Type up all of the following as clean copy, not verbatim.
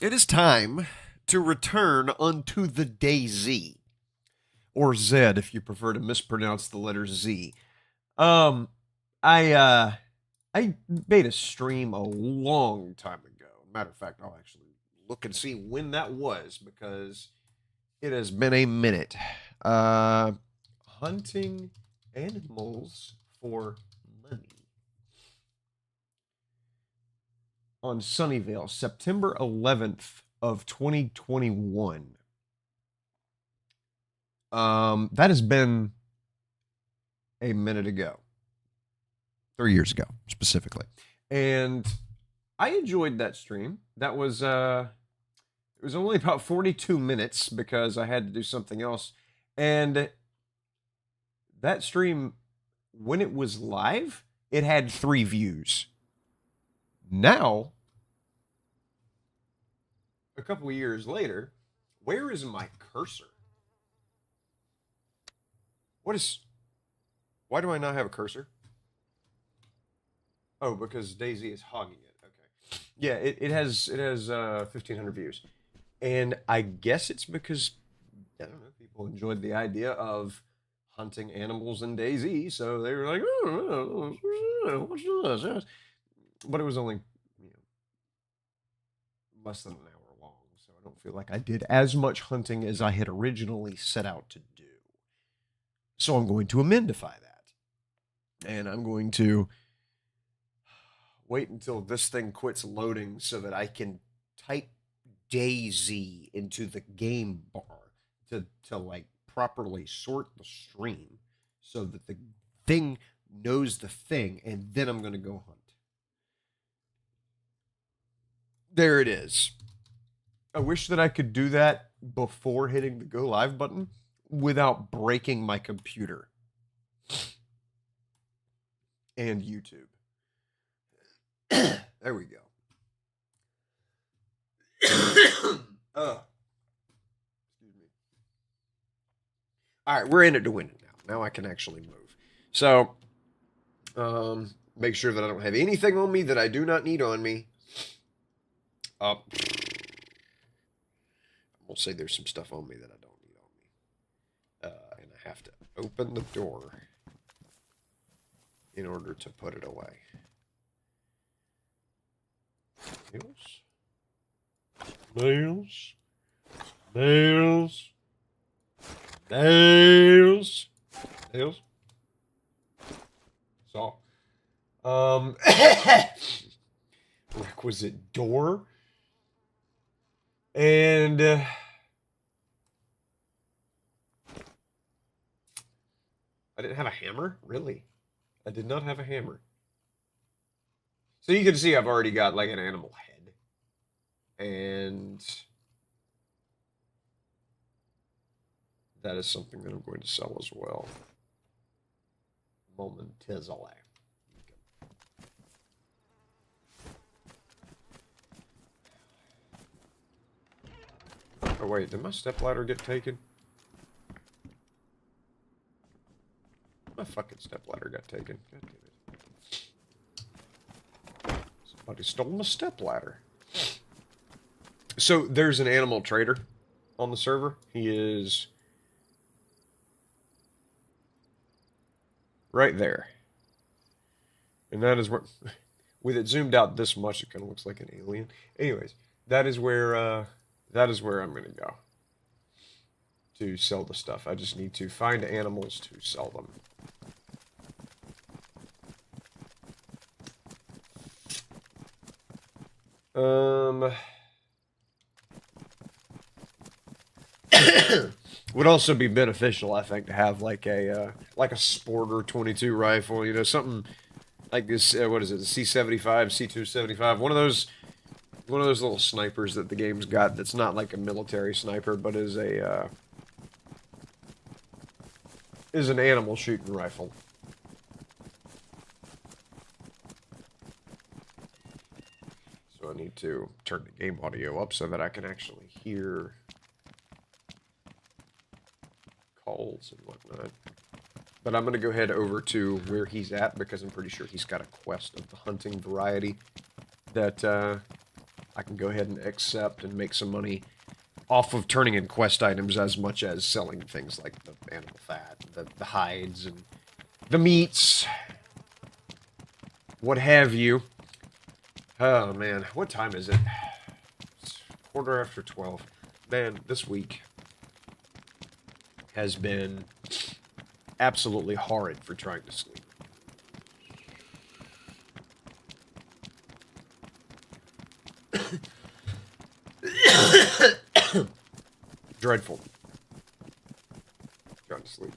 It is time to return unto the DayZ, or Z if you prefer to mispronounce the letter Z. Um, I made a stream a long time ago. Matter of fact, I'll actually look and see when that was because it has been a minute. Hunting animals for money on Sunnyvale, September 11th of 2021. That has been a minute ago. 3 years ago, specifically. And I enjoyed that stream. That was it was only about 42 minutes because I had to do something else. And that stream, when it was live, it had 3 views. Now, a couple of years later, where is my cursor? Why do I not have a cursor? Oh, because DayZ is hogging it. Okay. Yeah, it has 1,500 views. And I guess it's because, I don't know, people enjoyed the idea of hunting animals in DayZ, so they were like, oh, what's this? But it was only, less than an hour long, so I don't feel like I did as much hunting as I had originally set out to do. So I'm going to amendify that. And I'm going to wait until this thing quits loading so that I can type DayZ into the game bar to like properly sort the stream so that the thing knows the thing, and then I'm going to go hunt. There it is. I wish that I could do that before hitting the go live button without breaking my computer and YouTube. There we go. Excuse me. All right, we're in it to win it now. Now I can actually move. So, make sure that I don't have anything on me that I do not need on me. We'll say there's some stuff on me that I don't need on me. And I have to open the door in order to put it away. Nails. Nails. Nails. Nails. Saw. Requisite door. And I didn't have a hammer? Really? I did not have a hammer. So you can see I've already got like an animal head. And that is something that I'm going to sell as well. Momentarily. Oh wait, did my stepladder get taken? My fucking stepladder got taken. God damn it. Somebody stole my stepladder. So there's an animal trader on the server. He is right there. And that is where, with it zoomed out this much, it kind of looks like an alien. Anyways, that is where I'm going to go to sell the stuff. I just need to find animals to sell them. Would also be beneficial, I think, to have like a Sporter 22 rifle, you know, something like this. What is it? The C75, C275, one of those little snipers that the game's got. That's not like a military sniper, but is an animal shooting rifle. So I need to turn the game audio up so that I can actually hear calls and whatnot. But I'm going to go head over to where he's at because I'm pretty sure he's got a quest of the hunting variety that I can go ahead and accept and make some money off of turning in quest items as much as selling things like the animal fat, the hides, and the meats, what have you. Oh, man. What time is it? It's 12:15. Man, this week has been absolutely horrid for trying to sleep. Dreadful. Trying to sleep.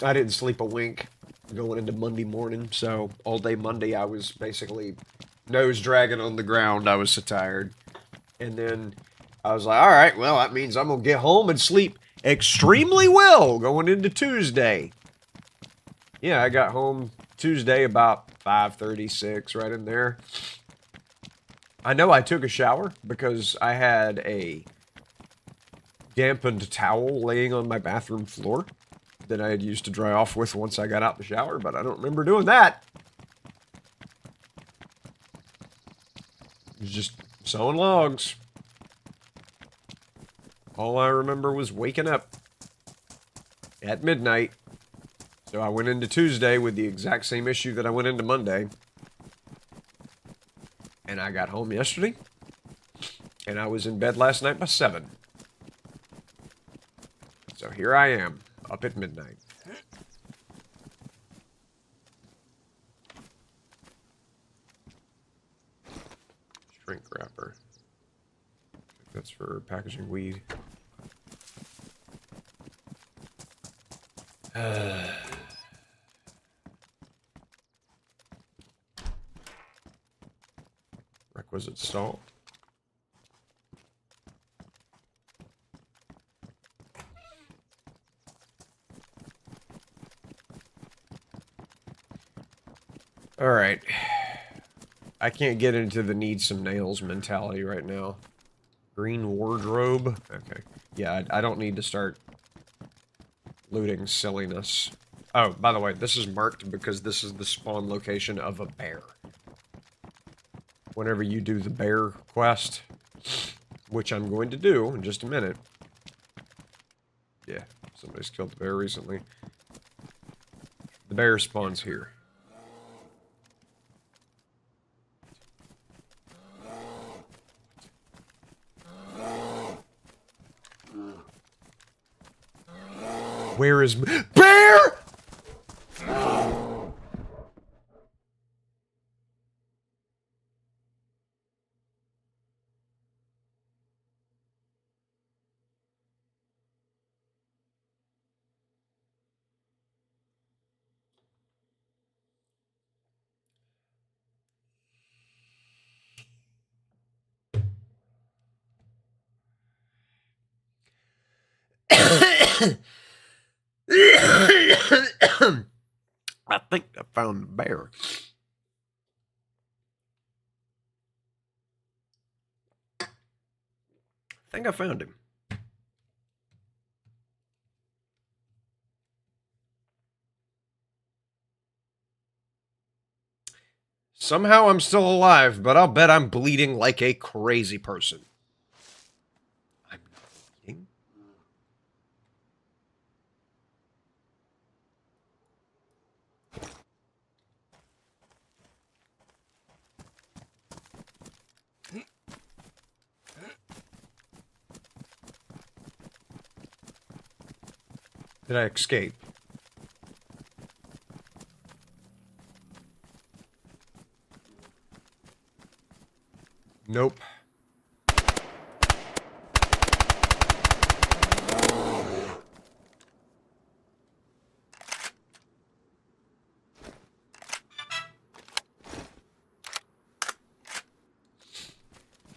I didn't sleep a wink going into Monday morning, so all day Monday I was basically nose dragging on the ground. I was so tired. And then I was like, all right, well, that means I'm going to get home and sleep extremely well going into Tuesday. Yeah, I got home Tuesday about 5:36, right in there. I know I took a shower because I had a dampened towel laying on my bathroom floor that I had used to dry off with once I got out the shower, but I don't remember doing that. It was just sewing logs. All I remember was waking up at midnight. So I went into Tuesday with the exact same issue that I went into Monday. And I got home yesterday. And I was in bed last night by 7. So here I am, up at midnight. Shrink wrapper. I think that's for packaging weed. Requisite salt. Alright. I can't get into the need some nails mentality right now. Green wardrobe? Okay. Yeah, I don't need to start looting silliness. Oh, by the way, this is marked because this is the spawn location of a bear. Whenever you do the bear quest, which I'm going to do in just a minute. Yeah, somebody's killed the bear recently. The bear spawns here. Where is bear? I think I found the bear. I think I found him. Somehow I'm still alive, but I'll bet I'm bleeding like a crazy person. I'm not bleeding. Did I escape? Nope.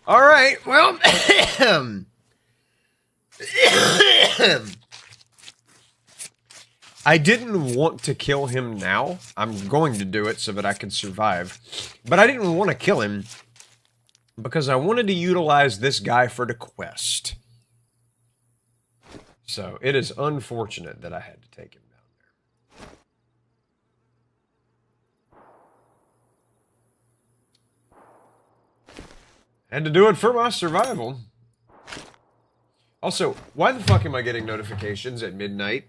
All right, well, I didn't want to kill him now. I'm going to do it so that I can survive. But I didn't want to kill him because I wanted to utilize this guy for the quest. So it is unfortunate that I had to take him down there. Had to do it for my survival. Also, why the fuck am I getting notifications at midnight?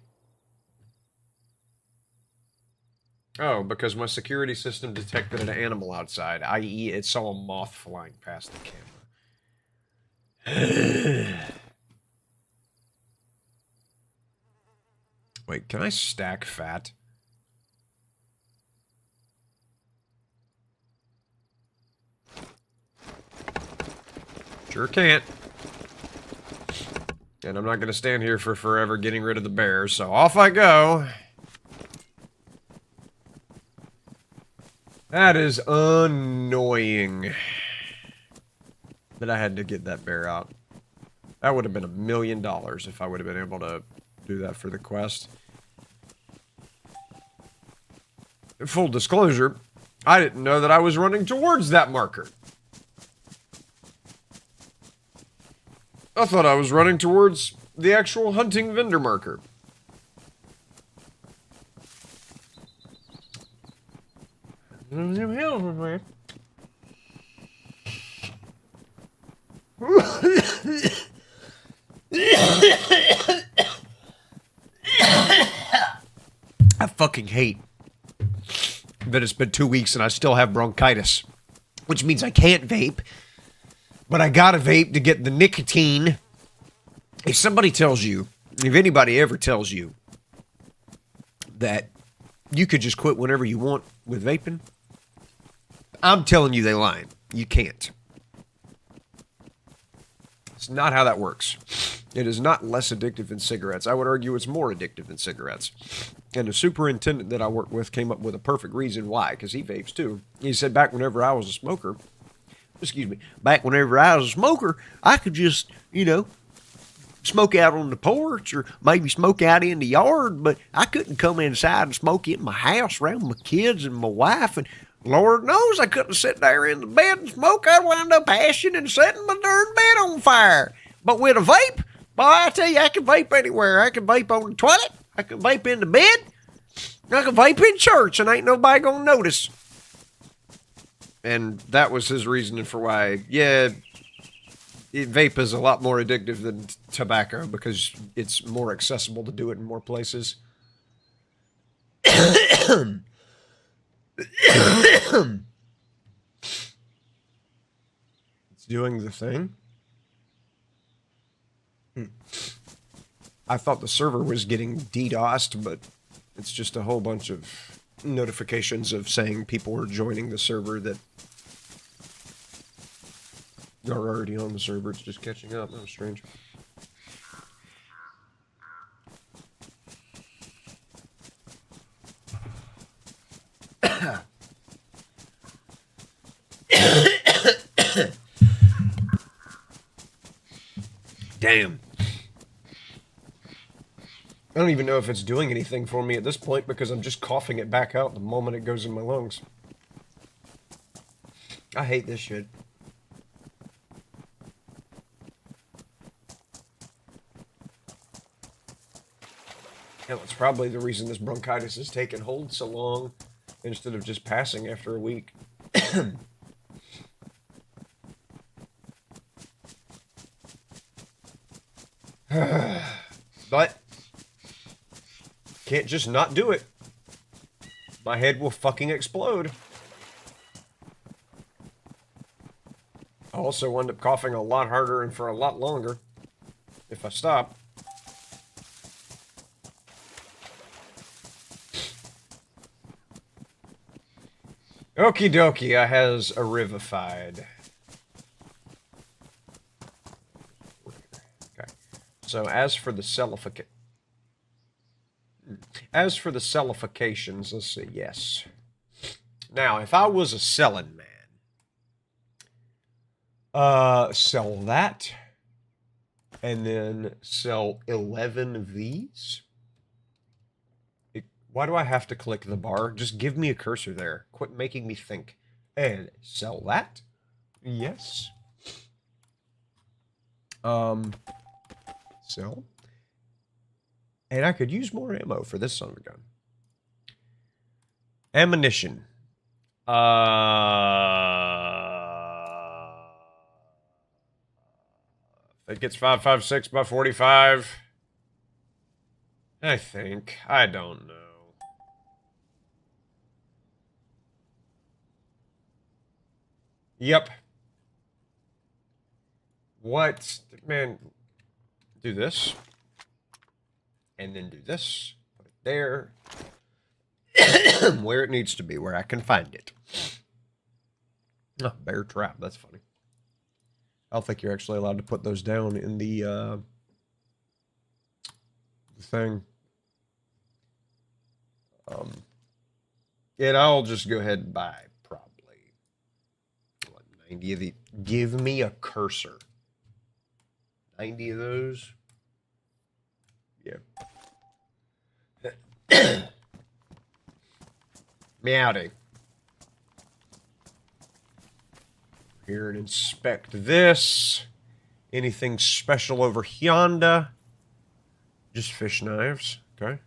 Oh, because my security system detected an animal outside, i.e. it saw a moth flying past the camera. Wait, can I stack fat? Sure can't. And I'm not going to stand here for forever getting rid of the bears, so off I go. That is annoying that I had to get that bear out. That would have been $1 million if I would have been able to do that for the quest. Full disclosure, I didn't know that I was running towards that marker. I thought I was running towards the actual hunting vendor marker. I fucking hate that it's been 2 weeks and I still have bronchitis, which means I can't vape, but I gotta vape to get the nicotine. If somebody tells you, if anybody ever tells you that you could just quit whenever you want with vaping, I'm telling you they lying. You can't. It's not how that works. It is not less addictive than cigarettes. I would argue it's more addictive than cigarettes. And the superintendent that I work with came up with a perfect reason why, because he vapes too. He said back whenever I was a smoker, I could just, smoke out on the porch or maybe smoke out in the yard, but I couldn't come inside and smoke in my house around my kids and my wife, and Lord knows I couldn't sit there in the bed and smoke. I'd wind up ashing and setting my darn bed on fire. But with a vape, boy, I tell you, I can vape anywhere. I can vape on the toilet. I can vape in the bed. I can vape in church, and ain't nobody gonna notice. And that was his reasoning for why, vape is a lot more addictive than tobacco because it's more accessible to do it in more places. It's doing the thing. I thought the server was getting DDoSed, but it's just a whole bunch of notifications of saying people are joining the server that are already on the server. It's just catching up. That was strange. Damn. I don't even know if it's doing anything for me at this point because I'm just coughing it back out the moment it goes in my lungs. I hate this shit. Hell, it's probably the reason this bronchitis has taken hold so long instead of just passing after a week. But can't just not do it. My head will fucking explode. I'll also end up coughing a lot harder and for a lot longer if I stop. Okie dokie, I has a rivified. Okay. So as for the sellifications, let's see, yes. Now, if I was a selling man, sell that, and then sell 11 of these. Why do I have to click the bar? Just give me a cursor there. Quit making me think. And sell that. Yes. Sell. And I could use more ammo for this son of a gun. Ammunition. It gets 556 by 45. I think. I don't know. Yep. What? Man, do this. And then do this. Put it there. Where it needs to be, where I can find it. Oh, bear trap. That's funny. I don't think you're actually allowed to put those down in the thing. And I'll just go ahead and buy probably 90 of the. Give me a cursor. 90 of those. Yeah. Meowdy. Here and inspect this. Anything special over yonder? Just fish knives. Okay.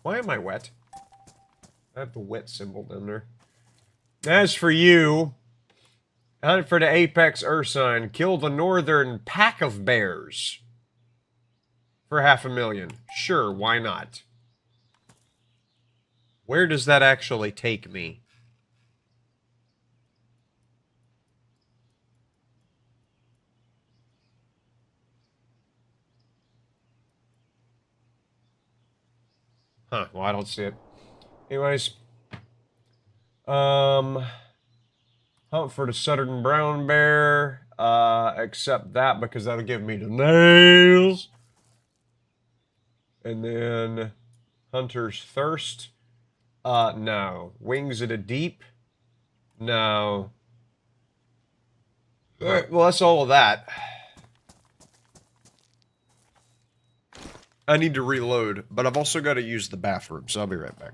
Why am I wet? I have the wet symbol down there. As for you, hunt for the apex ursine. Kill the northern pack of bears. For 500,000. Sure, why not? Where does that actually take me? Huh, well, I don't see it. Anyways. Hunt for the southern brown bear. Accept that because that'll give me the nails. And then hunter's thirst. No. Wings of the deep. No. All right, well, that's all of that. I need to reload, but I've also got to use the bathroom, so I'll be right back.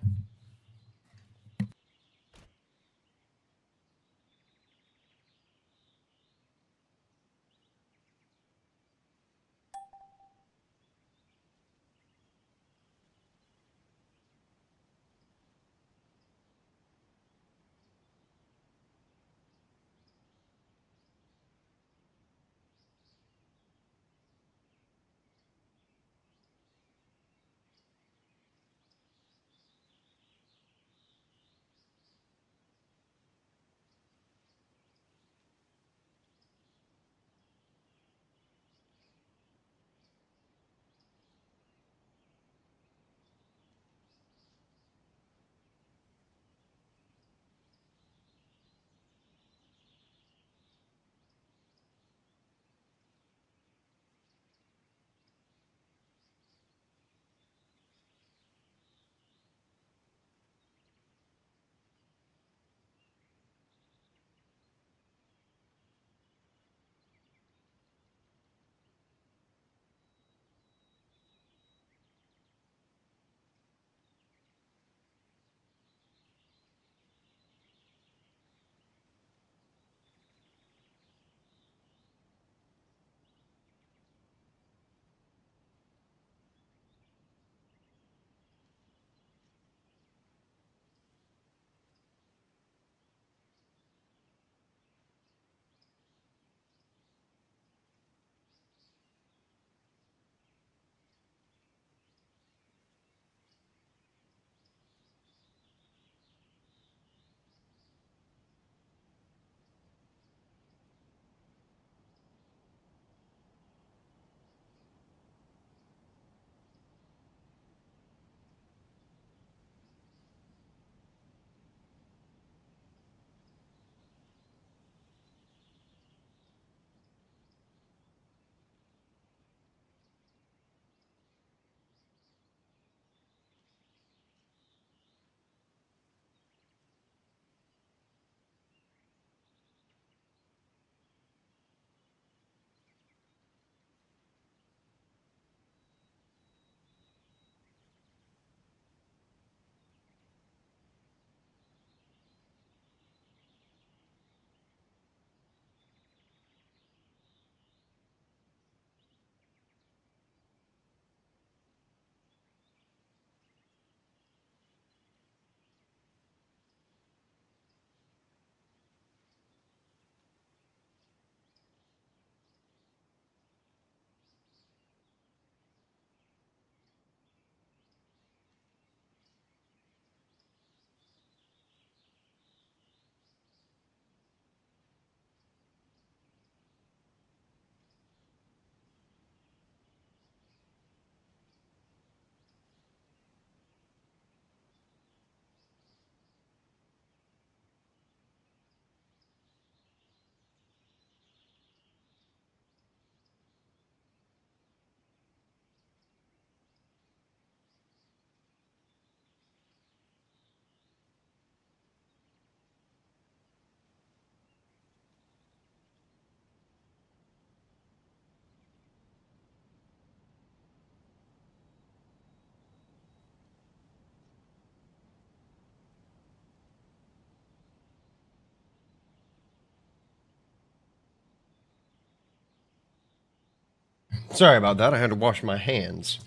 Sorry about that. I had to wash my hands.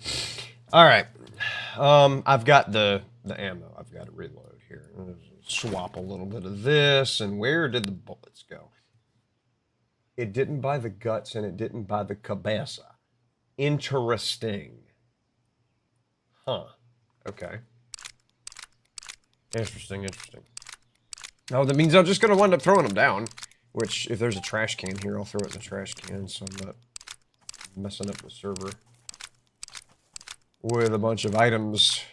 All right. I've got the ammo. I've got to reload here. Swap a little bit of this. And where did the bullets go? It didn't buy the guts and it didn't buy the cabeza. Interesting. Huh. Okay. Interesting. Oh, that means I'm just going to wind up throwing them down. Which, if there's a trash can here, I'll throw it in the trash can so I'm not messing up the server with a bunch of items.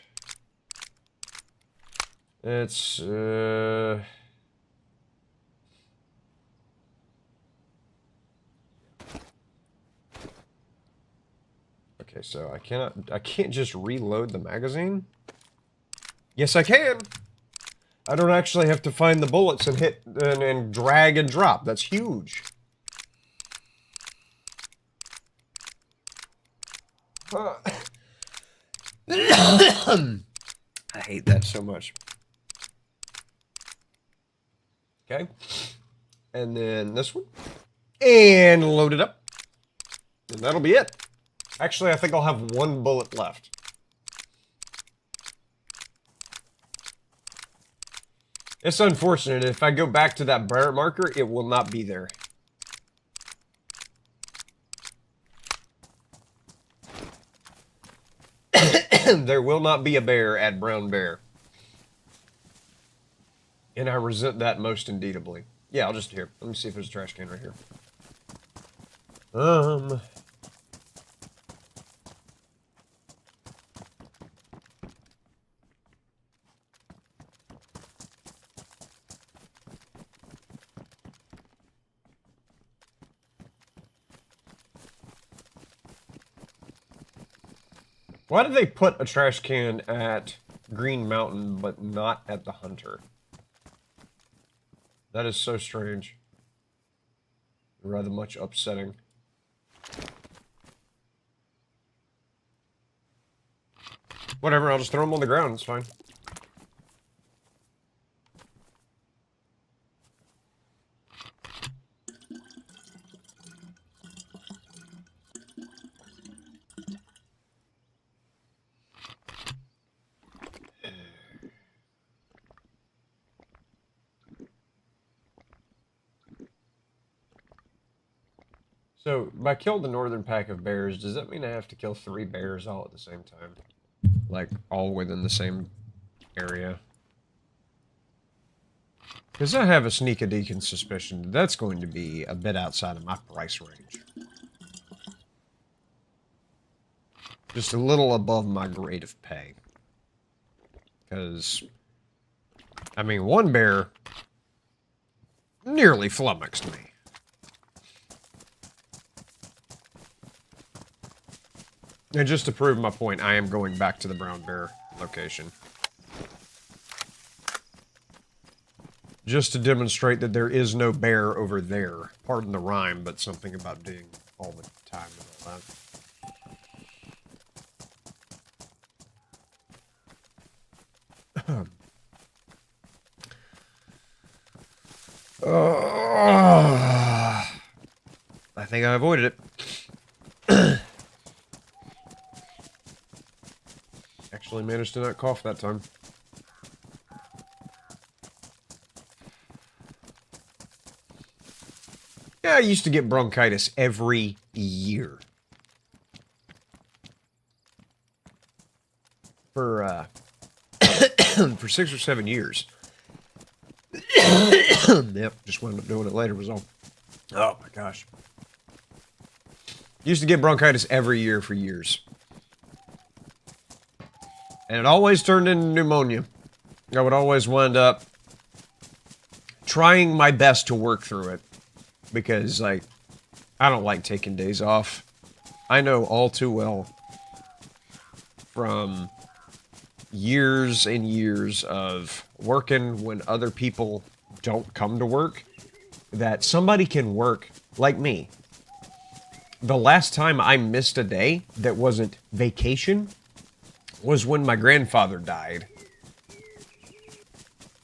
It's, okay, so I can't just reload the magazine? Yes, I can! I don't actually have to find the bullets and hit, and drag and drop. That's huge. I hate that so much. Okay. And then this one. And load it up. And that'll be it. Actually, I think I'll have one bullet left. It's unfortunate. If I go back to that bear marker, it will not be there. There will not be a bear at Brown Bear. And I resent that most indeedably. Yeah, I'll just here. Let me see if there's a trash can right here. Why did they put a trash can at Green Mountain, but not at the Hunter? That is so strange. Rather much upsetting. Whatever, I'll just throw them on the ground, it's fine. So, by kill the northern pack of bears, does that mean I have to kill 3 bears all at the same time? Like, all within the same area? Because I have a sneak-a-deacon suspicion that that's going to be a bit outside of my price range. Just a little above my grade of pay. Because, I mean, one bear nearly flummoxed me. And just to prove my point, I am going back to the Brown Bear location. Just to demonstrate that there is no bear over there. Pardon the rhyme, but something about being all the time and all that. I think I avoided it. Actually managed to not cough that time. Yeah, I used to get bronchitis every year. For 6 or 7 years. Yep, just wound up doing it later was all. Oh my gosh. Used to get bronchitis every year for years. And it always turned into pneumonia. I would always wind up trying my best to work through it. Because, like, I don't like taking days off. I know all too well from years and years of working when other people don't come to work that somebody can work like me. The last time I missed a day that wasn't vacation was when my grandfather died.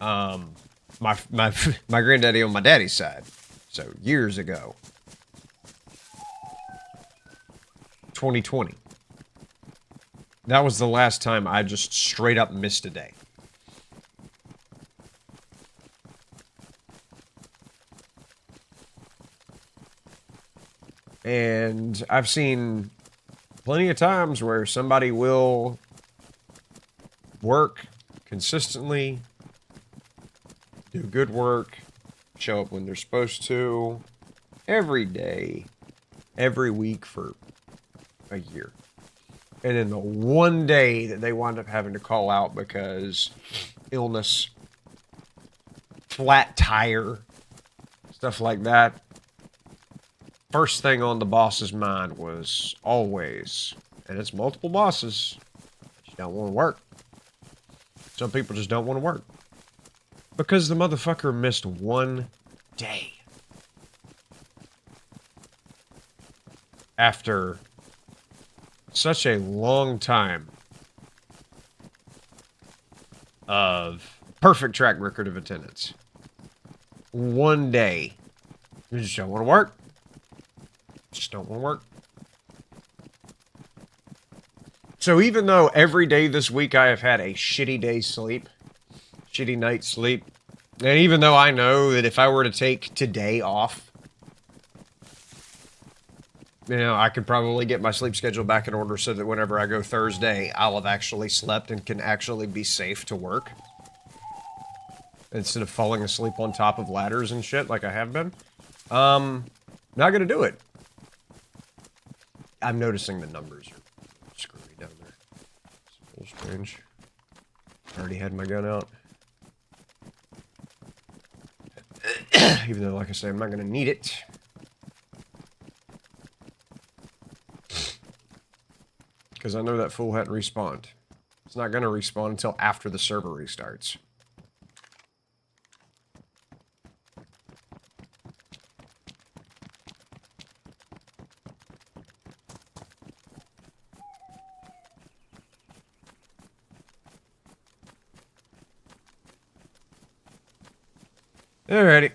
My granddaddy on my daddy's side. So, years ago. 2020. That was the last time I just straight up missed a day. And I've seen plenty of times where somebody will work consistently, do good work, show up when they're supposed to, every day, every week for a year. And then the one day that they wind up having to call out because illness, flat tire, stuff like that, first thing on the boss's mind was always, and it's multiple bosses, you don't want to work. Some people just don't want to work. Because the motherfucker missed one day. After such a long time of perfect track record of attendance. One day, you just don't want to work. Just don't want to work. So even though every day this week I have had a shitty day's sleep, shitty night's sleep, and even though I know that if I were to take today off, you know, I could probably get my sleep schedule back in order so that whenever I go Thursday, I'll have actually slept and can actually be safe to work. Instead of falling asleep on top of ladders and shit like I have been. Not gonna do it. I'm noticing the numbers are screwy down there. It's a little strange. I already had my gun out. Even though, like I say, I'm not gonna need it. Because I know that fool hadn't respawned. It's not gonna respawn until after the server restarts. Alrighty.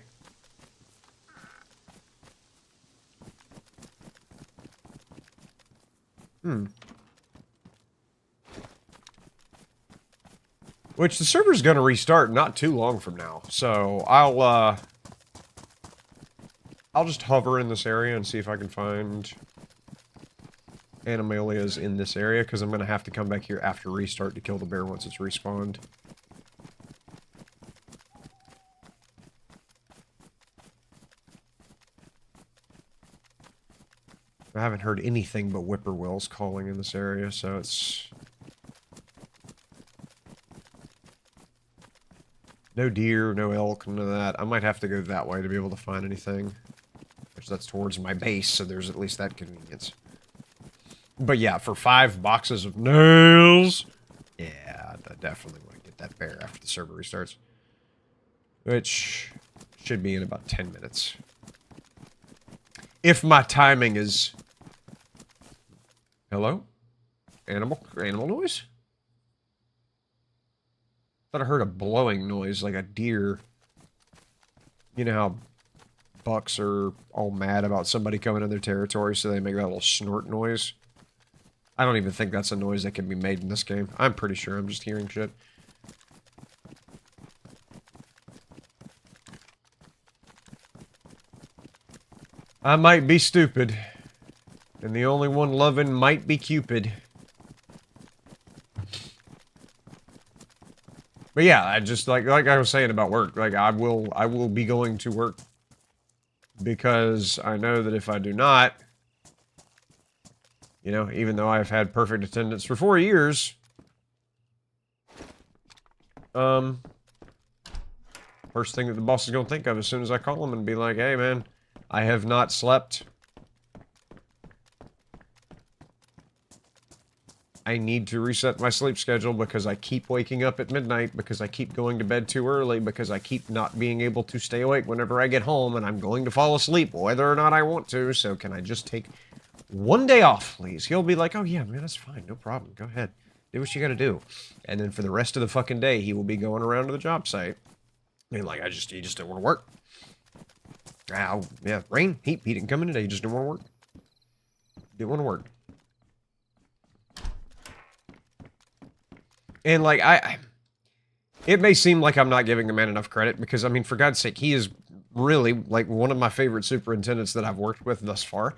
Which the server's gonna restart not too long from now, so I'll just hover in this area and see if I can find animalias in this area, because I'm gonna have to come back here after restart to kill the bear once it's respawned. I haven't heard anything but whippoorwills calling in this area, so it's... No deer, no elk, none of that. I might have to go that way to be able to find anything. Which that's towards my base, so there's at least that convenience. But yeah, for 5 boxes of nails... Yeah, I definitely want to get that bear after the server restarts. Which should be in about 10 minutes. If my timing is... Hello? Animal noise? Thought I heard a blowing noise like a deer. You know how bucks are all mad about somebody coming in their territory, so they make that little snort noise? I don't even think that's a noise that can be made in this game. I'm pretty sure I'm just hearing shit. I might be stupid. And the only one loving might be Cupid. But yeah, I just, like I was saying about work, like, I will be going to work. Because I know that if I do not, you know, even though I've had perfect attendance for 4 years, first thing that the boss is going to think of as soon as I call him and be like, hey man, I have not slept. I need to reset my sleep schedule because I keep waking up at midnight, because I keep going to bed too early, because I keep not being able to stay awake whenever I get home, and I'm going to fall asleep whether or not I want to, so can I just take 1 day off, please? He'll be like, oh yeah, man, that's fine, no problem, go ahead. Do what you gotta do. And then for the rest of the fucking day, he will be going around to the job site, and like, he just didn't want to work. Yeah, Reyn, he didn't come in today, he just didn't want to work. Didn't want to work. And, like, it may seem like I'm not giving the man enough credit because, I mean, for God's sake, he is really, like, one of my favorite superintendents that I've worked with thus far.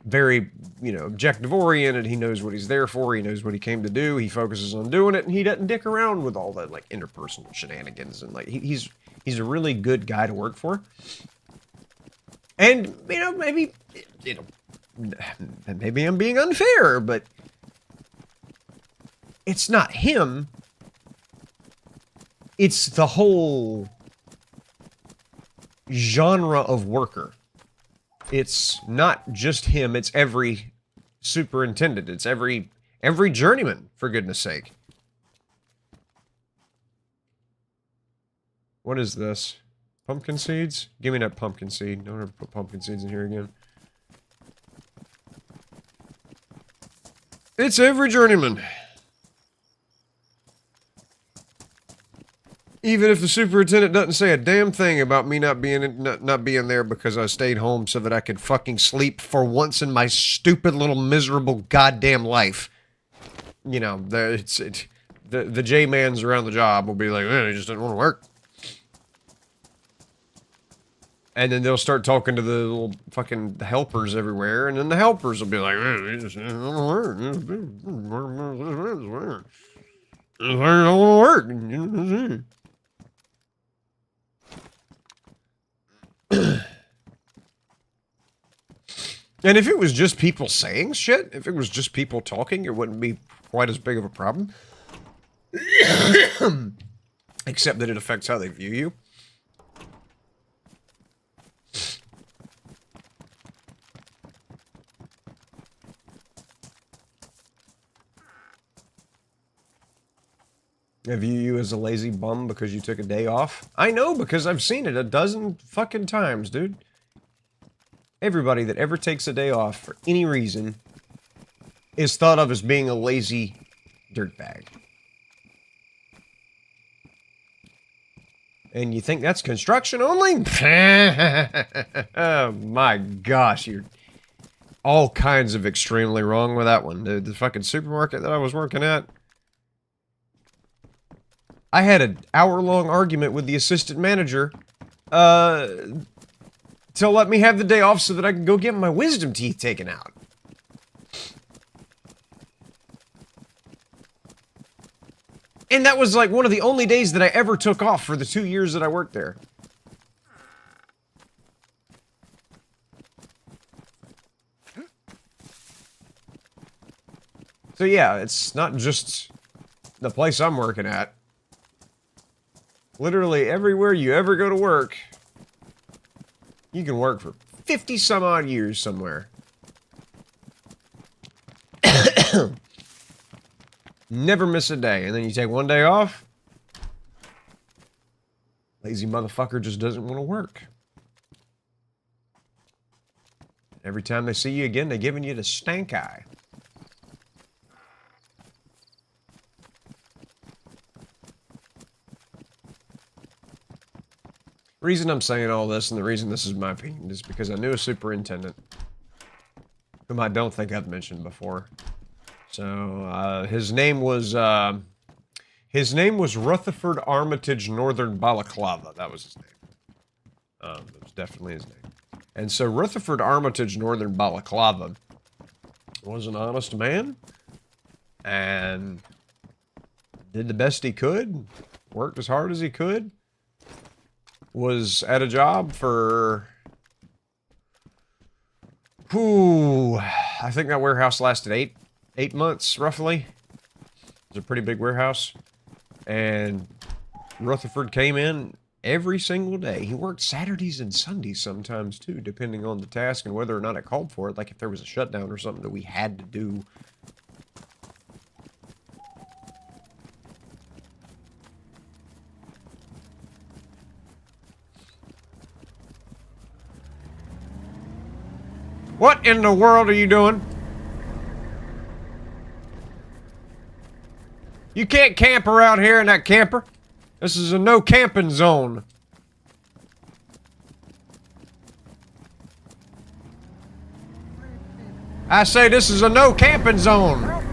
Very, you know, objective-oriented. He knows what he's there for. He knows what he came to do. He focuses on doing it, and he doesn't dick around with all that, like, interpersonal shenanigans. And, like, he's a really good guy to work for. And, you know, maybe, you know, maybe I'm being unfair, but it's not him. It's the whole genre of worker. It's not just him, it's every superintendent. It's every journeyman, for goodness sake. What is this? Pumpkin seeds? Give me that pumpkin seed. Don't ever put pumpkin seeds in here again. It's every journeyman. Even if the superintendent doesn't say a damn thing about me not being there because I stayed home so that I could fucking sleep for once in my stupid little miserable goddamn life. You know, the J-mans around the job will be like, he just didn't want to work. And then they'll start talking to the little fucking helpers everywhere, and then the helpers will be like, he just didn't want to work. I don't want to work. And if it was just people saying shit, if it was just people talking, it wouldn't be quite as big of a problem. Except that it affects how they view you. They view you as a lazy bum because you took a day off? I know, because I've seen it a dozen fucking times, dude. Everybody that ever takes a day off for any reason is thought of as being a lazy dirtbag. And you think that's construction only? Oh my gosh, you're all kinds of extremely wrong with that one. The fucking supermarket that I was working at, I had an hour-long argument with the assistant manager, to let me have the day off so that I could go get my wisdom teeth taken out. And that was like one of the only days that I ever took off for the 2 years that I worked there. So yeah, it's not just the place I'm working at. Literally everywhere you ever go to work, you can work for 50 some odd years somewhere. Never miss a day, and then you take one day off. Lazy motherfucker just doesn't want to work. Every time they see you again, they're giving you the stank eye. The reason I'm saying all this, and the reason this is my opinion, is because I knew a superintendent whom I don't think I've mentioned before. So, his name was Rutherford Armitage Northern Balaclava. That was his name. That was definitely his name. And so Rutherford Armitage Northern Balaclava was an honest man and did the best he could, worked as hard as he could, was at a job for, I think that warehouse lasted eight months, roughly. It was a pretty big warehouse. And Rutherford came in every single day. He worked Saturdays and Sundays sometimes, too, depending on the task and whether or not it called for it. Like if there was a shutdown or something that we had to do. What in the world are you doing? You can't camp around here in that camper. This is a no camping zone. I say this is a no camping zone. Help me!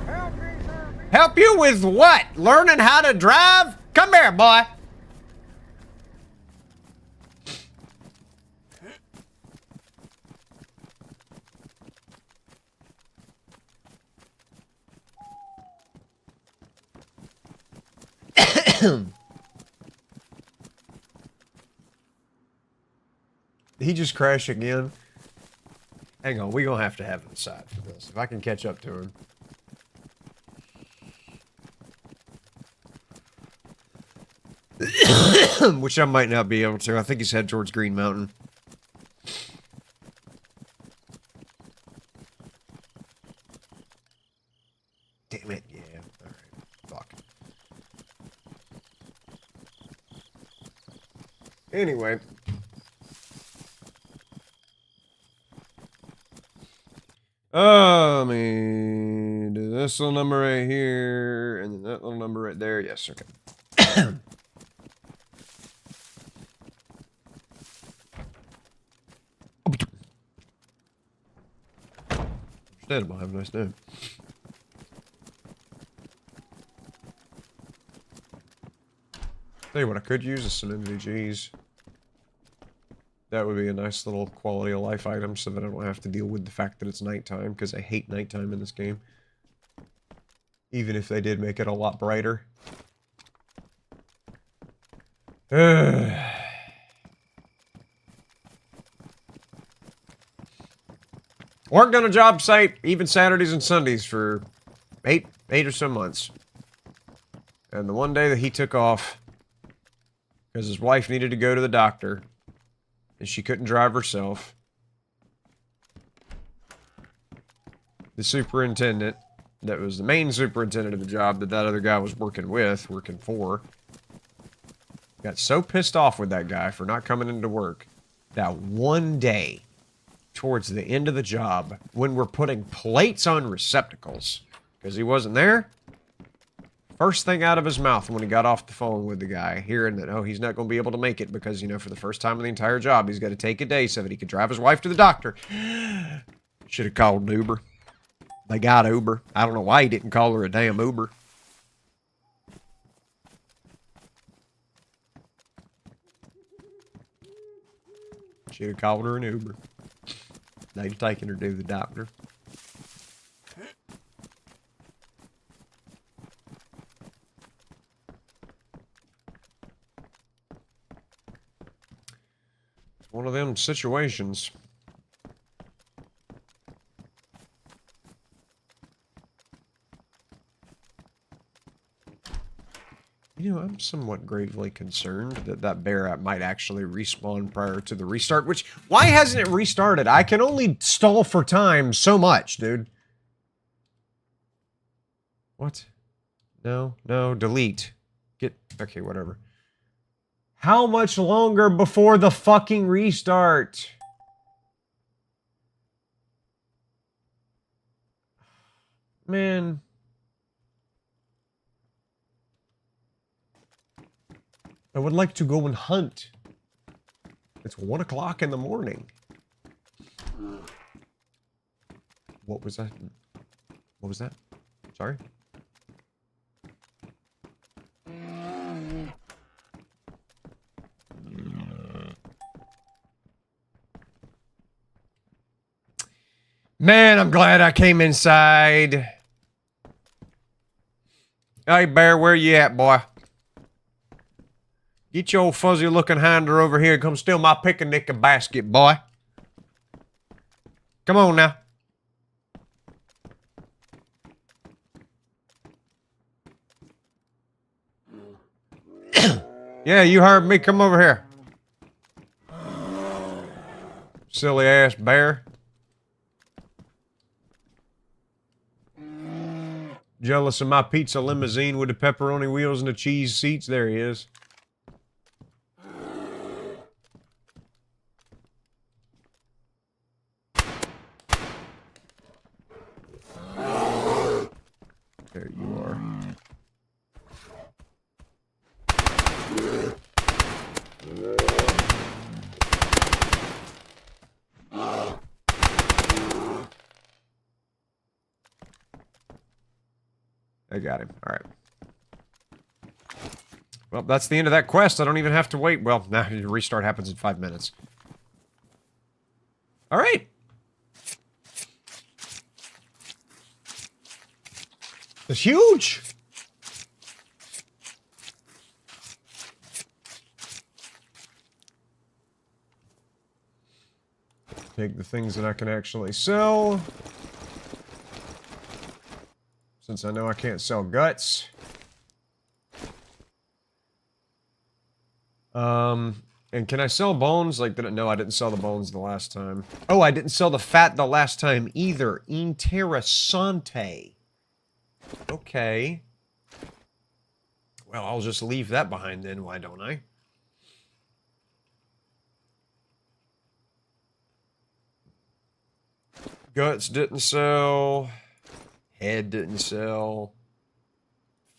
Help me, sir! you with what? Learning how to drive? Come here, boy. Did he just crash again? Hang on, we're gonna have to have an aside for this. If I can catch up to him. Which I might not be able to. I think he's headed towards Green Mountain. Damn it, yeah. Alright. Fuck. Anyway. Let me do this little number right here, and then that little number right there. Yes, okay. Understandable, have a nice day. Tell you what, I could use is some MVGs. That would be a nice little quality of life item so that I don't have to deal with the fact that it's nighttime, because I hate nighttime in this game. Even if they did make it a lot brighter. Worked on a job site, even Saturdays and Sundays for eight or so months. And the one day that he took off, because his wife needed to go to the doctor, and she couldn't drive herself, the superintendent, that was the main superintendent of the job that that other guy was working for, got so pissed off with that guy for not coming into work that one day, towards the end of the job, when we're putting plates on receptacles, because he wasn't there, first thing out of his mouth when he got off the phone with the guy, hearing that, oh, he's not going to be able to make it because, you know, for the first time in the entire job, he's got to take a day so that he could drive his wife to the doctor. Should have called an Uber. They got Uber. I don't know why he didn't call her a damn Uber. Should have called her an Uber. They'd taken her to the doctor. It's one of them situations. You know, I'm somewhat gravely concerned that that bear might actually respawn prior to the restart, which, why hasn't it restarted? I can only stall for time so much, dude. What? No, delete. Okay, whatever. How much longer before the fucking restart? Man. I would like to go and hunt. It's 1 o'clock in the morning. What was that? What was that? Sorry? Man, I'm glad I came inside. Hey, bear, where you at, boy? Get your old fuzzy-looking hinder over here and come steal my picnic basket, boy. Come on now. Yeah, you heard me. Come over here. Silly-ass bear. Jealous of my pizza limousine with the pepperoni wheels and the cheese seats? There he is. There you are. I got him. All right. Well, that's the end of that quest. I don't even have to wait. Well, now the restart happens in 5 minutes. All right. It's huge. Take the things that I can actually sell. Since I know I can't sell guts. And can I sell bones? Like, no, I didn't sell the bones the last time. Oh, I didn't sell the fat the last time either. Interessante. Okay. Well, I'll just leave that behind then, why don't I? Guts didn't sell. Head didn't sell.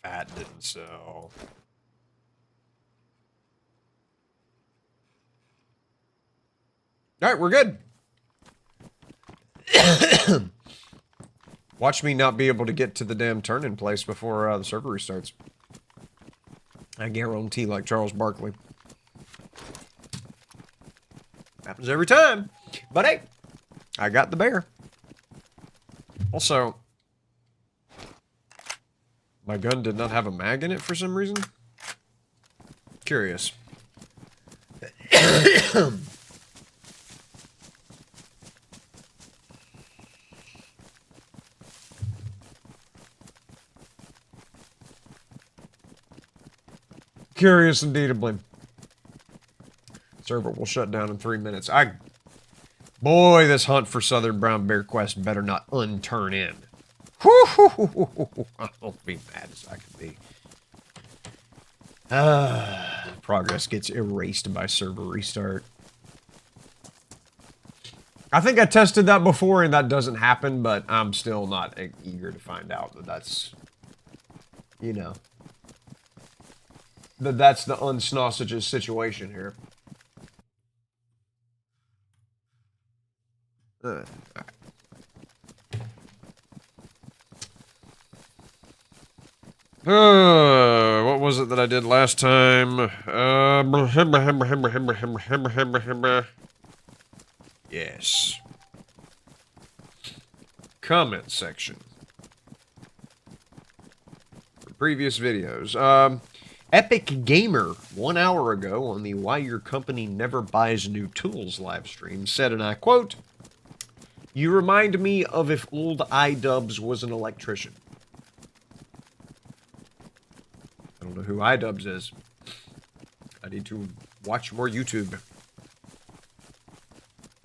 Fat didn't sell. Alright, we're good. Watch me not be able to get to the damn turn-in place before the server restarts. I guarantee, like Charles Barkley. Happens every time. But hey, I got the bear. Also, my gun did not have a mag in it for some reason. Curious. Curious indeedably. Server will shut down in 3 minutes. Boy, this hunt for Southern Brown Bear quest better not unturn in. I'll be mad as I can be. Progress gets erased by server restart. I think I tested that before and that doesn't happen, but I'm still not eager to find out that that's, you know, that's the unsnausages situation here. All right. What was it that I did last time? Yes. Comment section. For previous videos. Epic Gamer, 1 hour ago on the Why Your Company Never Buys New Tools livestream, said, and I quote, "You remind me of if old iDubbbz was an electrician." I don't know who iDubbbz is. I need to watch more YouTube.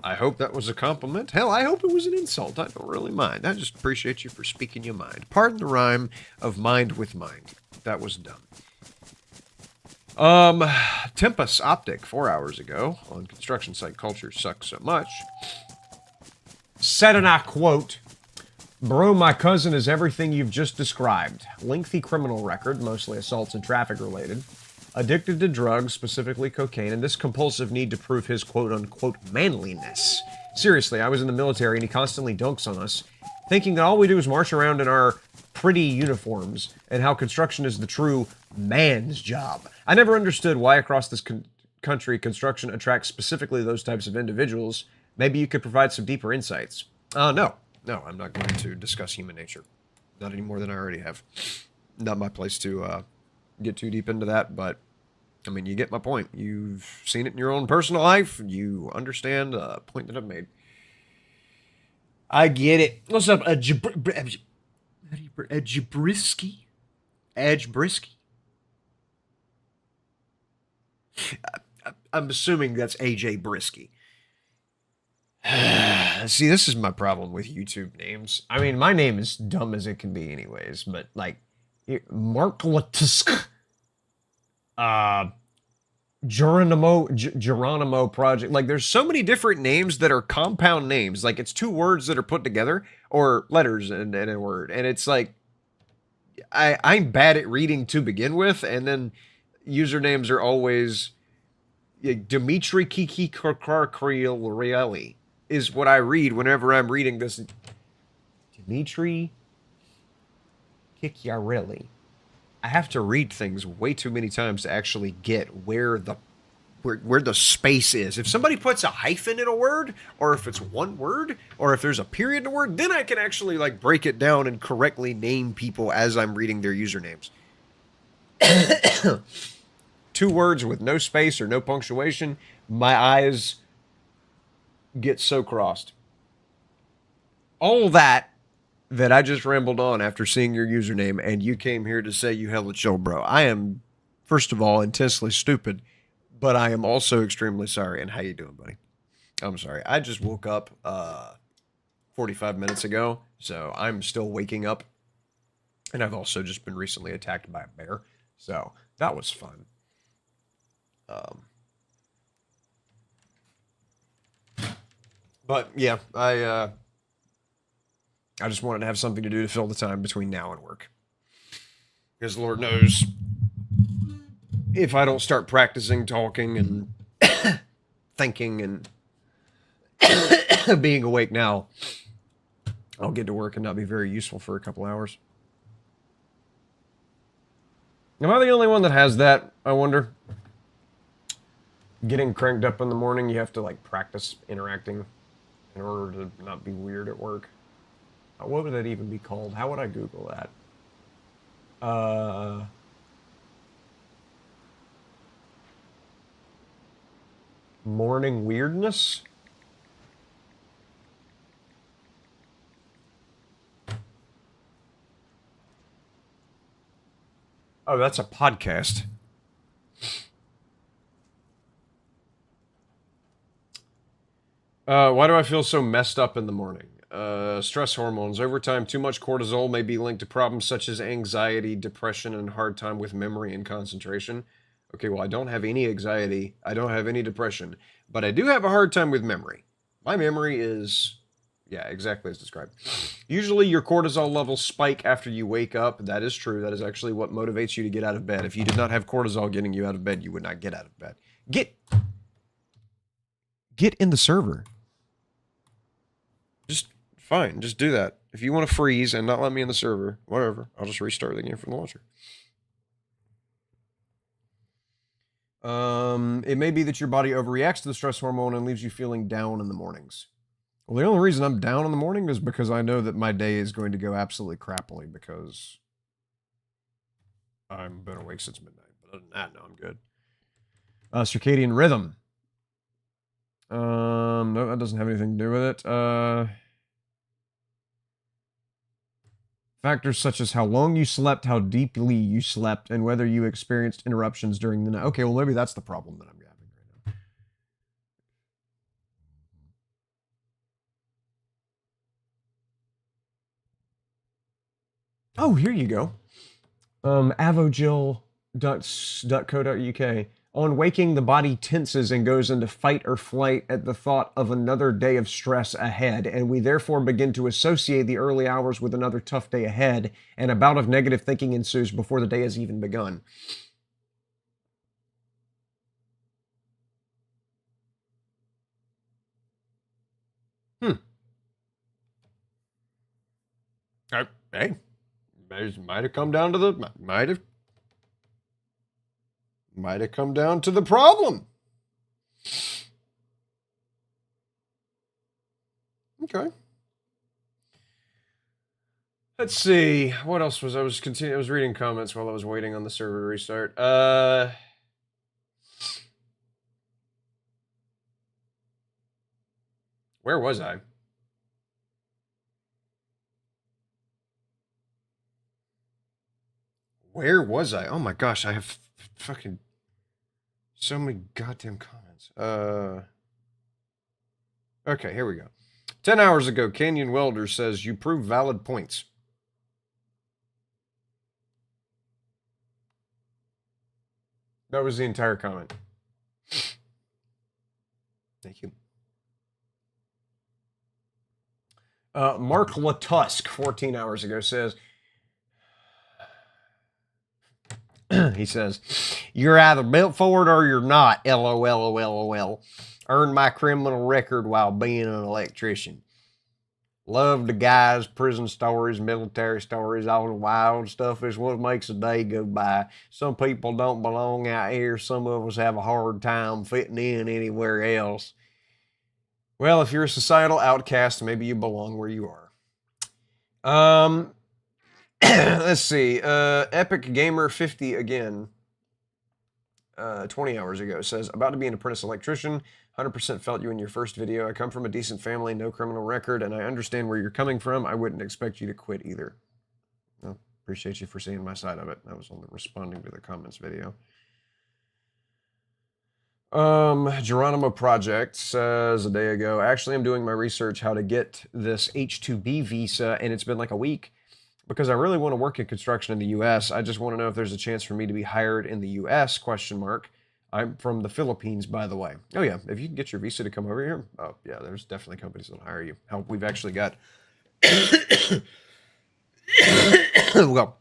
I hope that was a compliment. Hell, I hope it was an insult. I don't really mind. I just appreciate you for speaking your mind. Pardon the rhyme of mind with mind. That was dumb. Tempus Optic, 4 hours ago, on construction site culture sucks so much, said, and I quote, "Bro, my cousin is everything you've just described. Lengthy criminal record, mostly assaults and traffic related. Addicted to drugs, specifically cocaine, and this compulsive need to prove his quote-unquote manliness. Seriously, I was in the military and he constantly dunks on us, thinking that all we do is march around in our pretty uniforms, and how construction is the true man's job. I never understood why across this country construction attracts specifically those types of individuals. Maybe you could provide some deeper insights." No, I'm not going to discuss human nature. Not any more than I already have. Not my place to get too deep into that, but I mean, you get my point. You've seen it in your own personal life. You understand the point that I've made. I get it. What's up, Jabrisky? Edgebrisky? I'm assuming that's AJ Brisky. See, this is my problem with YouTube names. I mean, my name is dumb as it can be anyways, but like, Mark Latisk, Geronimo Project. Like, there's so many different names that are compound names. Like, it's two words that are put together, or letters and a word. And it's like, I'm bad at reading to begin with, and then usernames are always Dimitri Kiki Karkriel is what I read whenever I'm reading this. Dimitri Kicchiarelli. I have to read things way too many times to actually get where the space is. If somebody puts a hyphen in a word, or if it's one word, or if there's a period in a word, then I can actually like break it down and correctly name people as I'm reading their usernames. 2 words with no space or no punctuation, my eyes get so crossed. All that I just rambled on after seeing your username, and you came here to say you hella chill, bro. I am, first of all, intensely stupid, but I am also extremely sorry. And how you doing, buddy? I'm sorry. I just woke up 45 minutes ago, so I'm still waking up. And I've also just been recently attacked by a bear, so that was fun. But yeah, I just wanted to have something to do to fill the time between now and work. Because Lord knows, if I don't start practicing talking and thinking and being awake now, I'll get to work and not be very useful for a couple hours. Am I the only one that has that, I wonder? Getting cranked up in the morning, you have to like practice interacting in order to not be weird at work. What would that even be called? How would I Google that? Morning weirdness? Oh, that's a podcast. Why do I feel so messed up in the morning? Stress hormones. Over time, too much cortisol may be linked to problems such as anxiety, depression, and hard time with memory and concentration. Okay, well, I don't have any anxiety. I don't have any depression. But I do have a hard time with memory. My memory is, yeah, exactly as described. Usually your cortisol levels spike after you wake up. That is true. That is actually what motivates you to get out of bed. If you did not have cortisol getting you out of bed, you would not get out of bed. Get in the server. Just fine. Just do that. If you want to freeze and not let me in the server, whatever. I'll just restart the game from the launcher. It may be that your body overreacts to the stress hormone and leaves you feeling down in the mornings. Well, the only reason I'm down in the morning is because I know that my day is going to go absolutely crappily because I've been awake since midnight. But other than that, no, I'm good. Circadian rhythm. No, that doesn't have anything to do with it. Factors such as how long you slept, how deeply you slept, and whether you experienced interruptions during the night. Okay, well, maybe that's the problem that I'm having right now. Oh, here you go. Avogil.co.uk. On waking, the body tenses and goes into fight or flight at the thought of another day of stress ahead, and we therefore begin to associate the early hours with another tough day ahead, and a bout of negative thinking ensues before the day has even begun. Hey, might have come down to the might have come down to the problem. Okay. Let's see. What else was I was reading comments while I was waiting on the server to restart. Where was I? Where was I? Oh my gosh, I have fucking so many goddamn comments. Okay, here we go. 10 hours ago, Canyon Welder says, you prove valid points. That was the entire comment. Thank you. Mark Latusk, 14 hours ago, says, he says, you're either built for it or you're not, LOL. Earned my criminal record while being an electrician. Love the guys, prison stories, military stories, all the wild stuff is what makes a day go by. Some people don't belong out here. Some of us have a hard time fitting in anywhere else. Well, if you're a societal outcast, maybe you belong where you are. Let's see. Epic Gamer 50 again. 20 hours ago says, about to be an apprentice electrician. 100% felt you in your first video. I come from a decent family, no criminal record, and I understand where you're coming from. I wouldn't expect you to quit either. Well, appreciate you for seeing my side of it. That was on the responding to the comments video. Geronimo Project says a day ago, actually, I'm doing my research how to get this H-2B visa, and it's been like a week because I really want to work in construction in the U.S. I just want to know if there's a chance for me to be hired in the U.S., question mark. I'm from the Philippines, by the way. Oh, yeah, if you can get your visa to come over here, oh, yeah, there's definitely companies that'll hire you. Hell, we've actually got... well,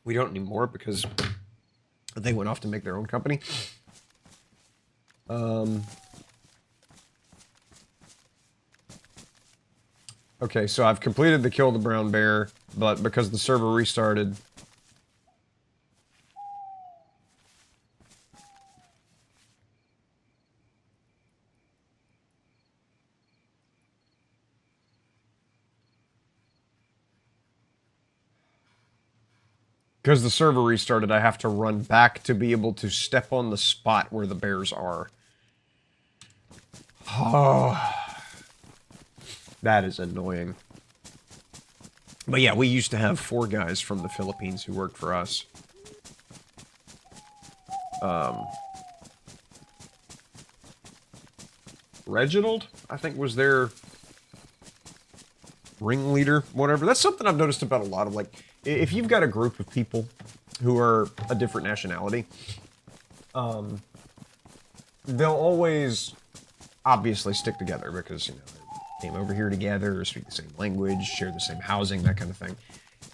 we don't anymore because they went off to make their own company. Okay, so I've completed the Kill the Brown Bear, but because the server restarted... Because the server restarted, I have to run back to be able to step on the spot where the bears are. Oh, that is annoying. But yeah, we used to have 4 guys from the Philippines who worked for us. Reginald, I think, was their ringleader, whatever. That's something I've noticed about a lot of, like, if you've got a group of people who are a different nationality, they'll always obviously stick together because, you know, they came over here together, speak the same language, share the same housing, that kind of thing.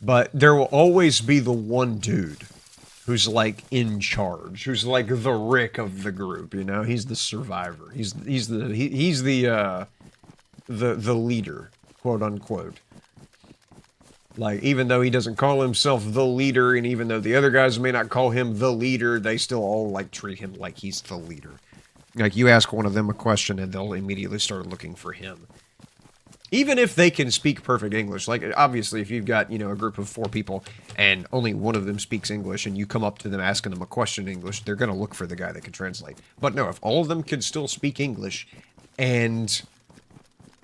But there will always be the one dude who's like in charge, who's like the Rick of the group, you know? He's the survivor. He's the leader, quote unquote. Like, even though he doesn't call himself the leader, and even though the other guys may not call him the leader, they still all, like, treat him like he's the leader. Like, you ask one of them a question, and they'll immediately start looking for him. Even if they can speak perfect English. Like, obviously, if you've got, you know, a group of 4 people, and only one of them speaks English, and you come up to them asking them a question in English, they're gonna look for the guy that can translate. But no, if all of them can still speak English, and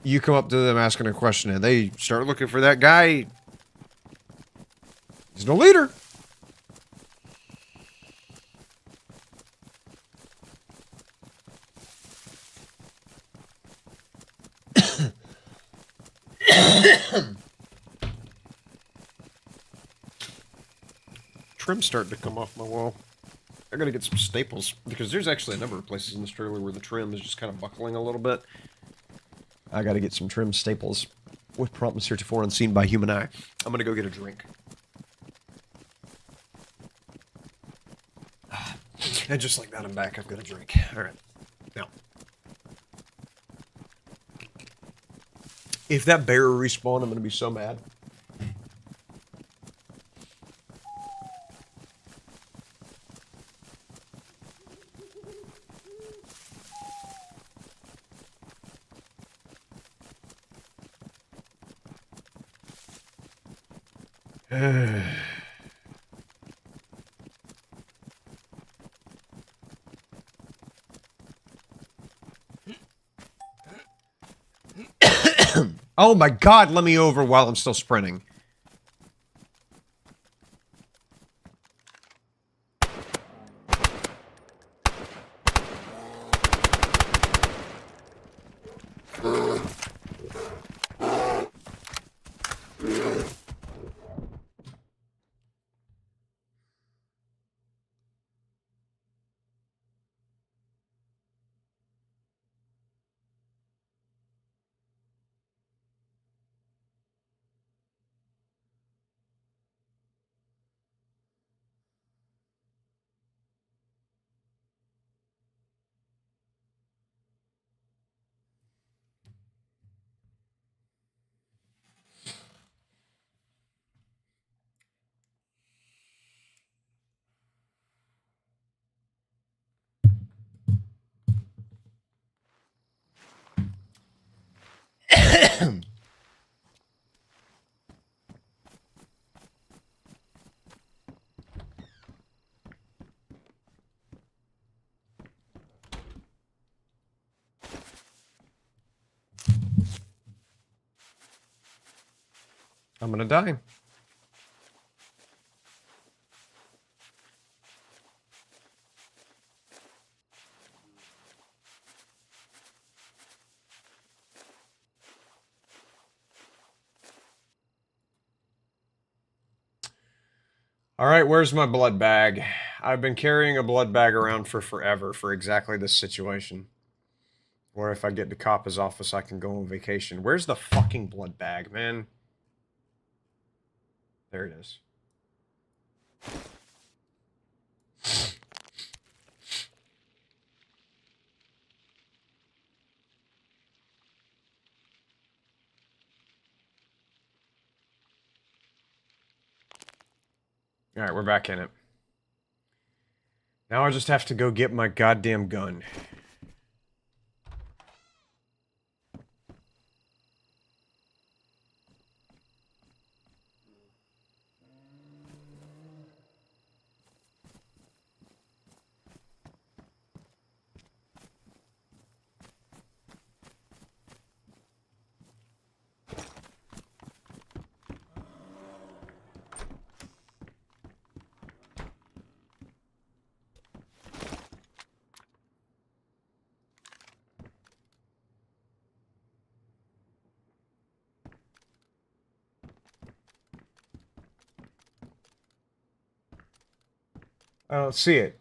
you come up to them asking a question, and they start looking for that guy... He's no leader. Trim's starting to come off my wall. I gotta get some staples, because there's actually a number of places in this trailer where the trim is just kind of buckling a little bit. I gotta get some trim staples with promptness heretofore unseen by human eye. I'm gonna go get a drink. And just like that, I'm back. I've got a drink. Alright. Now. If that bear respawn, I'm gonna be so mad. Oh my god, let me over while I'm still sprinting. I'm gonna die. All right, where's my blood bag? I've been carrying a blood bag around for forever for exactly this situation. Or if I get to Kappa's office, I can go on vacation. Where's the fucking blood bag, man? There it is. All right, we're back in it. Now I just have to go get my goddamn gun. I don't see it.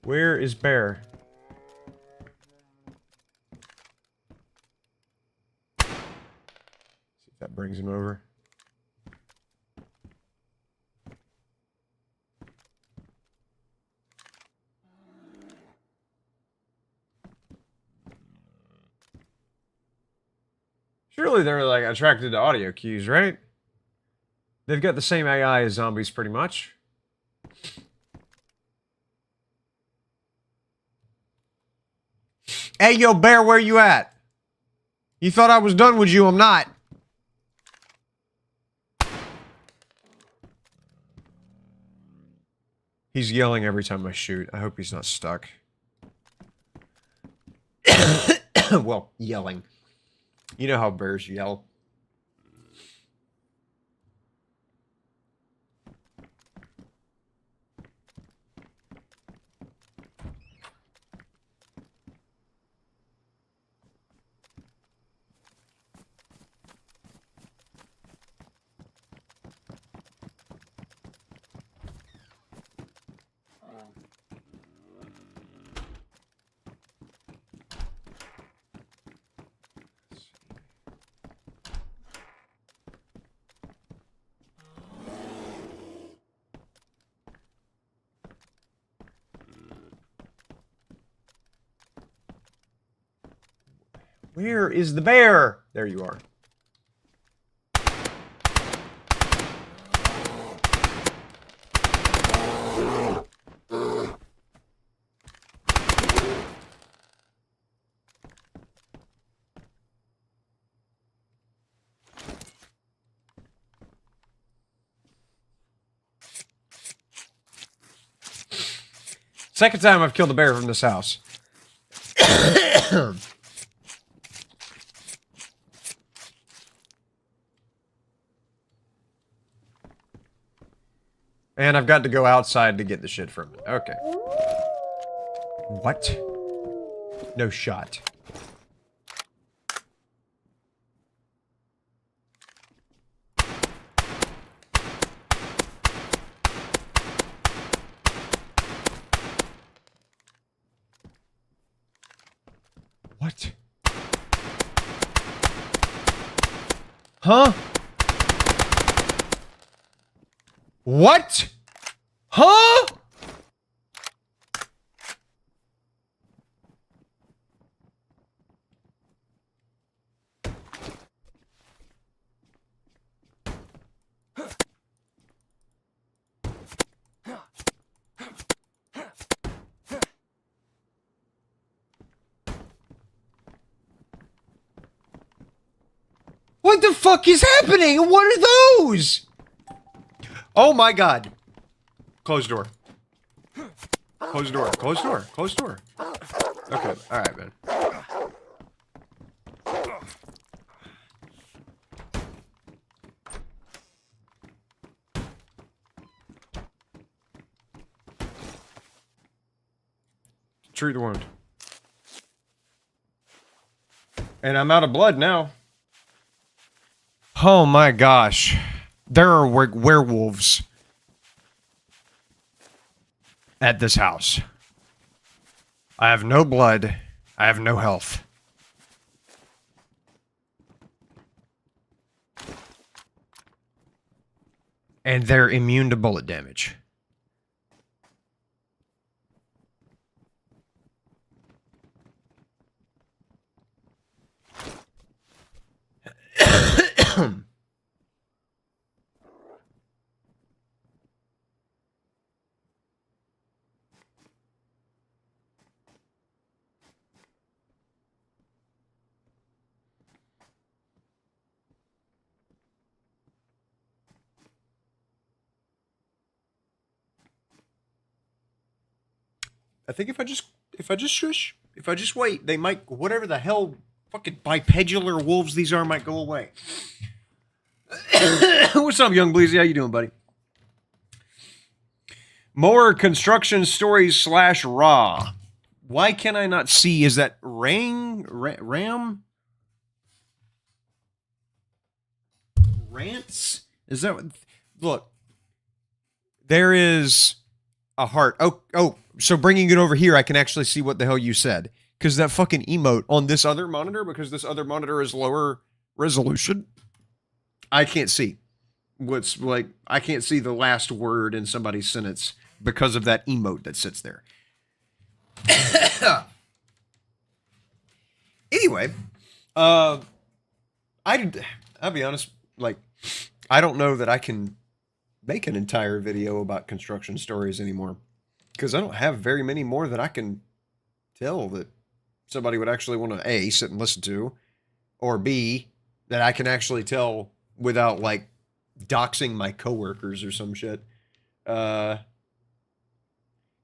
Where is Bear? See if that brings him over. Surely they're like attracted to audio cues, right? They've got the same AI as zombies pretty much. Hey, yo, Bear, where you at? You thought I was done with you, I'm not. He's yelling every time I shoot. I hope he's not stuck. Well, yelling. You know how bears yell. Where is the bear? There you are. Second time I've killed a bear from this house. And I've got to go outside to get the shit from it. Okay. What? No shot. What? Huh? What? Huh? What the fuck is happening? What are those? Oh my god. Close door. Close door. Close door. Close door. Okay. Alright, man. Treat the wound. And I'm out of blood now. Oh my gosh. There are werewolves at this house. I have no blood. I have no health. And they're immune to bullet damage. I think if I just shush, if I just wait, they might, whatever the hell fucking bipedular wolves these are might go away. What's up, Young Bleezy? How you doing, buddy? More construction stories / raw. Why can I not see? Is that Reyn? Ram? Rants? Is that what? Look. There is a heart. Oh, so bringing it over here, I can actually see what the hell you said. Because that fucking emote on this other monitor, because this other monitor is lower resolution, I can't see what's like. I can't see the last word in somebody's sentence because of that emote that sits there. Anyway, I'll be honest, like, I don't know that I can make an entire video about construction stories anymore, because I don't have very many more that I can tell that somebody would actually want to A, sit and listen to, or B, that I can actually tell without, like, doxing my coworkers or some shit. Because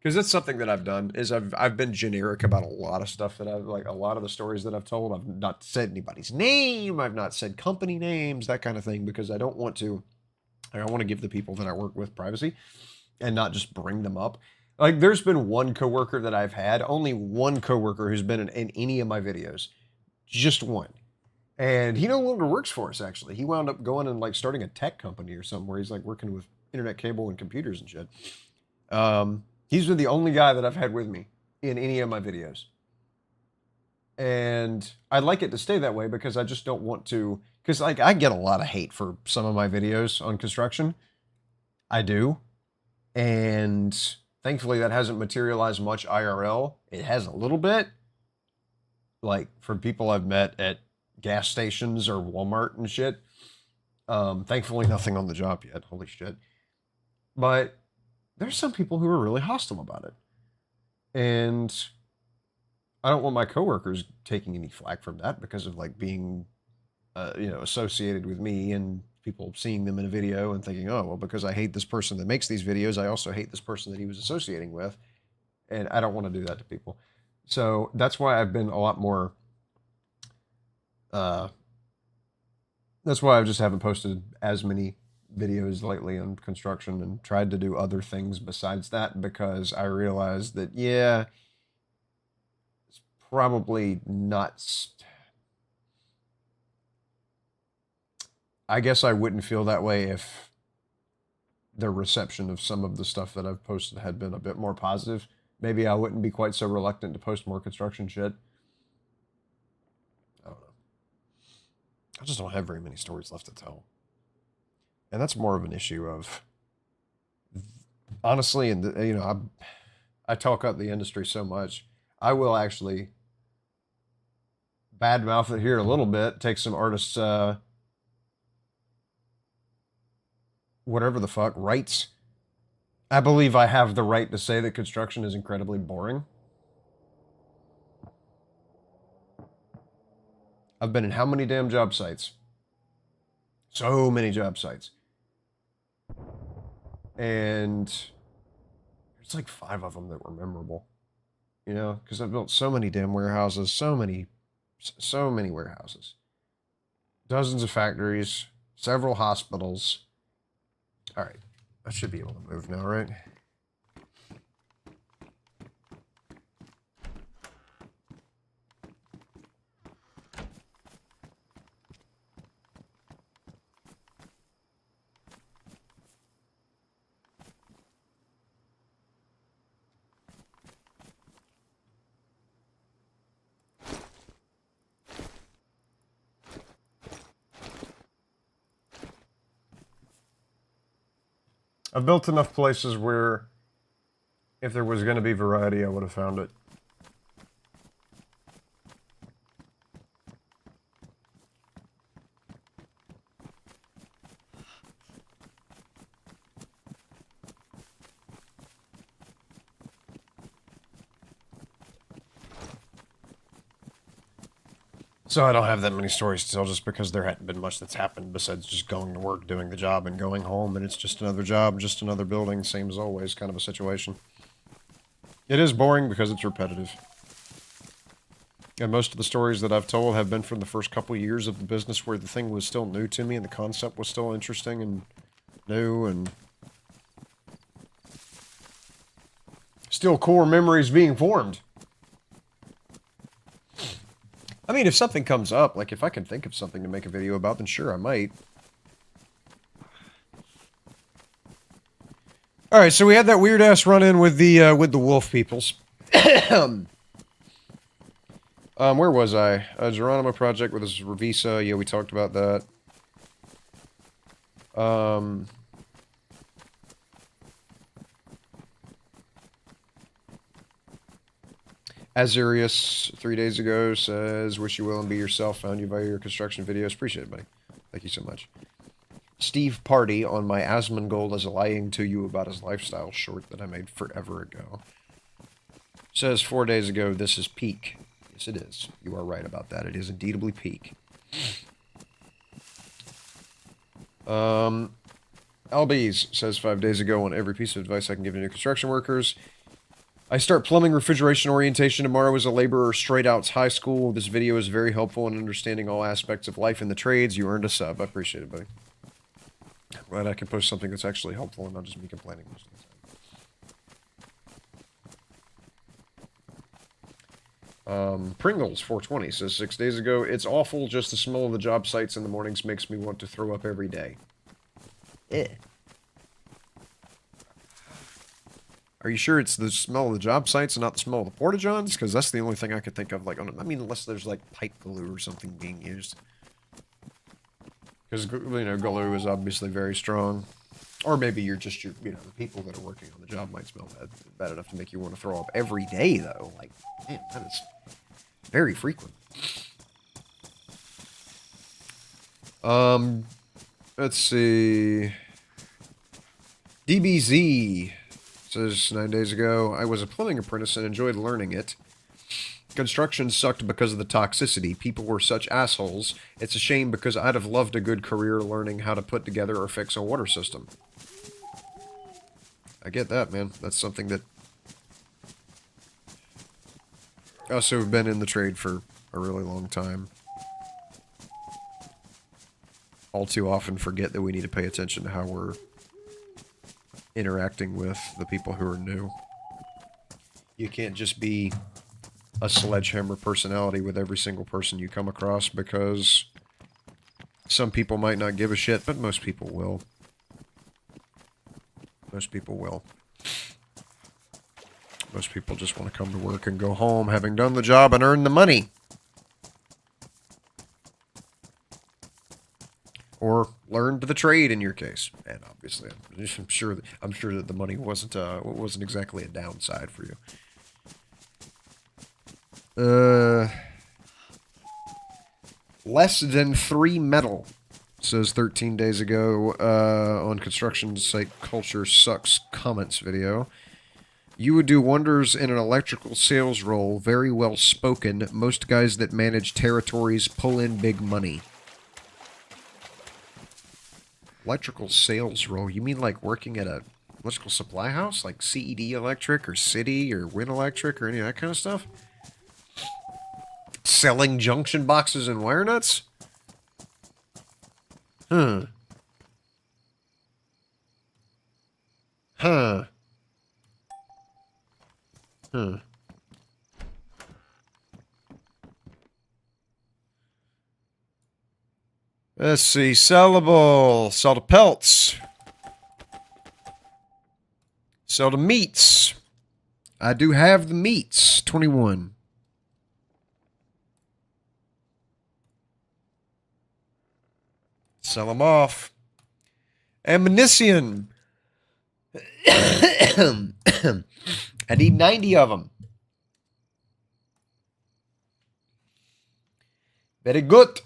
that's something that I've done, is I've been generic about a lot of stuff that I've, like, a lot of the stories that I've told. I've not said anybody's name, I've not said company names, that kind of thing, because I don't want to, I want to give the people that I work with privacy and not just bring them up. Like, there's been one coworker that I've had, only one coworker who's been in any of my videos. Just one. And he no longer works for us, actually. He wound up going and, like, starting a tech company or something where he's, like, working with internet cable and computers and shit. He's been the only guy that I've had with me in any of my videos. And I'd like it to stay that way because I just don't want to, because, like, I get a lot of hate for some of my videos on construction. I do. And thankfully that hasn't materialized much IRL. It has a little bit. Like, from people I've met at gas stations or Walmart and shit. Thankfully nothing on the job yet. Holy shit. But there's some people who are really hostile about it. And I don't want my coworkers taking any flack from that because of, like, being, associated with me and people seeing them in a video and thinking, oh, well, because I hate this person that makes these videos, I also hate this person that he was associating with. And I don't want to do that to people. So that's why I've been a lot more, that's why I just haven't posted as many videos lately on construction and tried to do other things besides that, because I realized that, yeah, it's probably not. I guess I wouldn't feel that way if the reception of some of the stuff that I've posted had been a bit more positive. Maybe I wouldn't be quite so reluctant to post more construction shit. I don't know. I just don't have very many stories left to tell. And that's more of an issue of, honestly, and I talk up the industry so much, I will actually badmouth it here a little bit, take some artists' whatever the fuck, rights. I believe I have the right to say that construction is incredibly boring. I've been in how many damn job sites? So many job sites. And there's like 5 of them that were memorable. You know, because I've built so many damn warehouses, so many warehouses. Dozens of factories, several hospitals. All right, I should be able to move now, right? I've built enough places where if there was going to be variety, I would have found it. So I don't have that many stories to tell just because there hadn't been much that's happened besides just going to work, doing the job, and going home, and it's just another job, just another building, same as always kind of a situation. It is boring because it's repetitive. And most of the stories that I've told have been from the first couple of years of the business where the thing was still new to me and the concept was still interesting and new and still core memories being formed. I mean, if something comes up, like if I can think of something to make a video about, then sure, I might. All right, so we had that weird-ass run-in with the wolf peoples. Where was I? Geronimo Project with his Revisa. Yeah, we talked about that. Azurius 3 days ago says, wish you well and be yourself. Found you via your construction videos. Appreciate it, buddy. Thank you so much. Steve Party on my Asmongold is lying to you about his lifestyle short that I made forever ago. Says 4 days ago, this is peak. Yes, it is. You are right about that. It is indeedably peak. Albies says 5 days ago, on every piece of advice I can give to new construction workers. I start plumbing refrigeration orientation tomorrow as a laborer straight out high school. This video is very helpful in understanding all aspects of life in the trades. You earned a sub. I appreciate it, buddy. I'm glad I can post something that's actually helpful and not just me complaining most of the time. Pringles 420 says 6 days ago, it's awful. Just the smell of the job sites in the mornings makes me want to throw up every day. Are you sure it's the smell of the job sites and not the smell of the porta-johns? Because that's the only thing I could think of. Like, I mean, unless there's like pipe glue or something being used. Because, you know, glue is obviously very strong. Or maybe you're just, you know, the people that are working on the job might smell bad enough to make you want to throw up every day, though. Like, man, that is very frequent. Let's see. DBZ says 9 days ago, I was a plumbing apprentice and enjoyed learning it. Construction sucked because of the toxicity. People were such assholes. It's a shame because I'd have loved a good career learning how to put together or fix a water system. I get that, man. That's something that us who have been in the trade for a really long time all too often forget that we need to pay attention to how we're interacting with the people who are new. You can't just be a sledgehammer personality with every single person you come across, because some people might not give a shit, but most people will. Most people will. Most people just want to come to work and go home having done the job and earn the money. Or learned the trade in your case. And obviously, I'm sure that the money wasn't exactly a downside for you. Less than 3 metal, says 13 days ago, on construction site culture sucks comments video. You would do wonders in an electrical sales role, very well spoken. Most guys that manage territories pull in big money. Electrical sales role? You mean like working at a electrical supply house? Like CED Electric or City or Win Electric or any of that kind of stuff? Selling junction boxes and wire nuts? Huh. Huh. Huh. Let's see. Sellable. Sell to pelts. Sell to meats. I do have the meats. 21. Sell them off. Ammunition. I need 90 of them. Very good.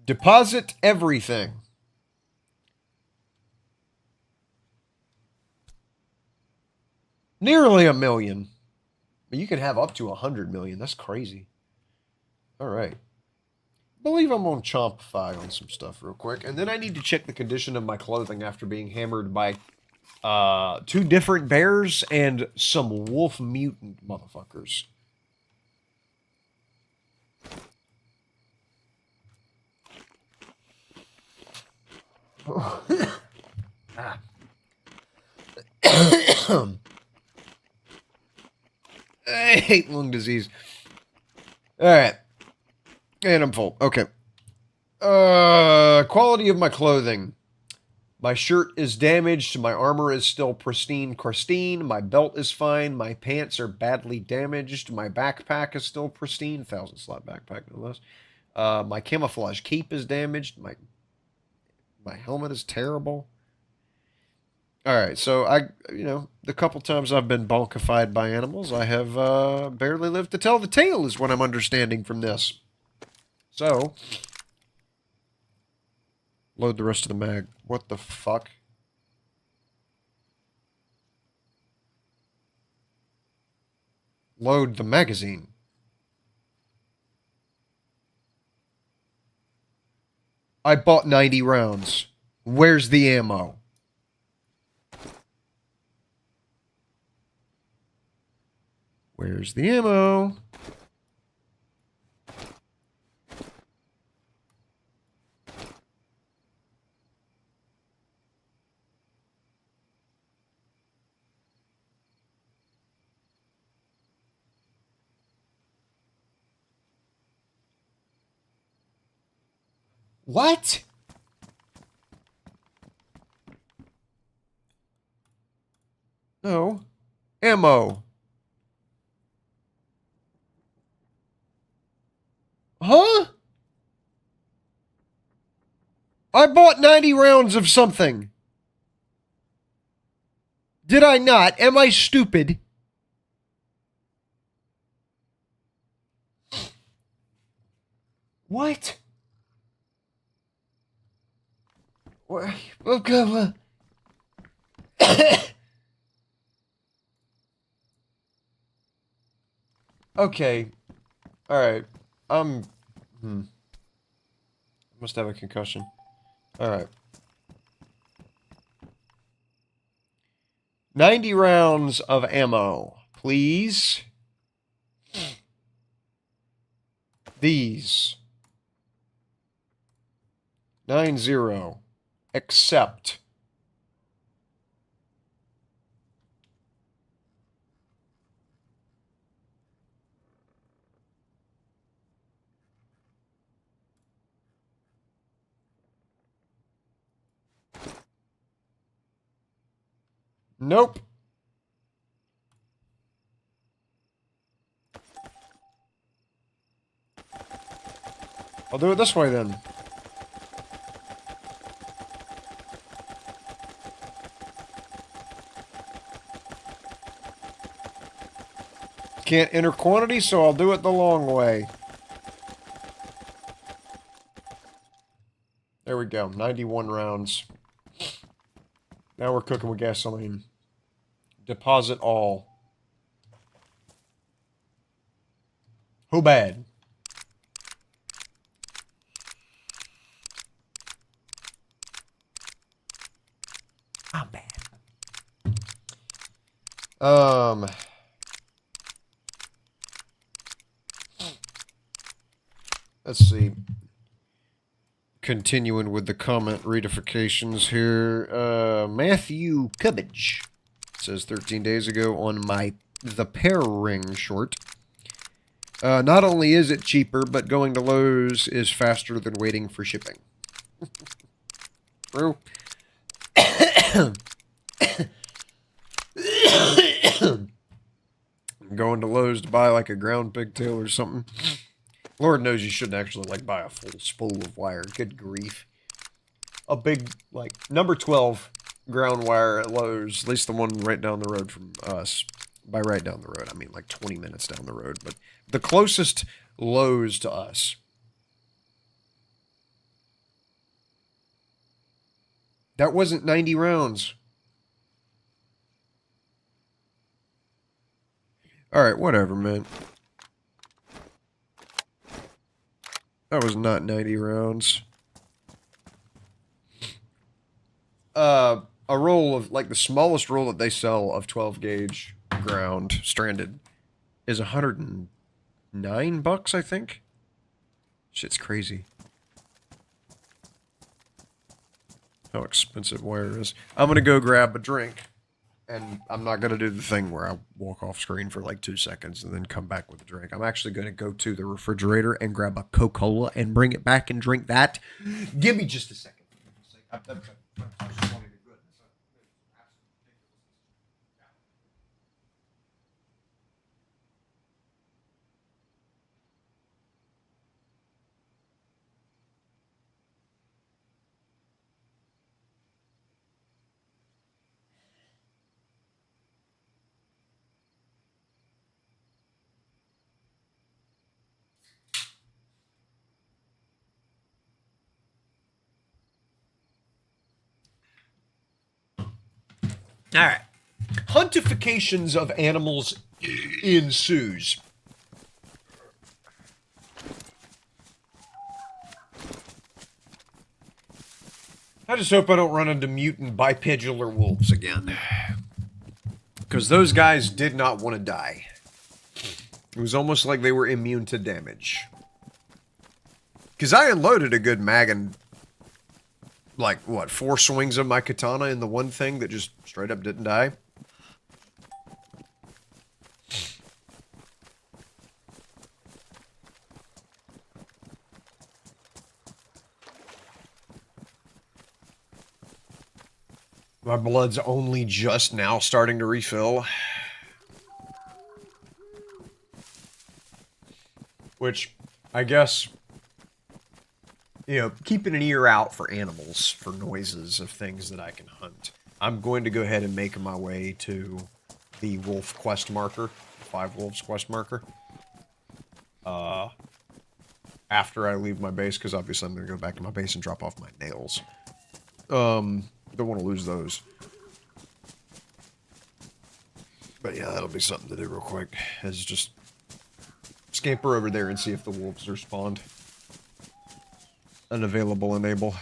Deposit everything. Nearly 1 million. But you can have up to 100 million. That's crazy. All right. I believe I'm on Chompify on some stuff real quick. And then I need to check the condition of my clothing after being hammered by 2 different bears and some wolf mutant motherfuckers. Ah. I hate lung disease. Alright. And I'm full. Okay. Quality of my clothing. My shirt is damaged. My armor is still pristine. My belt is fine. My pants are badly damaged. My backpack is still pristine. 1,000-slot backpack, no less. My camouflage cape is damaged. My helmet is terrible. Alright, so the couple times I've been bonkified by animals, I have barely lived to tell the tale, is what I'm understanding from this. So, load the rest of the mag. What the fuck? Load the magazine. I bought 90 rounds. Where's the ammo? Where's the ammo? What? No. Ammo. Huh? I bought 90 rounds of something. Did I not? Am I stupid? What? What? Okay. Alright. I must have a concussion. Alright. 90 rounds of ammo, please. These. 90. Accept. Nope. I'll do it this way then. Can't enter quantity, so I'll do it the long way. There we go. 91 rounds. Now we're cooking with gasoline. Deposit all. Who bad? I'm bad. Um... Let's see. Continuing with the comment readifications here. Matthew Cubbage says 13 days ago on the pair ring short. Not only is it cheaper, but going to Lowe's is faster than waiting for shipping. True. Going to Lowe's to buy like a ground pigtail or something. Lord knows you shouldn't actually like buy a full spool of wire. Good grief. A big, like, number 12 ground wire at Lowe's, at least the one right down the road from us. By right down the road, I mean like 20 minutes down the road. But the closest Lowe's to us. That wasn't 90 rounds. Alright, whatever, man. That was not 90 rounds. A roll of, like, the smallest roll that they sell of 12 gauge ground stranded is $109, I think. Shit's crazy. How expensive wire is. I'm gonna go grab a drink. And I'm not going to do the thing where I walk off screen for like 2 seconds and then come back with a drink. I'm actually going to go to the refrigerator and grab a Coca-Cola and bring it back and drink that. Give me just a second. All right. Huntifications of animals ensues. I just hope I don't run into mutant bipedular wolves again. Because those guys did not want to die. It was almost like they were immune to damage. Because I unloaded a good mag and, like, what, 4 swings of my katana in the one thing that just straight up didn't die? My blood's only just now starting to refill. Which, I guess, you know, keeping an ear out for animals, for noises of things that I can hunt. I'm going to go ahead and make my way to the wolf quest marker, 5 wolves quest marker. After I leave my base, because obviously I'm going to go back to my base and drop off my nails. Don't want to lose those. But yeah, that'll be something to do real quick. Is just scamper over there and see if the wolves are spawned. Unavailable enable.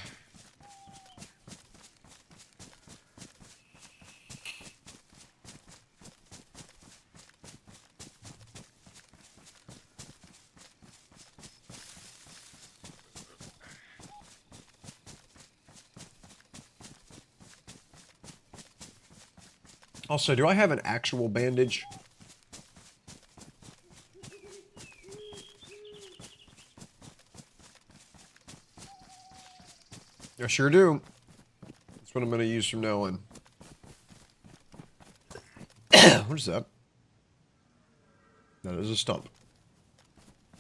Also, do I have an actual bandage? I sure do. That's what I'm going to use from now on. What is that? That is a stump.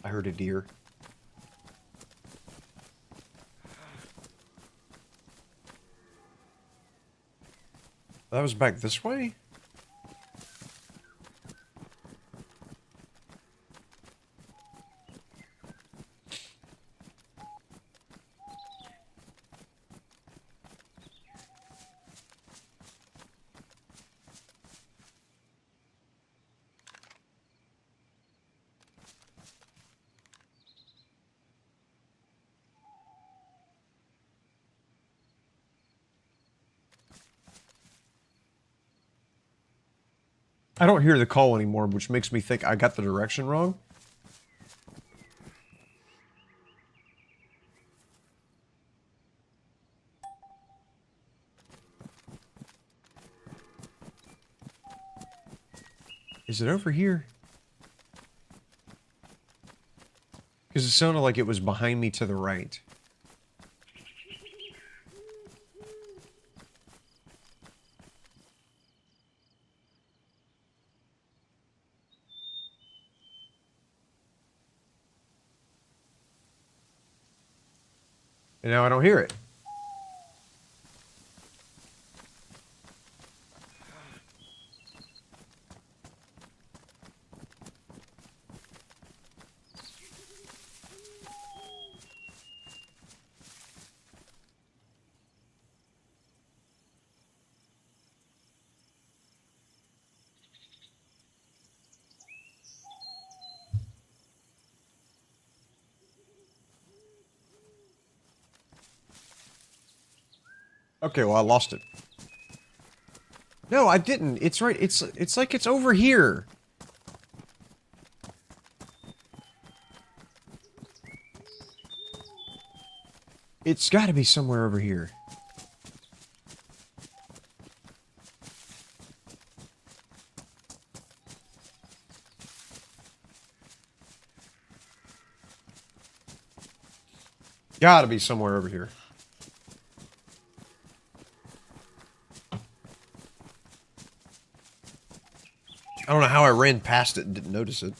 I heard a deer. That was back this way? I don't hear the call anymore, which makes me think I got the direction wrong. Is it over here? Because it sounded like it was behind me to the right. And now I don't hear it. Okay, well, I lost it. No, I didn't. It's right. It's like it's over here. It's got to be somewhere over here. Gotta be somewhere over here. I don't know how I ran past it and didn't notice it.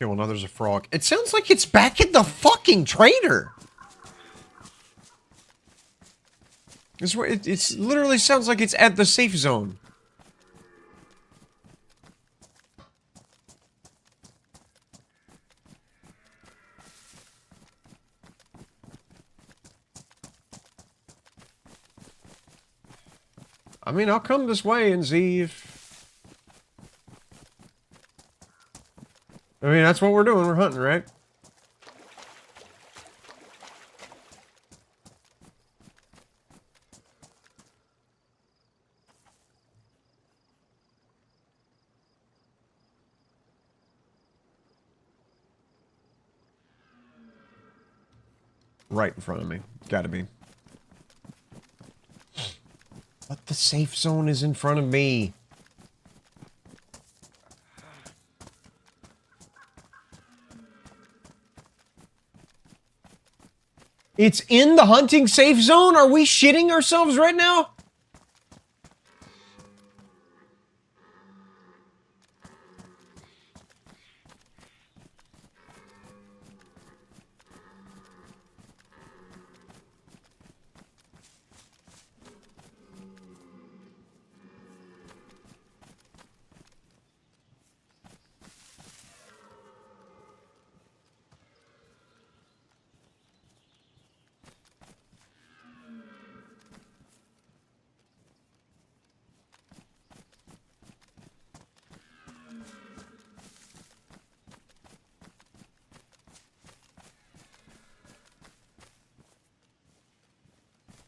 Okay, well, now there's a frog. It sounds like it's back at the fucking trader. It's where it's literally sounds like it's at the safe zone. I mean, I'll come this way and see if... I mean, that's what we're doing. We're hunting, right? Right in front of me. Gotta be. But the safe zone is in front of me. It's in the hunting safe zone? Are we shitting ourselves right now?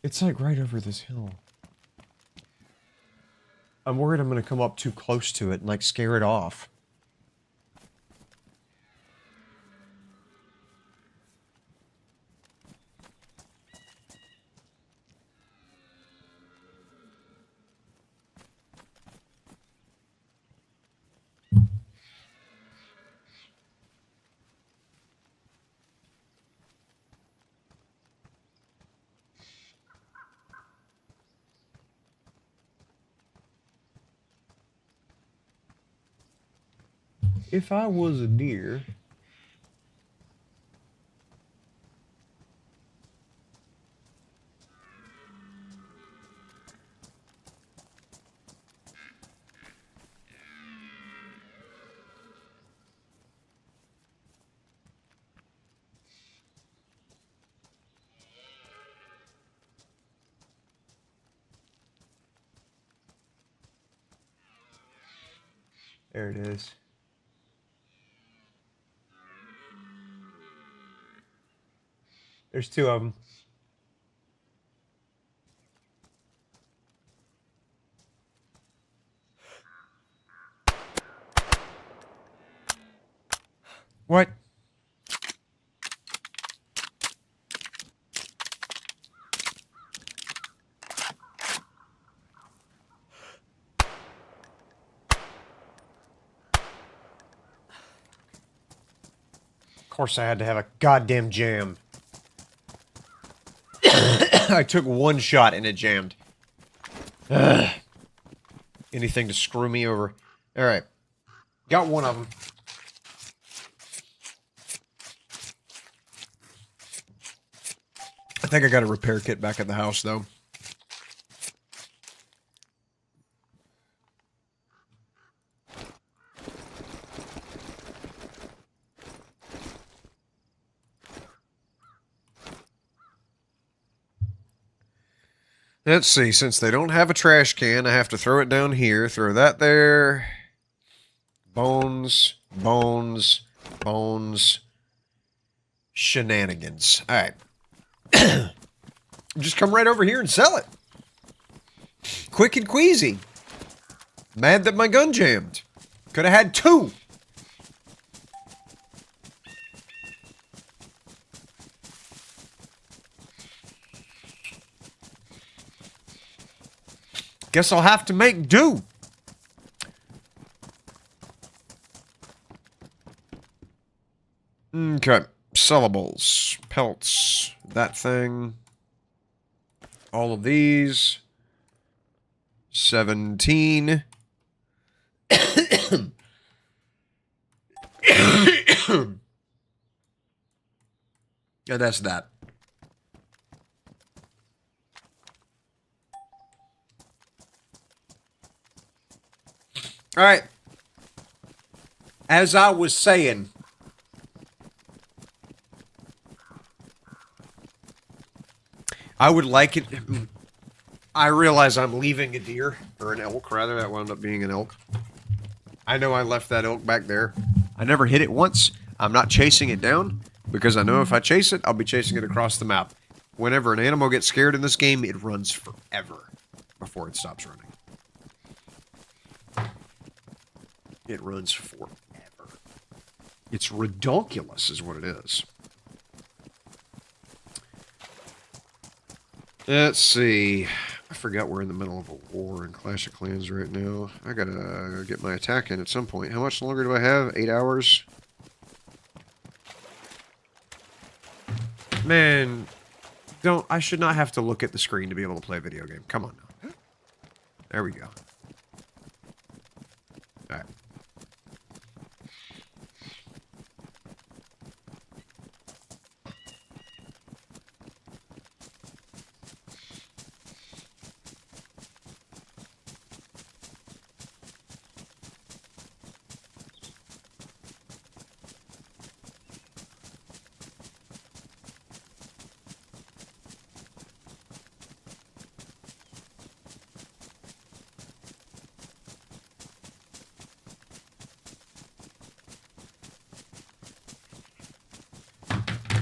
It's like right over this hill. I'm worried I'm gonna come up too close to it and like scare it off. If I was a deer... There it is. There's two of them. What? Of course I had to have a goddamn jam. I took one shot and it jammed. Ugh. Anything to screw me over. Alright. Got one of them. I think I got a repair kit back at the house, though. Let's see, since they don't have a trash can, I have to throw it down here, throw that there. Bones, bones, bones. Shenanigans. Alright. Just come right over here and sell it. Quick and queasy. Mad that my gun jammed. Could have had two. Guess I'll have to make do. Okay. Sellables. Pelts. That thing. All of these. 17. Yeah, that's that. All right. As I was saying, I would like it. I realize I'm leaving a deer, or an elk, rather. That wound up being an elk. I know I left that elk back there. I never hit it once. I'm not chasing it down, because I know if I chase it, I'll be chasing it across the map. Whenever an animal gets scared in this game, it runs forever before it stops running. It runs forever. It's redonkulous is what it is. Let's see. I forgot we're in the middle of a war in Clash of Clans right now. I gotta get my attack in at some point. How much longer do I have? 8 hours? Man, I should not have to look at the screen to be able to play a video game. Come on now. There we go. Alright.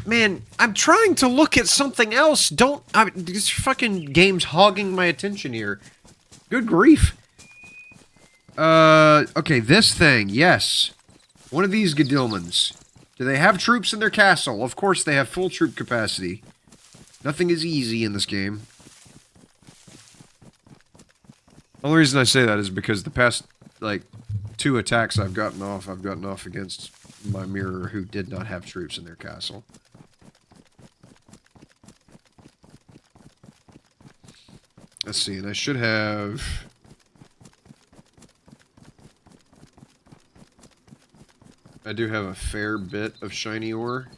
Man, I'm trying to look at something else. This fucking game's hogging my attention here. Good grief. Okay, this thing, yes. One of these Gadilmans. Do they have troops in their castle? Of course they have full troop capacity. Nothing is easy in this game. The only reason I say that is because the past, like, 2 attacks I've gotten off against my mirror who did not have troops in their castle. Let's see, and I should have... I do have a fair bit of shiny ore.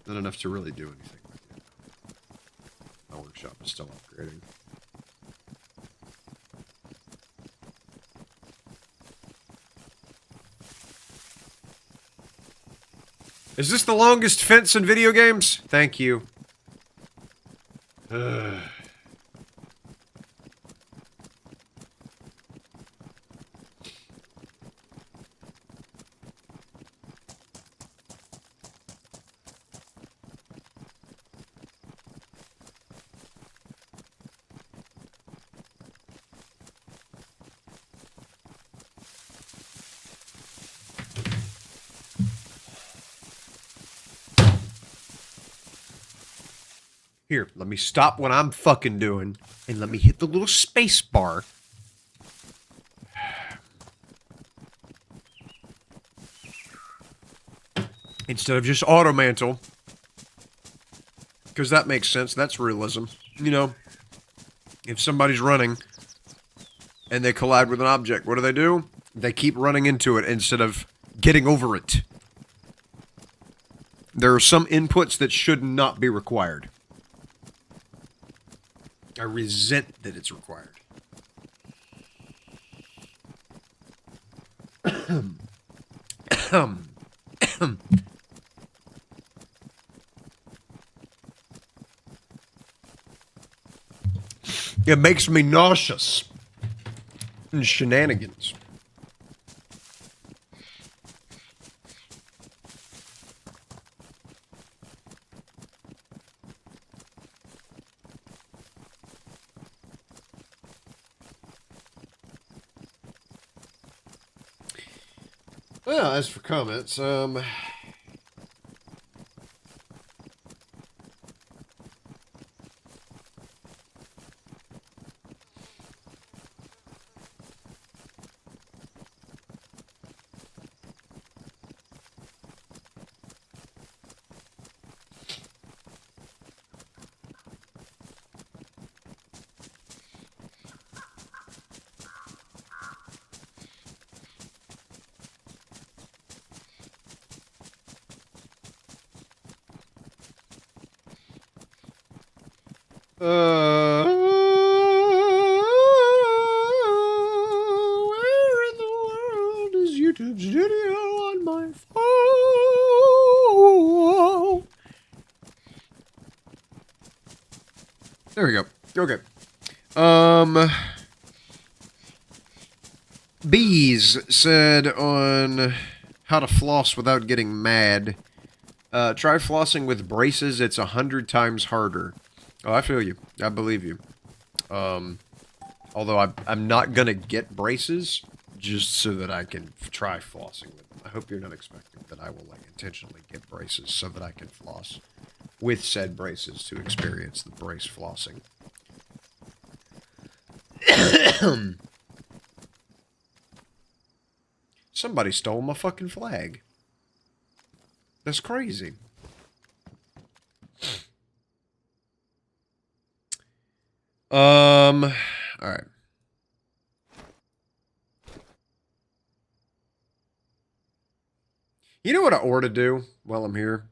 Not enough to really do anything with it. My workshop is still upgrading. Is this the longest fence in video games? Thank you. Here, let me stop what I'm fucking doing, and let me hit the little space bar. Instead of just auto mantle. Because that makes sense, that's realism. You know, if somebody's running, and they collide with an object, what do? They keep running into it instead of getting over it. There are some inputs that should not be required. I resent that it's required. It makes me nauseous. And shenanigans. Well, as for comments, where in the world is YouTube Studio on my phone? There we go. Okay. Bees said on how to floss without getting mad. Try flossing with braces. It's 100 times harder. Oh, I feel you. I believe you. Although I'm not gonna get braces just so that I can try flossing with them. I hope you're not expecting that I will like intentionally get braces so that I can floss with said braces to experience the brace flossing. Somebody stole my fucking flag. That's crazy. All right. You know what I ought to do while I'm here?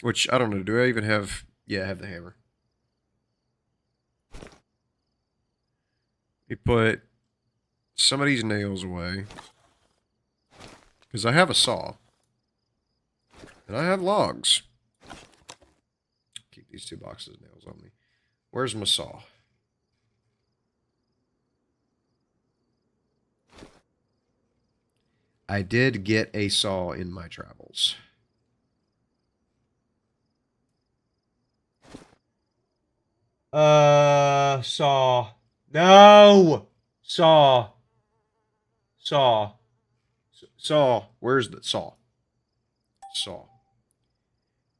Which, I don't know, do I even have... Yeah, I have the hammer. You put some of these nails away. Because I have a saw. And I have logs. Keep these 2 boxes of nails on me. Where's my saw? I did get a saw in my travels. Saw. No! Saw. Saw. Saw. Where's the saw? Saw.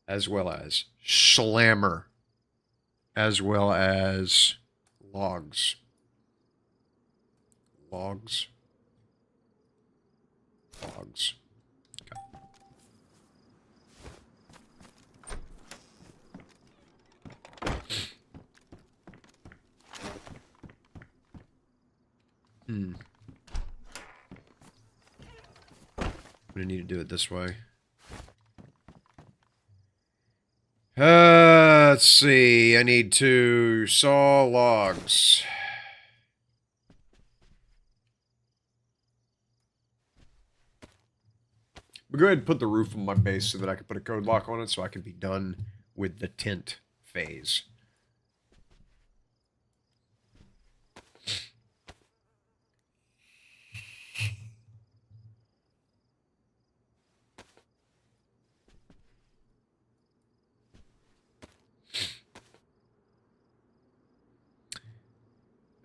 As well as slammer. As well as logs. Logs. Logs. Okay. I'm gonna need to do it this way. Let's see. I need to saw logs. But go ahead and put the roof on my base so that I can put a code lock on it so I can be done with the tent phase.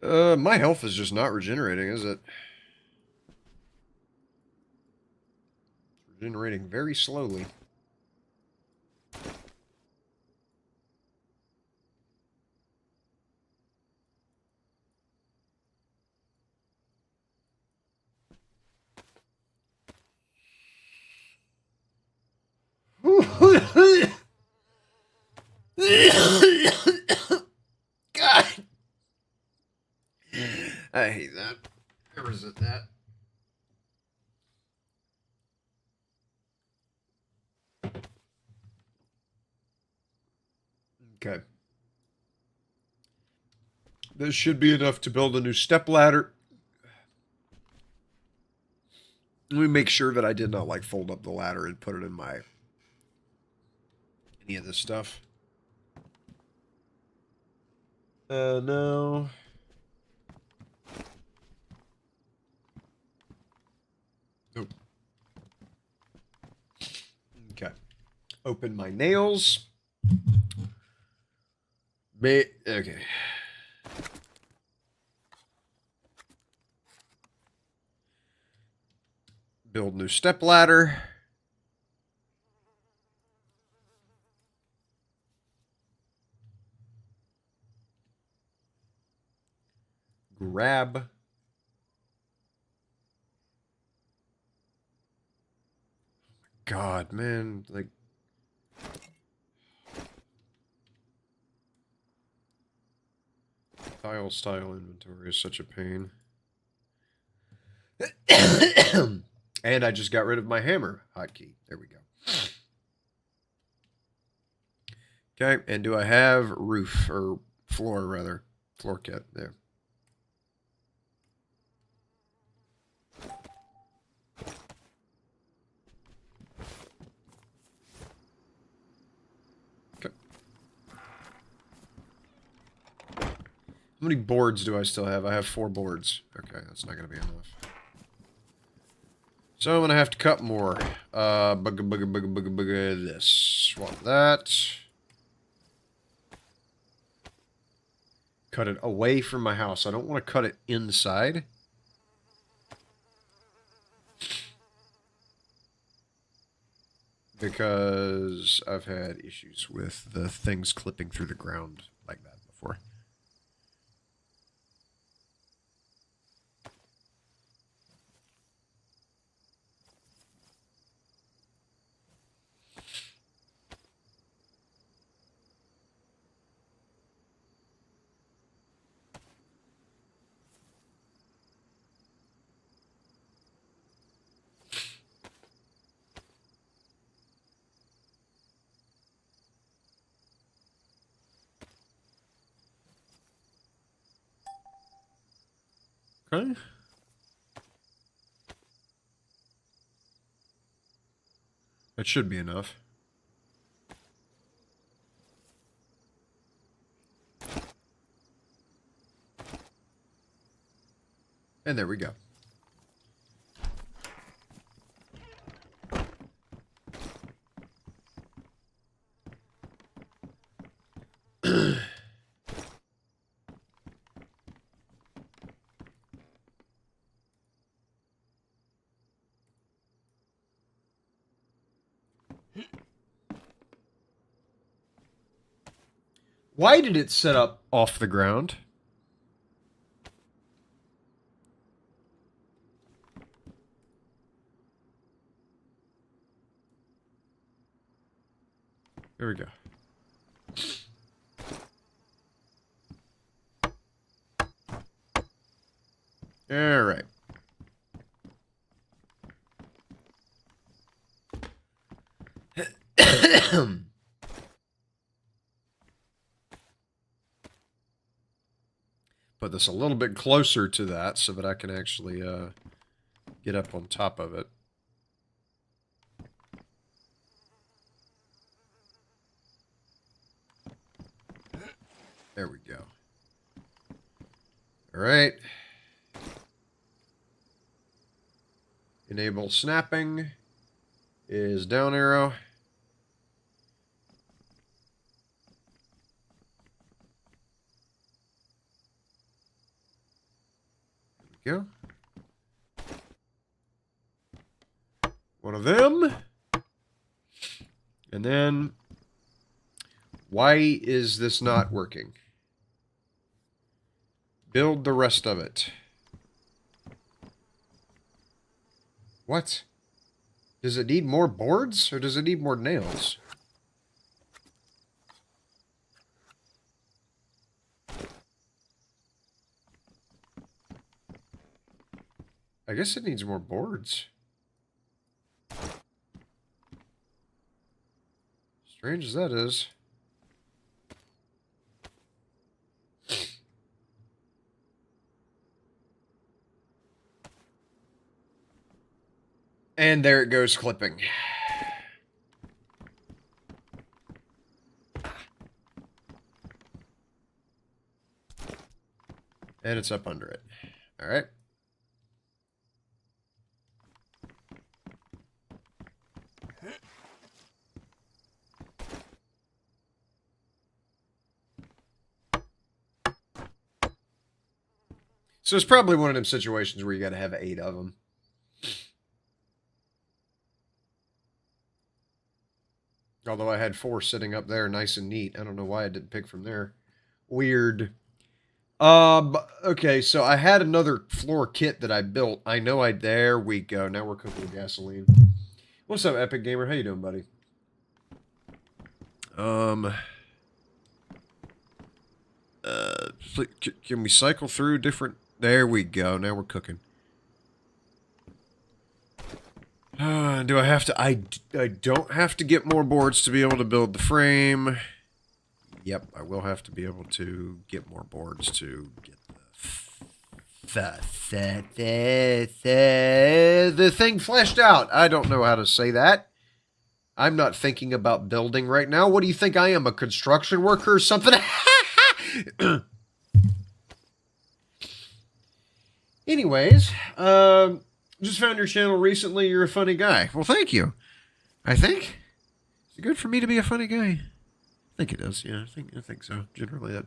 My health is just not regenerating, is it? It's regenerating very slowly. God! I hate that. I resent that. Okay. This should be enough to build a new step ladder. Let me make sure that I did not, like, fold up the ladder and put it in my... any of this stuff. No. Nope. Okay. Open my nails. Okay. Build new step ladder. Grab. God, man, like... Style inventory is such a pain. And I just got rid of my hammer hotkey. There we go. Okay, and do I have roof, or floor, rather? Floor kit, there. Okay. How many boards do I still have? I have 4 boards. Okay, that's not going to be enough. So I'm going to have to cut more. This. Swap that. Cut it away from my house. I don't want to cut it inside. Because I've had issues with the things clipping through the ground like that before. Okay. That should be enough. And there we go. Why did it set up off the ground? There we go. All right. Put this a little bit closer to that so that I can actually get up on top of it. There we go. All right. Enable snapping is down arrow. There we go. One of them. And then, why is this not working? Build the rest of it. What? Does it need more boards, or does it need more nails? I guess it needs more boards. Strange as that is. And there it goes clipping. And it's up under it. All right. So it's probably one of them situations where you got to have 8 of them. Although I had 4 sitting up there nice and neat. I don't know why I didn't pick from there. Weird. Okay, so I had another floor kit that I built. I know there we go. Now we're cooking with gasoline. What's up, Epic Gamer? How you doing, buddy? Can we cycle through different... There we go. Now we're cooking. Do I have to... I don't have to get more boards to be able to build the frame. Yep, I will have to be able to get more boards to get the thing fleshed out. I don't know how to say that. I'm not thinking about building right now. What do you think I am, a construction worker or something? Anyways, just found your channel recently. You're a funny guy. Well, thank you. I think it's good for me to be a funny guy. I think it is. Yeah, I think so. Generally,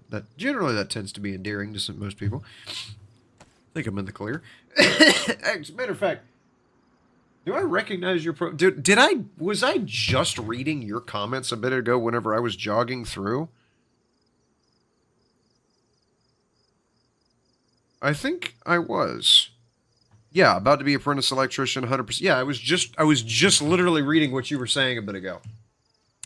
that tends to be endearing to most people. I think I'm in the clear. As a matter of fact, do I recognize your was I just reading your comments a bit ago whenever I was jogging through? I think I was. Yeah, about to be apprentice electrician, 100%. Yeah, I was just literally reading what you were saying a bit ago.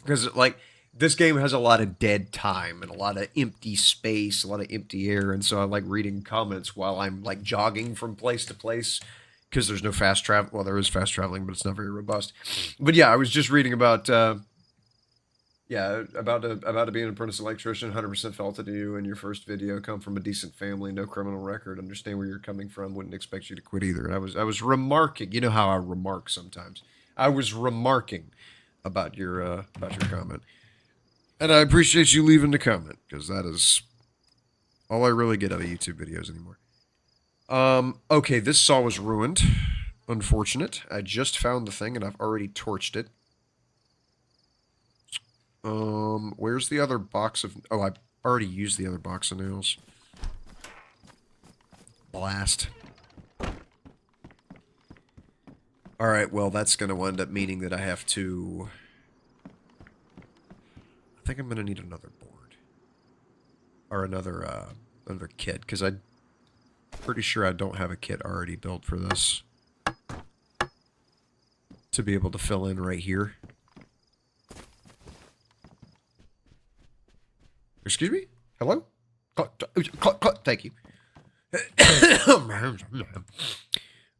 Because, like, this game has a lot of dead time and a lot of empty space, a lot of empty air, and so I like reading comments while I'm, like, jogging from place to place, because there's no fast travel. Well, there is fast traveling, but it's not very robust. But yeah, I was just reading about, about to be an apprentice electrician, 100% felt it to you in your first video, come from a decent family, no criminal record, understand where you're coming from, wouldn't expect you to quit either. And I was remarking, you know how I remark sometimes. I was remarking about your comment. And I appreciate you leaving the comment, because that is all I really get out of YouTube videos anymore. Okay, this saw was ruined. Unfortunate. I just found the thing, and I've already torched it. Where's the other box of... Oh, I already used the other box of nails. Blast. Alright, well, that's going to end up meaning that I have to... I think I'm going to need another board. Or another kit, because I'm pretty sure I don't have a kit already built for this. To be able to fill in right here. Excuse me? Hello? Thank you.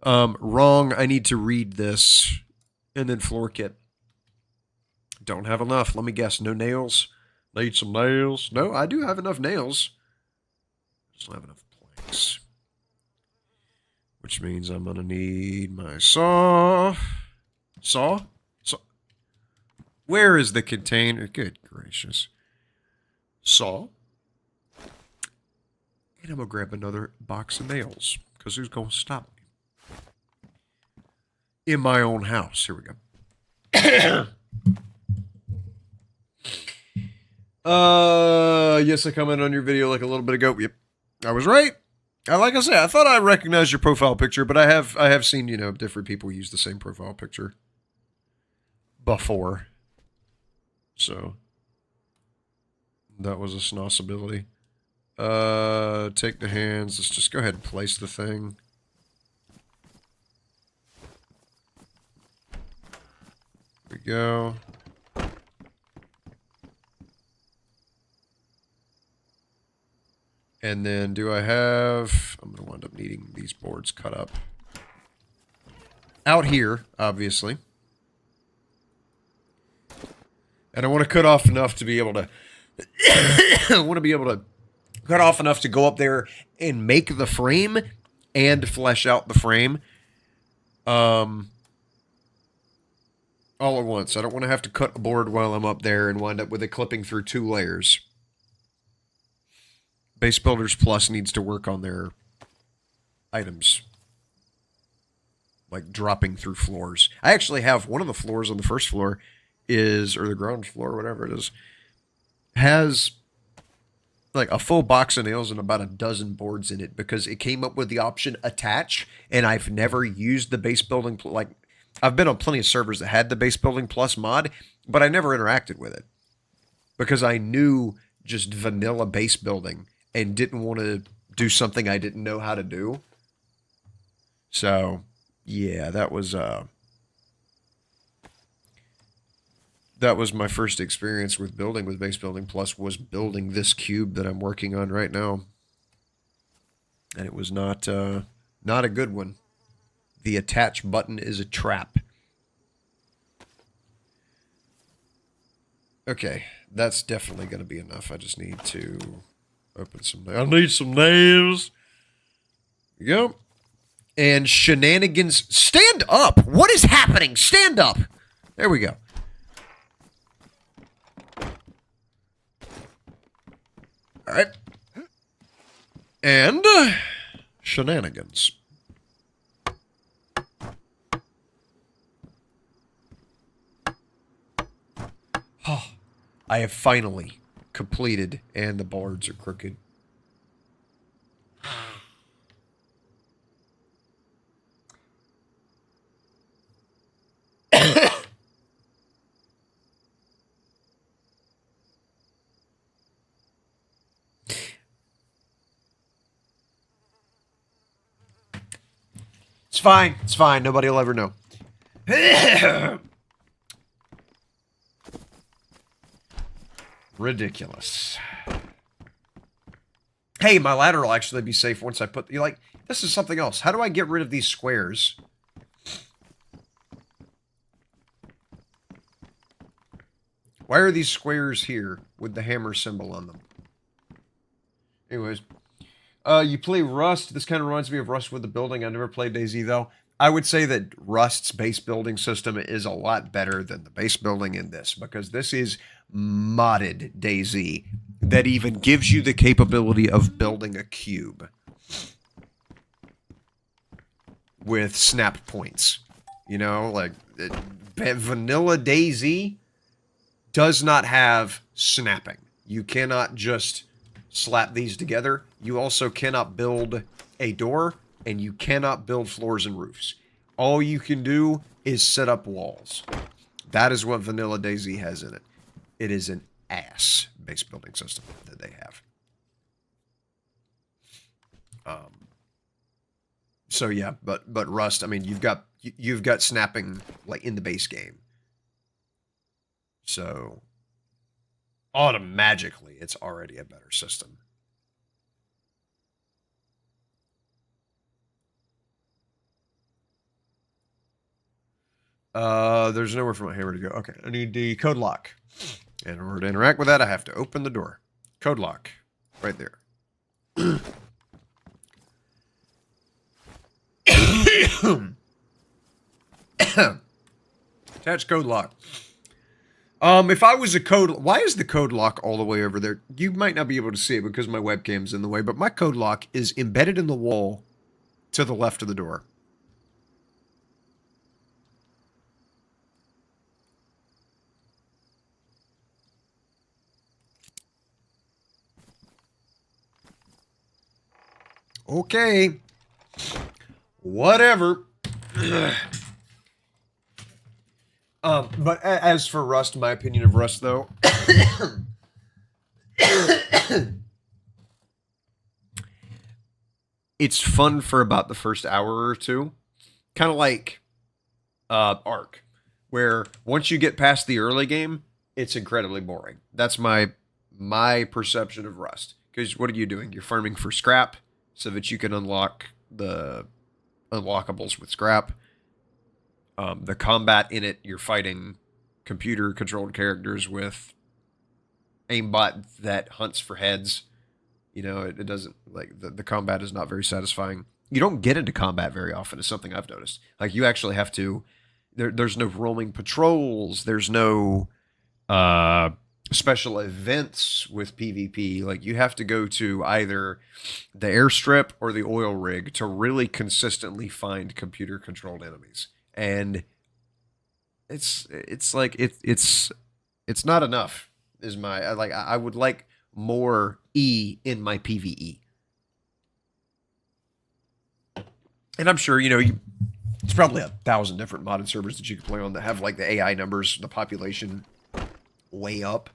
Wrong. I need to read this. And then floor kit. Don't have enough. Let me guess. No nails. Need some nails. No, I do have enough nails. Just don't have enough planks. Which means I'm going to need my saw. Saw? Where is the container? Good gracious. Saw. And I'm going to grab another box of nails. Because who's going to stop me? In my own house. Here we go. Yes, I commented on your video like a little bit ago. Yep. I was right. Like I said, I thought I recognized your profile picture, but I have seen, different people use the same profile picture before. So that was a snossability. Take the hands. Let's just go ahead and place the thing. There we go. And then do I have... I'm going to wind up needing these boards cut up. Out here, obviously. And I want to cut off enough to be able to... I want to be able to cut off enough to go up there and make the frame and flesh out the frame. All at once. I don't want to have to cut a board while I'm up there and wind up with it clipping through 2 layers. Base Builders Plus needs to work on their items. Like dropping through floors. I actually have one of the floors on the first floor or the ground floor, whatever it is, has like a full box of nails and about a dozen boards in it because it came up with the option attach, and I've never used the Base Building, like I've been on plenty of servers that had the Base Building Plus mod, but I never interacted with it because I knew just vanilla base building and didn't want to do something I didn't know how to do. So, yeah, that was my first experience with building with Base Building Plus, was building this cube that I'm working on right now. And it was not a good one. The attach button is a trap. Okay, that's definitely going to be enough. I just need to open some nails. I need some nails. Yep. And shenanigans. Stand up! What is happening? Stand up! There we go. Alright. And shenanigans. Oh, I have finally completed, and the boards are crooked. It's fine. It's fine. Nobody will ever know. Ridiculous. Hey, my ladder will actually be safe once I put... this is something else. How do I get rid of these squares? Why are these squares here with the hammer symbol on them? Anyways. You play Rust. This kind of reminds me of Rust with the building. I never played DayZ, though. I would say that Rust's base building system is a lot better than the base building in this, because this is modded DayZ that even gives you the capability of building a cube with snap points. You know, like vanilla DayZ does not have snapping. You cannot just slap these together. You also cannot build a door, and you cannot build floors and roofs. All you can do is set up walls. That is what vanilla DayZ has in it. It is an ass base building system that they have. So yeah, but Rust, I mean, you've got snapping like in the base game. So automatically it's already a better system. There's nowhere for my hammer to go. Okay, I need the code lock. And in order to interact with that, I have to open the door. Code lock. Right there. Attach code lock. If I was a code... Why is the code lock all the way over there? You might not be able to see it because my webcam's in the way, but my code lock is embedded in the wall to the left of the door. Okay. Whatever. But as for Rust, my opinion of Rust, though... it's fun for about the first hour or two. Kind of like Ark, where once you get past the early game, it's incredibly boring. That's my perception of Rust. Because what are you doing? You're farming for scrap so that you can unlock the unlockables with scrap. The combat in it, you're fighting computer-controlled characters with aimbot that hunts for heads. You know, it doesn't, like, the combat is not very satisfying. You don't get into combat very often, is something I've noticed. Like, you actually have to, there's no roaming patrols, there's no special events with PvP. Like, you have to go to either the airstrip or the oil rig to really consistently find computer-controlled enemies. And it's not enough, is my, I would like more E in my PvE. And I'm sure, you know, it's probably 1,000 different modded servers that you can play on that have, like, the AI numbers, the population way up.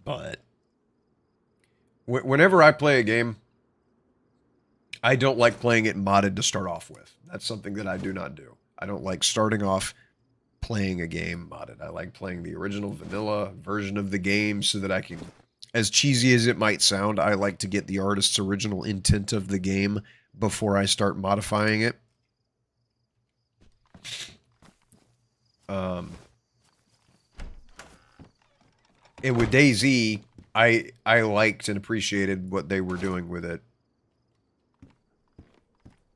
But whenever I play a game, I don't like playing it modded to start off with. That's something that I do not do. I don't like starting off playing a game modded. I like playing the original vanilla version of the game so that I can, as cheesy as it might sound, I like to get the artist's original intent of the game before I start modifying it. And with DayZ, I liked and appreciated what they were doing with it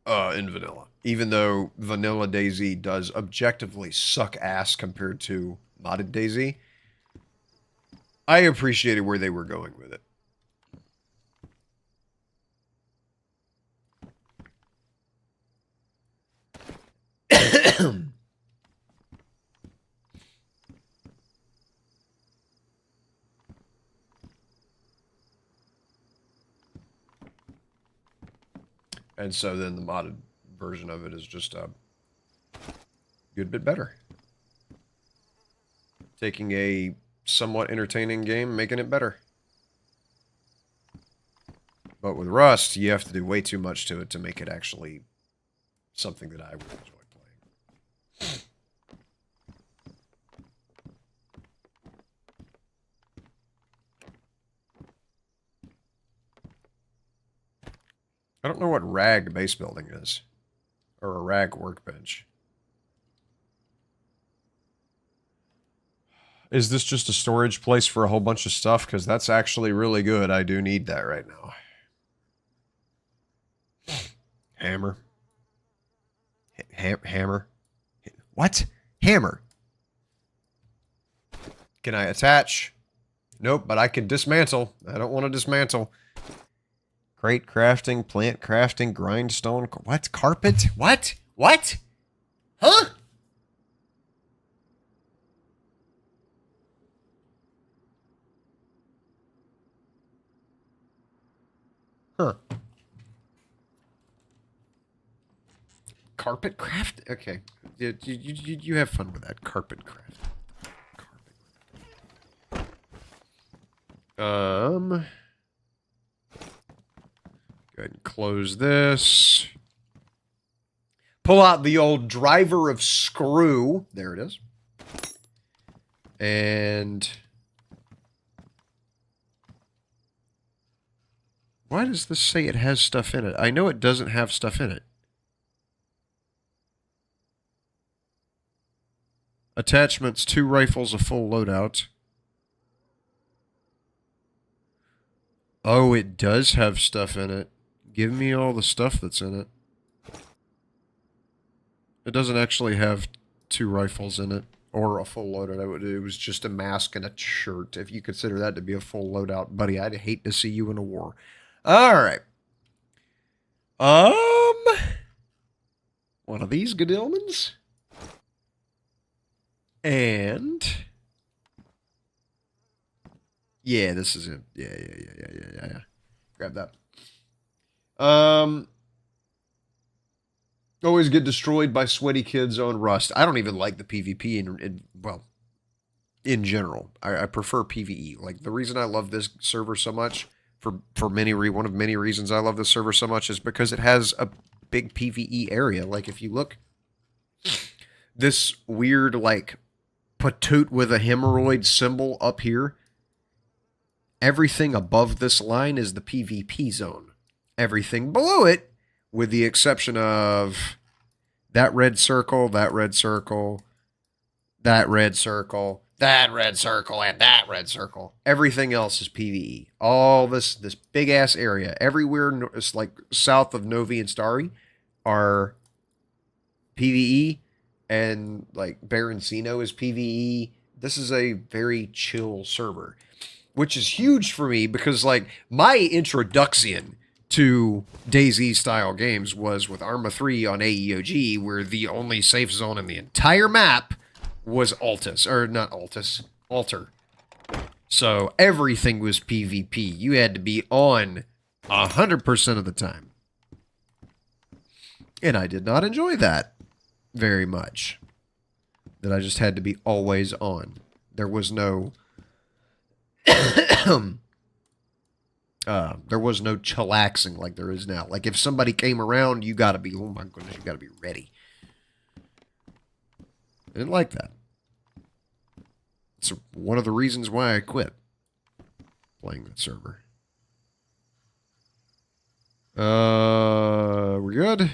in vanilla. Even though vanilla DayZ does objectively suck ass compared to modded DayZ, I appreciated where they were going with it. And so then the modded version of it is just a good bit better. Taking a somewhat entertaining game, making it better. But with Rust, you have to do way too much to it to make it actually something that I would enjoy playing. I don't know what rag base building is. Or a rag workbench. Is this just a storage place for a whole bunch of stuff? Because that's actually really good. I do need that right now. Hammer. Hammer. What? Hammer. Can I attach? Nope, but I can dismantle. I don't want to dismantle. Crate crafting, plant crafting, grindstone. What? Carpet? What? What? Huh? Huh. Carpet craft? Okay. You have fun with that. Carpet craft. Carpet. Go ahead and close this. Pull out the old driver of screw. There it is. And why does this say it has stuff in it? I know it doesn't have stuff in it. Attachments, 2 rifles, a full loadout. Oh, it does have stuff in it. Give me all the stuff that's in it. It doesn't actually have 2 rifles in it. Or a full loadout. It was just a mask and a shirt. If you consider that to be a full loadout, buddy, I'd hate to see you in a war. Alright. One of these Gadilmans. And... yeah, this is it. Yeah. Grab that. Always get destroyed by sweaty kids on Rust. I don't even like the PvP in general. I prefer PvE. Like, the reason I love this server so much, one of many reasons I love this server so much is because it has a big PvE area. Like, if you look, this weird, like, patoot with a hemorrhoid symbol up here, everything above this line is the PvP zone. Everything below it, with the exception of that red circle, that red circle, that red circle, that red circle, and that red circle. Everything else is PvE. All this big-ass area, everywhere, it's like south of Novi and Starry, are PvE, and like Barancino is PvE. This is a very chill server, which is huge for me because, like, my introduction to DayZ style games was with Arma 3 on AEOG, where the only safe zone in the entire map was Altus, or not Altus, Altar. So everything was PvP. You had to be on 100% of the time. And I did not enjoy that very much. That I just had to be always on. There was no... there was no chillaxing like there is now. Like, if somebody came around, you gotta be, oh my goodness, you gotta be ready. I didn't like that. It's one of the reasons why I quit playing that server. We're good?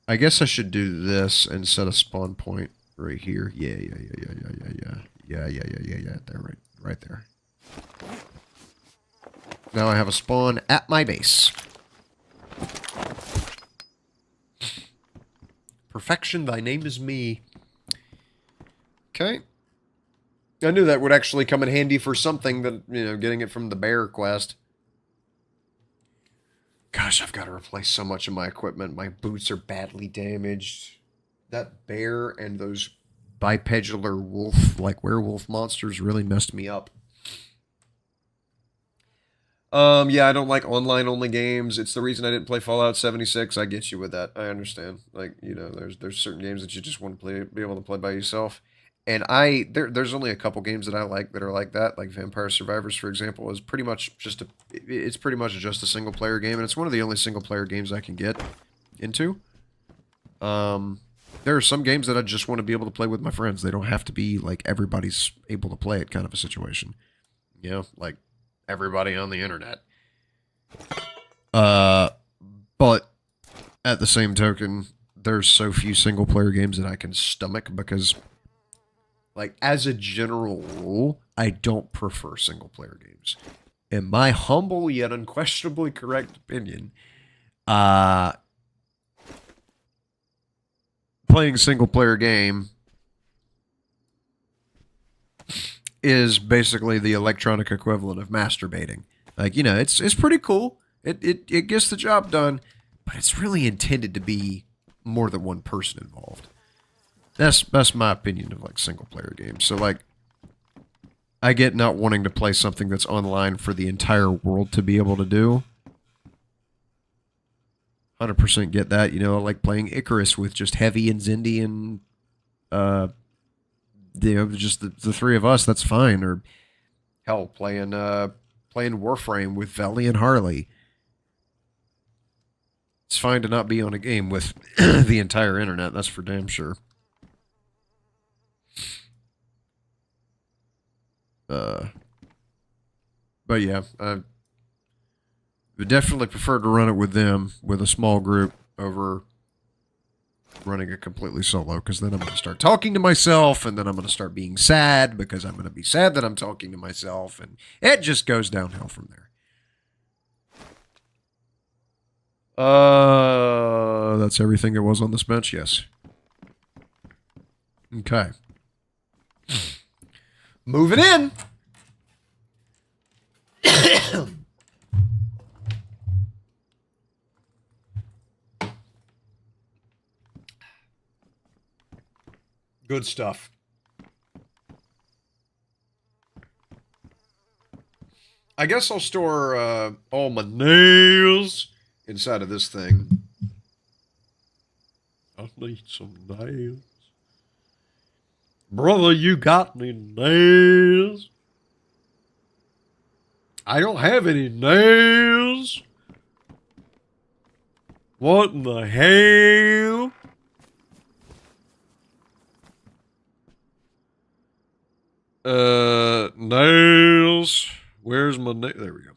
I guess I should do this and set a spawn point right here. Yeah. There, right there. Now I have a spawn at my base. Perfection, thy name is me. Okay. I knew that would actually come in handy for something that, you know, getting it from the bear quest. Gosh, I've got to replace so much of my equipment. My boots are badly damaged. That bear and those bipedal wolf, like werewolf monsters really messed me up. Yeah, I don't like online-only games. It's the reason I didn't play Fallout 76. I get you with that. I understand. Like, you know, there's certain games that you just want to be able to play by yourself. And there's only a couple games that I like that are like that. Like Vampire Survivors, for example, is pretty much just a single-player game, and it's one of the only single-player games I can get into. There are some games that I just want to be able to play with my friends. They don't have to be like everybody's able to play it kind of a situation. You know, like everybody on the internet. But at the same token, there's so few single-player games that I can stomach because, like, as a general rule, I don't prefer single-player games. In my humble yet unquestionably correct opinion, playing a single-player game is basically the electronic equivalent of masturbating. Like, you know, it's pretty cool. It gets the job done, but it's really intended to be more than one person involved. That's my opinion of, like, single-player games. So, like, I get not wanting to play something that's online for the entire world to be able to do. 100% get that. You know, like playing Icarus with just Heavy and Zindi and, you know, just the three of us, that's fine. Or, hell, playing Warframe with Valley and Harley. It's fine to not be on a game with the entire internet, that's for damn sure. But yeah, I would definitely prefer to run it with them, with a small group, over running it completely solo, because then I'm going to start talking to myself, and then I'm going to start being sad, because I'm going to be sad that I'm talking to myself, and it just goes downhill from there. That's everything that was on this bench? Yes. Okay. Moving in! Good stuff. I guess I'll store all my nails inside of this thing. I need some nails. Brother, you got any nails? I don't have any nails. What in the hell? Nails. Where's my nail? There we go.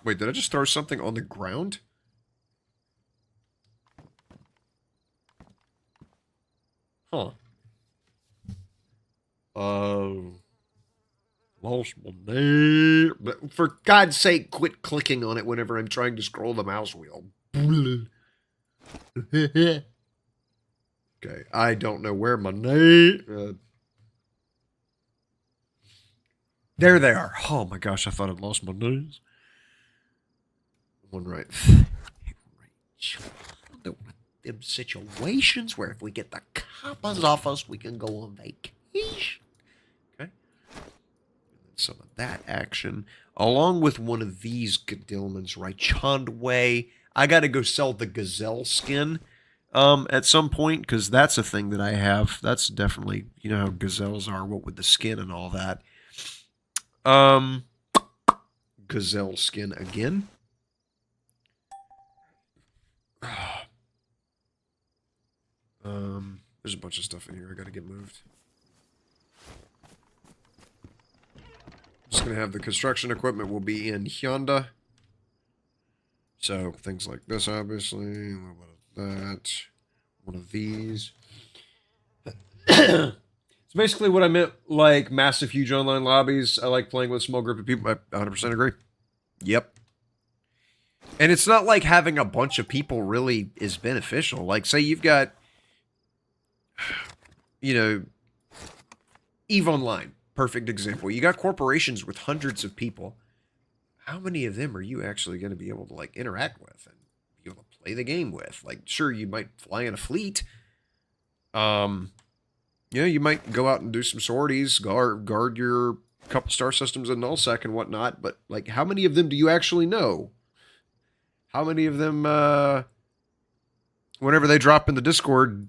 Wait, did I just throw something on the ground? Huh. Lost my nail. But for God's sake, quit clicking on it whenever I'm trying to scroll the mouse wheel. Okay, I don't know where my nail... there they are. Oh my gosh, I thought I'd lost my nails. One right. One of them situations where if we get the coppers off us, we can go on vacation. Okay. Some of that action, along with one of these Gadilmans, right? Chandway. I got to go sell the gazelle skin at some point, because that's a thing that I have. That's definitely, you know how gazelles are, what with the skin and all that. Gazelle skin again. There's a bunch of stuff in here I gotta get moved. Just gonna have the construction equipment will be in Hyundai. So things like this, obviously, a little bit of that, one of these. It's basically what I meant, like massive, huge online lobbies. I like playing with a small group of people. I 100% agree. Yep. And it's not like having a bunch of people really is beneficial. Like, say you've got, you know, EVE Online, perfect example. You got corporations with hundreds of people. How many of them are you actually going to be able to, like, interact with and be able to play the game with? Like, sure, you might fly in a fleet. You know, you might go out and do some sorties, guard your couple star systems in nullsec and whatnot, but, like, how many of them do you actually know? How many of them, whenever they drop in the Discord,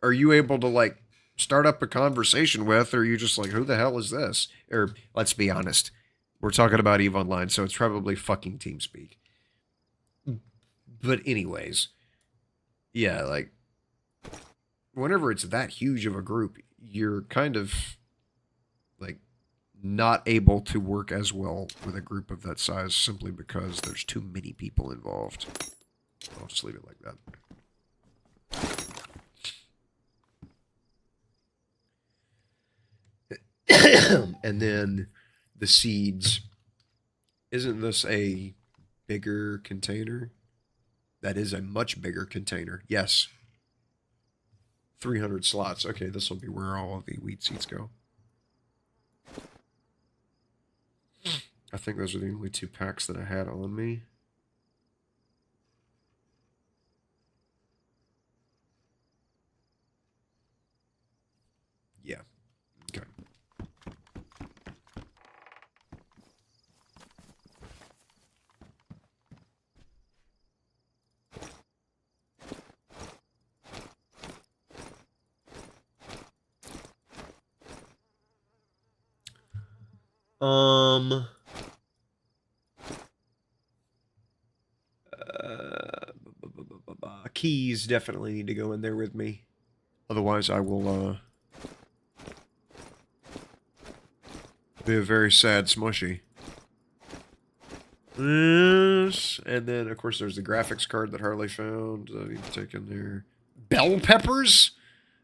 are you able to, like, start up a conversation with, or are you just like, who the hell is this? Or, let's be honest, we're talking about EVE Online, so it's probably fucking TeamSpeak. But anyways, yeah, like, whenever it's that huge of a group, you're kind of, like, not able to work as well with a group of that size simply because there's too many people involved. I'll just leave it like that. And then the seeds. Isn't this a bigger container? That is a much bigger container. Yes. 300 slots. Okay, this will be where all of the wheat seeds go. I think those are the only 2 packs that I had on me. Yeah. Okay. Keys definitely need to go in there with me. Otherwise, I will be a very sad smushy. this, and then of course there's the graphics card that Harley found that I need to take in there. Bell peppers?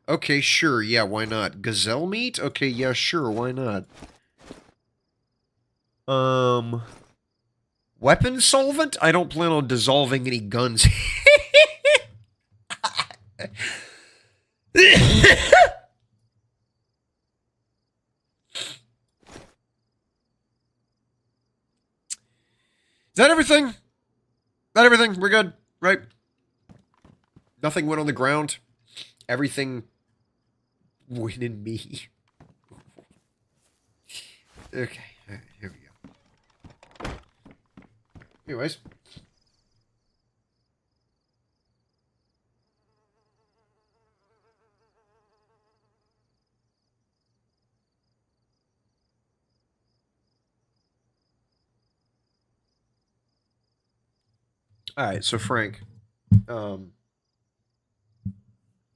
Okay, sure, yeah, why not? Gazelle meat? Okay, yeah, sure, why not? Weapon solvent? I don't plan on dissolving any guns. Is that everything? Is that everything? We're good, right? Nothing went on the ground. Everything went in me. Okay, all right, here we go. Anyways. All right, so Frank.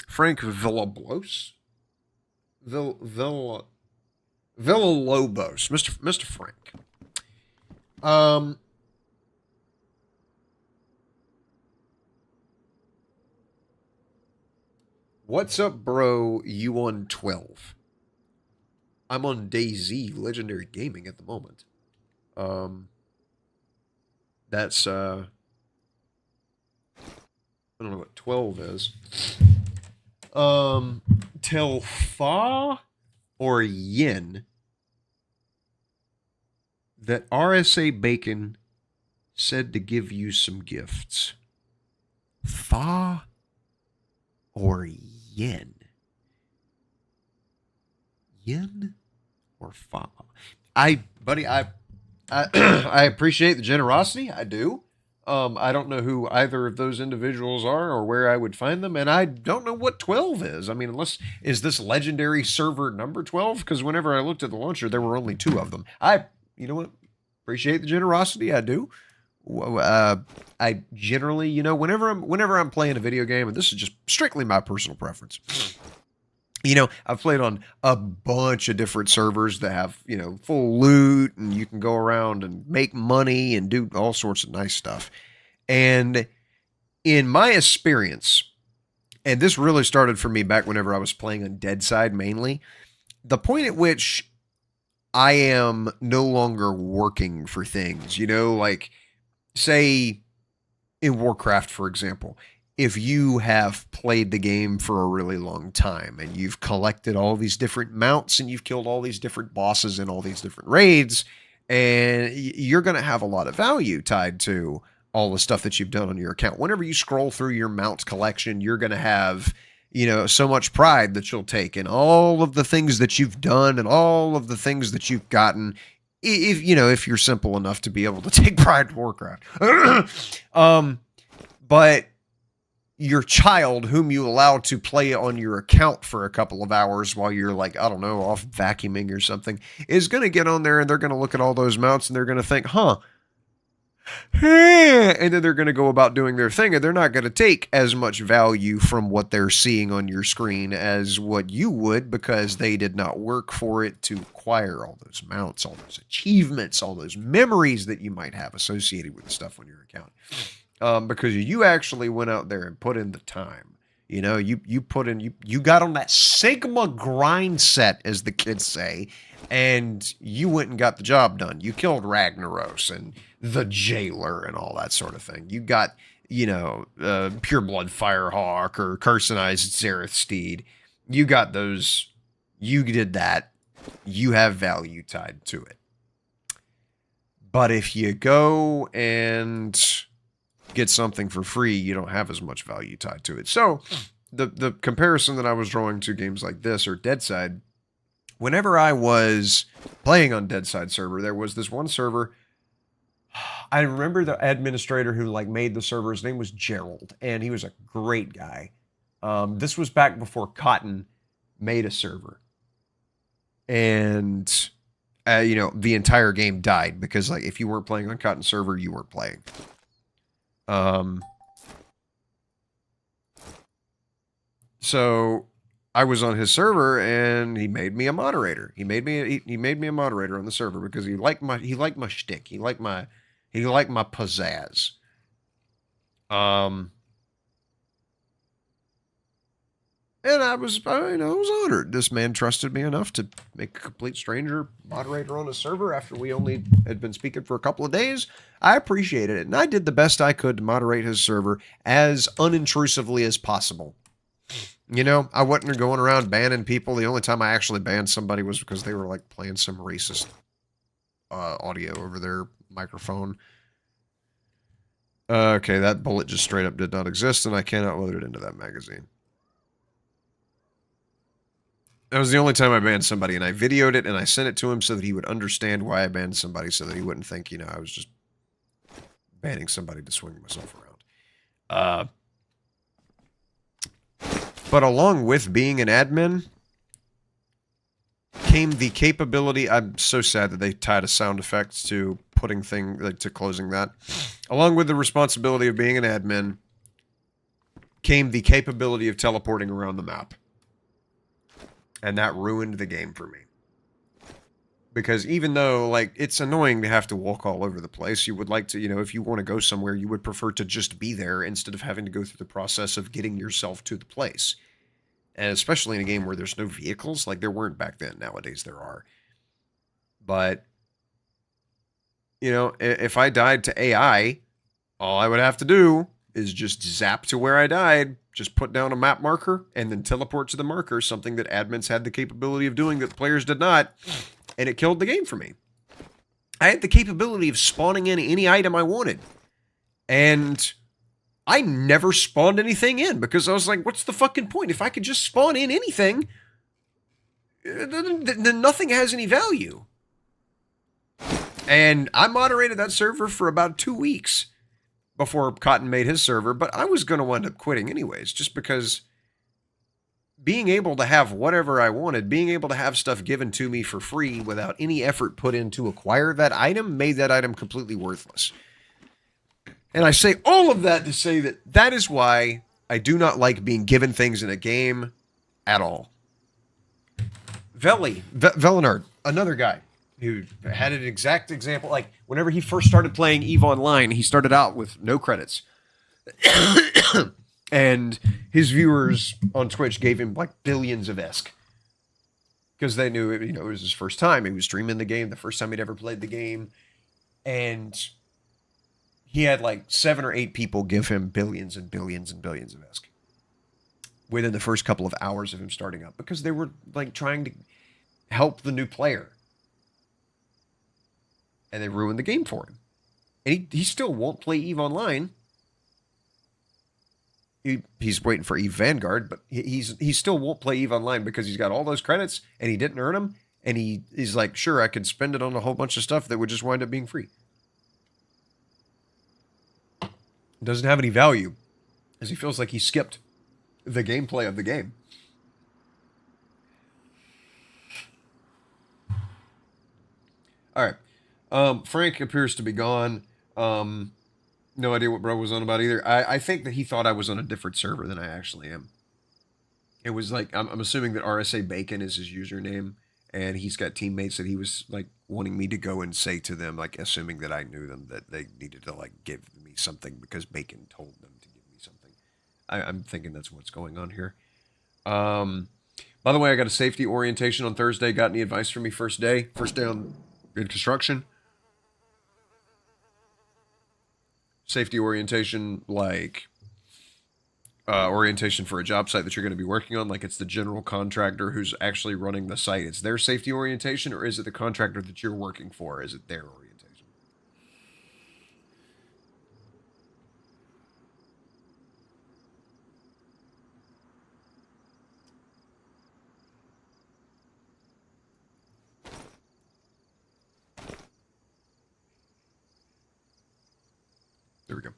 Frank Villalobos? Villalobos. Mr. Frank. What's up, bro? You on 12? I'm on DayZ, Legendary Gaming at the moment. That's I don't know what 12 is. Telfa or Yin that RSA Bacon said to give you some gifts. Fa or Yin? Yin or Fa? Buddy, I I appreciate the generosity. I do. I don't know who either of those individuals are or where I would find them, and I don't know what 12 is. I mean, is this legendary server number 12? Because whenever I looked at the launcher, there were only 2 of them. You know what? Appreciate the generosity. I do. I generally, whenever I'm playing a video game, and this is just strictly my personal preference. I've played on a bunch of different servers that have, full loot and you can go around and make money and do all sorts of nice stuff. And in my experience, and this really started for me back whenever I was playing on DayZ mainly, the point at which I am no longer working for things, like say in Warcraft, for example. If you have played the game for a really long time and you've collected all these different mounts and you've killed all these different bosses in all these different raids, and you're going to have a lot of value tied to all the stuff that you've done on your account. Whenever you scroll through your mount collection, you're going to have, so much pride that you'll take in all of the things that you've done and all of the things that you've gotten. If you're simple enough to be able to take pride in Warcraft. But your child, whom you allow to play on your account for a couple of hours while you're off vacuuming or something, is going to get on there and they're going to look at all those mounts and they're going to think, and then they're going to go about doing their thing, and they're not going to take as much value from what they're seeing on your screen as what you would, because they did not work for it to acquire all those mounts, all those achievements, all those memories that you might have associated with stuff on your account. Because you actually went out there and put in the time. You put in, you got on that Sigma grind set, as the kids say, and you went and got the job done. You killed Ragnaros and the Jailer and all that sort of thing. You got, Pureblood Firehawk or Carcinized Zereth Steed. You got those. You did that. You have value tied to it. But if you go and get something for free, you don't have as much value tied to it. So the comparison that I was drawing to games like this or DayZ, whenever I was playing on DayZ server, there was this one server. I remember the administrator who made the server. His name was Gerald, and he was a great guy. This was back before Cotton made a server, and the entire game died because if you weren't playing on Cotton server, you weren't playing. So I was on his server and he made me a moderator. He made me a moderator on the server because he liked my shtick. He liked my He liked my pizzazz. And I was honored. This man trusted me enough to make a complete stranger moderator on a server after we only had been speaking for a couple of days. I appreciated it, and I did the best I could to moderate his server as unintrusively as possible. You know, I wasn't going around banning people. The only time I actually banned somebody was because they were, like, playing some racist audio over their microphone. Okay, that bullet just straight up did not exist, and I cannot load it into that magazine. That was the only time I banned somebody, and I videoed it, and I sent it to him so that he would understand why I banned somebody, so that he wouldn't think, you know, I was just banning somebody to swing myself around. But along with being an admin came the capability. I'm so sad that they tied a sound effect to putting to closing that. Along with the responsibility of being an admin came the capability of teleporting around the map. And that ruined the game for me. Because even though, like, it's annoying to have to walk all over the place, you would like to, you know, if you want to go somewhere, you would prefer to just be there instead of having to go through the process of getting yourself to the place. And especially in a game where there's no vehicles, like there weren't back then. Nowadays there are. But, you know, if I died to AI, all I would have to do is just zap to where I died, just put down a map marker, and then teleport to the marker, something that admins had the capability of doing that the players did not, and it killed the game for me. I had the capability of spawning in any item I wanted, and I never spawned anything in, because I was like, what's the fucking point? If I could just spawn in anything, then nothing has any value. And I moderated that server for about 2 weeks before Cotton made his server, but I was going to wind up quitting anyways, just because being able to have whatever I wanted, being able to have stuff given to me for free without any effort put in to acquire that item, made that item completely worthless. And I say all of that to say that that is why I do not like being given things in a game at all. Velinard, another guy who had an exact example. Like, whenever he first started playing EVE Online, he started out with no credits. And his viewers on Twitch gave him, like, billions of ESC. Because they knew, it, you know, it was his first time. He was streaming the game, the first time he'd ever played the game. And he had, like, 7 or 8 people give him billions and billions and billions of ESC within the first couple of hours of him starting up. Because they were, like, trying to help the new player. And they ruined the game for him. And he still won't play EVE Online. He's waiting for EVE Vanguard, but he still won't play EVE Online because he's got all those credits and he didn't earn them. And he's like, sure, I could spend it on a whole bunch of stuff that would just wind up being free. It doesn't have any value, as he feels like he skipped the gameplay of the game. All right. Frank appears to be gone. No idea what bro was on about either. I think that he thought I was on a different server than I actually am. It was like, I'm assuming that RSA Bacon is his username, and he's got teammates that he was, like, wanting me to go and say to them, like, assuming that I knew them, that they needed to, like, give me something because Bacon told them to give me something. I'm thinking that's what's going on here. By the way, I got a safety orientation on Thursday. Got any advice for me first day in construction? Safety orientation, like orientation for a job site that you're going to be working on, like it's the general contractor who's actually running the site. It's their safety orientation, or is it the contractor that you're working for? Is it their orientation? There we go.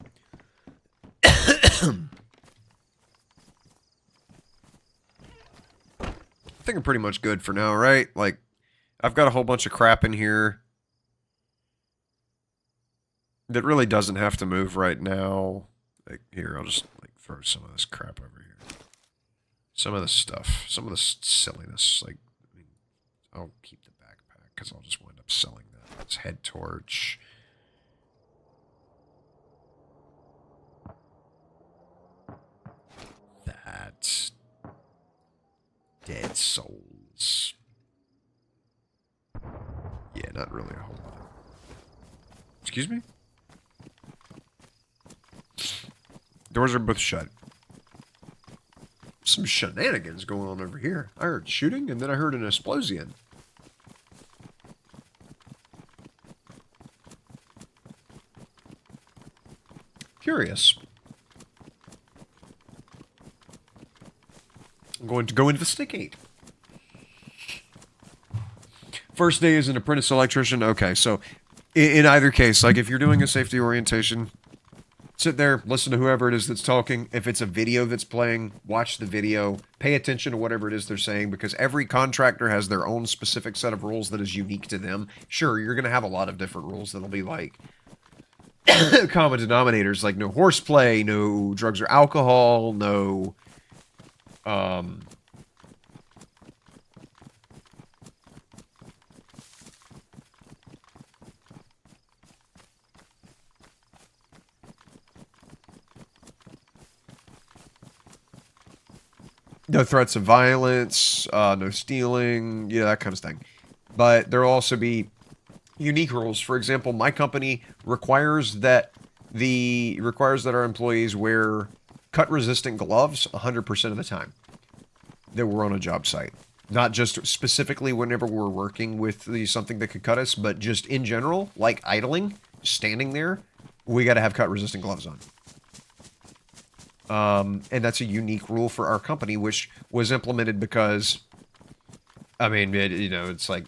I think I'm pretty much good for now, right? Like, I've got a whole bunch of crap in here that really doesn't have to move right now. Like, here, I'll just, like, throw some of this crap over here. Some of this stuff. Some of this silliness. Like, I mean, I'll keep the backpack, because I'll just wind up selling that. It's head torch. souls. Yeah, not really a whole lot. Excuse me? Doors are both shut. Some shenanigans going on over here. I heard shooting, and then I heard an explosion. Curious. I'm going to go investigate. First day as an apprentice electrician. Okay, so in either case, like if you're doing a safety orientation, sit there, listen to whoever it is that's talking. If it's a video that's playing, watch the video. Pay attention to whatever it is they're saying, because every contractor has their own specific set of rules that is unique to them. Sure, you're going to have a lot of different rules that'll be like common denominators, like no horseplay, no drugs or alcohol, no... no threats of violence, no stealing, yeah, that kind of thing. But there'll also be unique rules. For example, my company requires that our employees wear cut-resistant gloves 100% of the time that we're on a job site. Not just specifically whenever we're working with something that could cut us, but just in general, like idling, standing there, we got to have cut-resistant gloves on. And that's a unique rule for our company, which was implemented because, I mean, it's like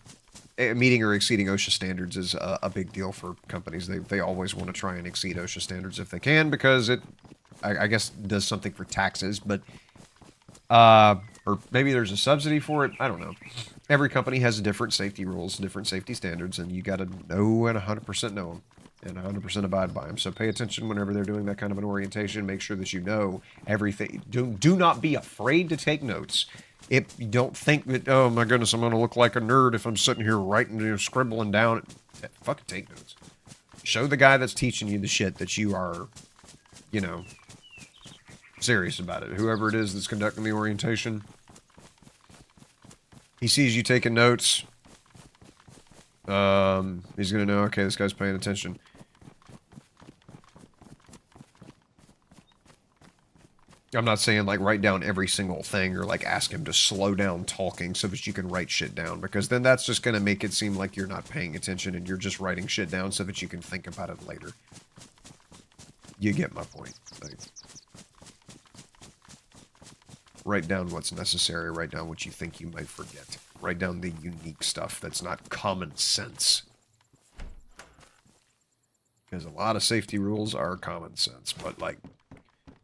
meeting or exceeding OSHA standards is a big deal for companies. They always want to try and exceed OSHA standards if they can, because it, I guess, does something for taxes, but, or maybe there's a subsidy for it. I don't know. Every company has different safety rules, different safety standards, and you got to know and 100% know them. And 100% abide by them. So pay attention whenever they're doing that kind of an orientation. Make sure that you know everything. Do not be afraid to take notes. If you don't think that, oh my goodness, I'm going to look like a nerd if I'm sitting here writing, scribbling down. Fucking take notes. Show the guy that's teaching you the shit that you are, serious about it. Whoever it is that's conducting the orientation. He sees you taking notes. He's going to know, okay, this guy's paying attention. I'm not saying, like, write down every single thing or, like, ask him to slow down talking so that you can write shit down, because then that's just going to make it seem like you're not paying attention and you're just writing shit down so that you can think about it later. You get my point. Like, write down what's necessary. Write down what you think you might forget. Write down the unique stuff that's not common sense. Because a lot of safety rules are common sense, but, like,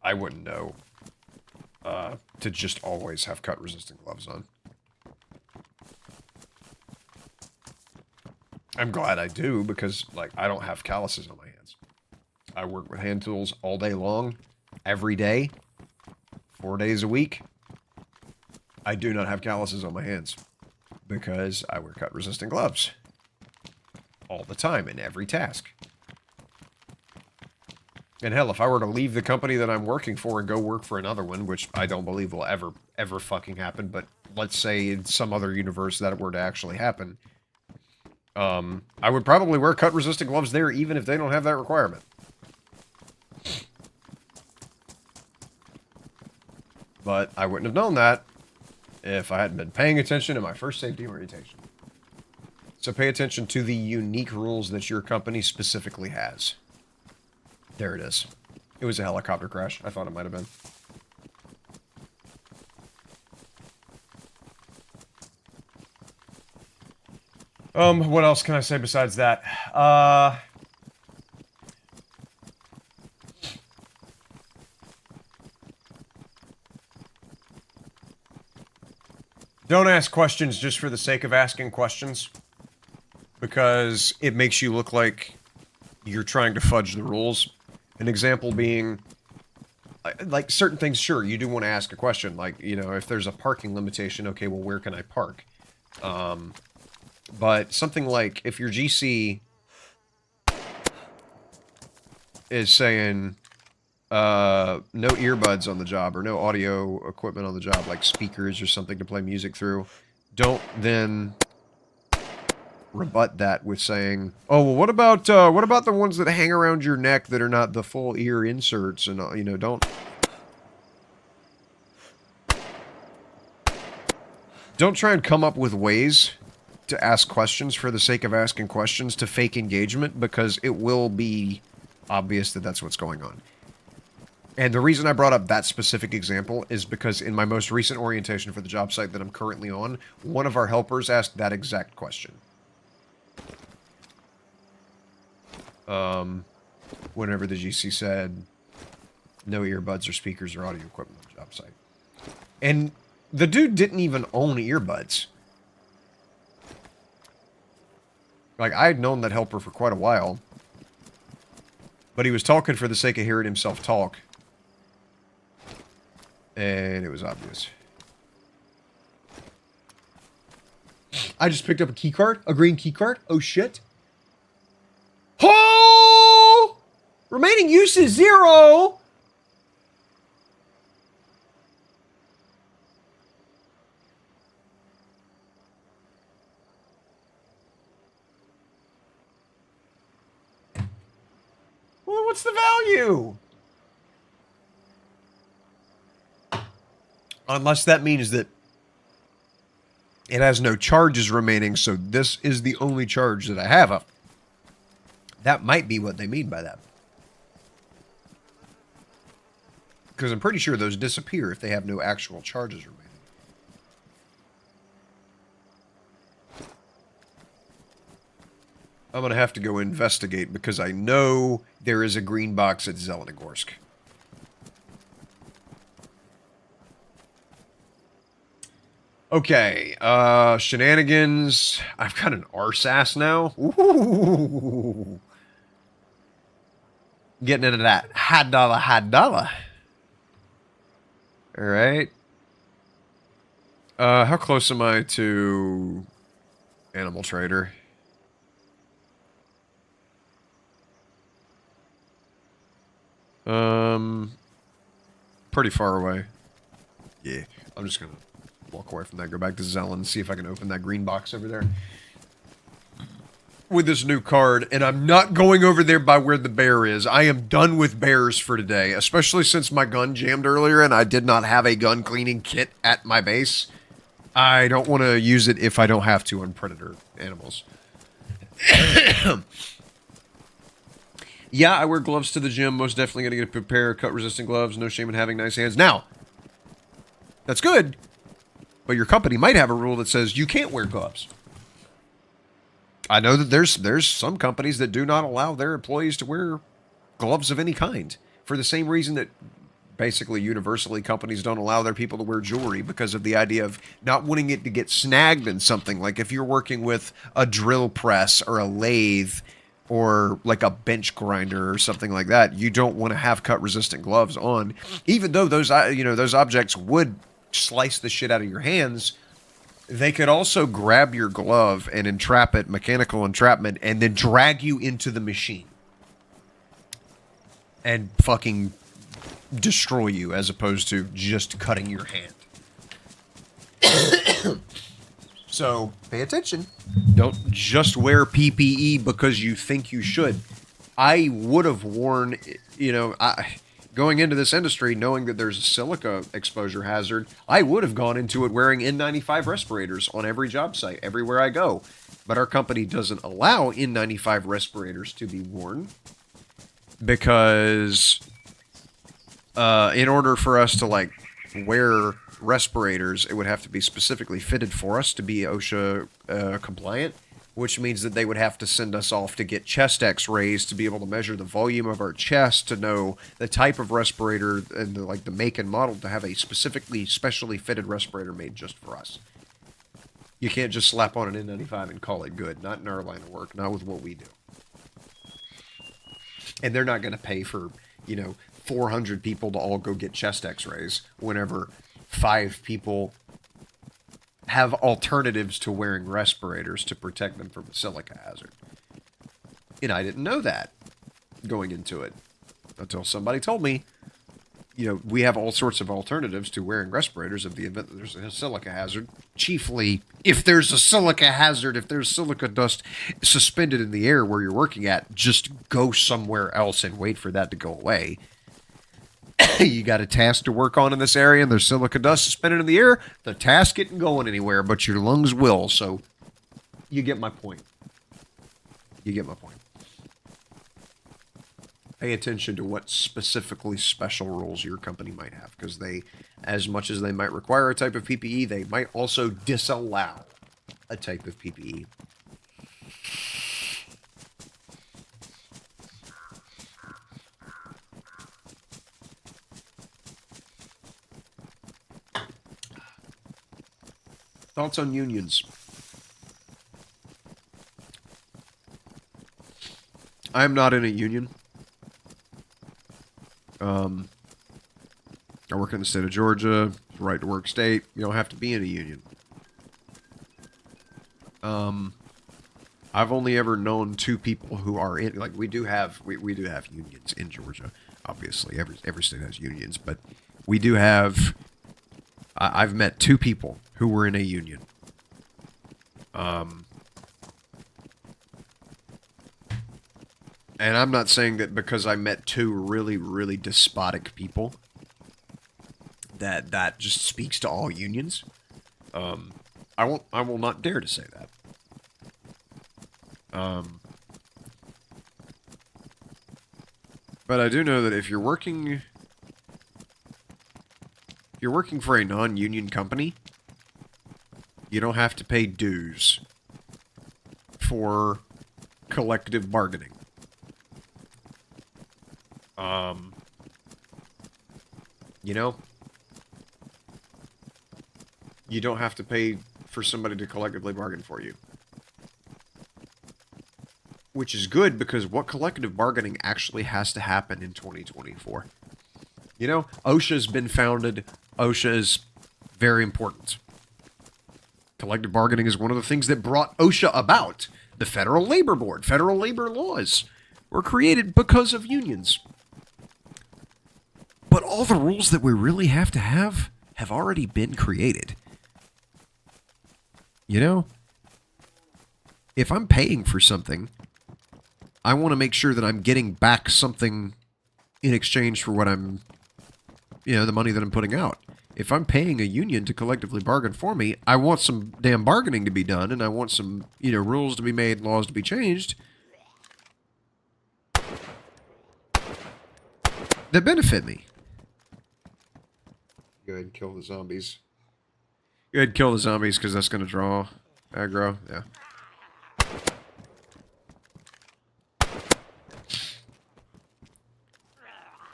I wouldn't know to just always have cut-resistant gloves on. I'm glad I do, because, like, I don't have calluses on my hands. I work with hand tools all day long, every day, 4 days a week. I do not have calluses on my hands, because I wear cut-resistant gloves all the time in every task. And hell, if I were to leave the company that I'm working for and go work for another one, which I don't believe will ever fucking happen, but let's say in some other universe that it were to actually happen, I would probably wear cut-resistant gloves there even if they don't have that requirement. But I wouldn't have known that if I hadn't been paying attention to my first safety orientation. So pay attention to the unique rules that your company specifically has. There it is. It was a helicopter crash. I thought it might have been. What else can I say besides that? Don't ask questions just for the sake of asking questions, because it makes you look like you're trying to fudge the rules. An example being, like, certain things, sure, you do want to ask a question. Like, if there's a parking limitation, okay, well, where can I park? But something like, if your GC is saying, no earbuds on the job or no audio equipment on the job, like speakers or something to play music through, don't then rebut that with saying, "Oh, well, what about the ones that hang around your neck that are not the full ear inserts?" And you know, don't try and come up with ways to ask questions for the sake of asking questions to fake engagement, because it will be obvious that that's what's going on. And the reason I brought up that specific example is because in my most recent orientation for the job site that I'm currently on, one of our helpers asked that exact question. Whenever the GC said, no earbuds or speakers or audio equipment on the job site. And the dude didn't even own earbuds. Like, I had known that helper for quite a while. But he was talking for the sake of hearing himself talk. And it was obvious. I just picked up a key card. A green key card. Oh, shit. Oh! Remaining use is 0! Well, what's the value? Unless that means that it has no charges remaining, so this is the only charge that I have up. That might be what they mean by that. Because I'm pretty sure those disappear if they have no actual charges remaining. I'm going to have to go investigate because I know there is a green box at Zelenogorsk. Okay, shenanigans. I've got an RSAS now. Ooh. Getting into that high dollar. All right. How close am I to Animal Trader? Pretty far away. Yeah, I'm just gonna walk away from that, go back to Zelen, and see if I can open that green box over there with this new card. And I'm not going over there by where the bear is. I am done with bears for today, especially since my gun jammed earlier and I did not have a gun cleaning kit at my base. I don't want to use it if I don't have to on predator animals. Yeah, I wear gloves to the gym. Most definitely going to get a pair of cut-resistant gloves. No shame in having nice hands. Now, that's good, but your company might have a rule that says you can't wear gloves. I know that there's some companies that do not allow their employees to wear gloves of any kind for the same reason that basically universally companies don't allow their people to wear jewelry, because of the idea of not wanting it to get snagged in something. Like if you're working with a drill press or a lathe or like a bench grinder or something like that, you don't want to have cut-resistant gloves on, even though those objects would slice the shit out of your hands. They could also grab your glove and entrap it, mechanical entrapment, and then drag you into the machine and fucking destroy you, as opposed to just cutting your hand. So, pay attention. Don't just wear PPE because you think you should. I would have worn, going into this industry, knowing that there's a silica exposure hazard, I would have gone into it wearing N95 respirators on every job site, everywhere I go. But our company doesn't allow N95 respirators to be worn because in order for us to, wear respirators, it would have to be specifically fitted for us to be OSHA compliant, which means that they would have to send us off to get chest x-rays to be able to measure the volume of our chest, to know the type of respirator and the make and model, to have a specially fitted respirator made just for us. You can't just slap on an N95 and call it good. Not in our line of work, not with what we do. And they're not going to pay for, 400 people to all go get chest x-rays whenever 5 people have alternatives to wearing respirators to protect them from a silica hazard. And I didn't know that going into it until somebody told me we have all sorts of alternatives to wearing respirators if the event that there's a silica hazard. Chiefly, if there's a silica hazard, if there's silica dust suspended in the air where you're working at, just go somewhere else and wait for that to go away. You got a task to work on in this area and there's silica dust suspended in the air, the task isn't going anywhere, but your lungs will, so you get my point. You get my point. Pay attention to what specifically special rules your company might have, because they, as much as they might require a type of PPE, they might also disallow a type of PPE. Thoughts on unions? I'm not in a union. I work in the state of Georgia, right to work state. You don't have to be in a union. I've only ever known 2 people who are in, like, we do have unions in Georgia. Obviously, every state has unions, but we do have, I've met 2 people who were in a union. And I'm not saying that because I met 2 really, really despotic people that just speaks to all unions. I will not dare to say that. But I do know that if you're working for a non-union company, you don't have to pay dues for collective bargaining. You don't have to pay for somebody to collectively bargain for you. Which is good, because what collective bargaining actually has to happen in 2024? OSHA's been founded. OSHA is very important. Collective bargaining is one of the things that brought OSHA about. The Federal Labor Board, federal labor laws were created because of unions. But all the rules that we really have to have already been created. If I'm paying for something, I want to make sure that I'm getting back something in exchange for what I'm, the money that I'm putting out. If I'm paying a union to collectively bargain for me, I want some damn bargaining to be done, and I want some, rules to be made, laws to be changed that benefit me. Go ahead and kill the zombies. Go ahead and kill the zombies, because that's going to draw aggro. Yeah.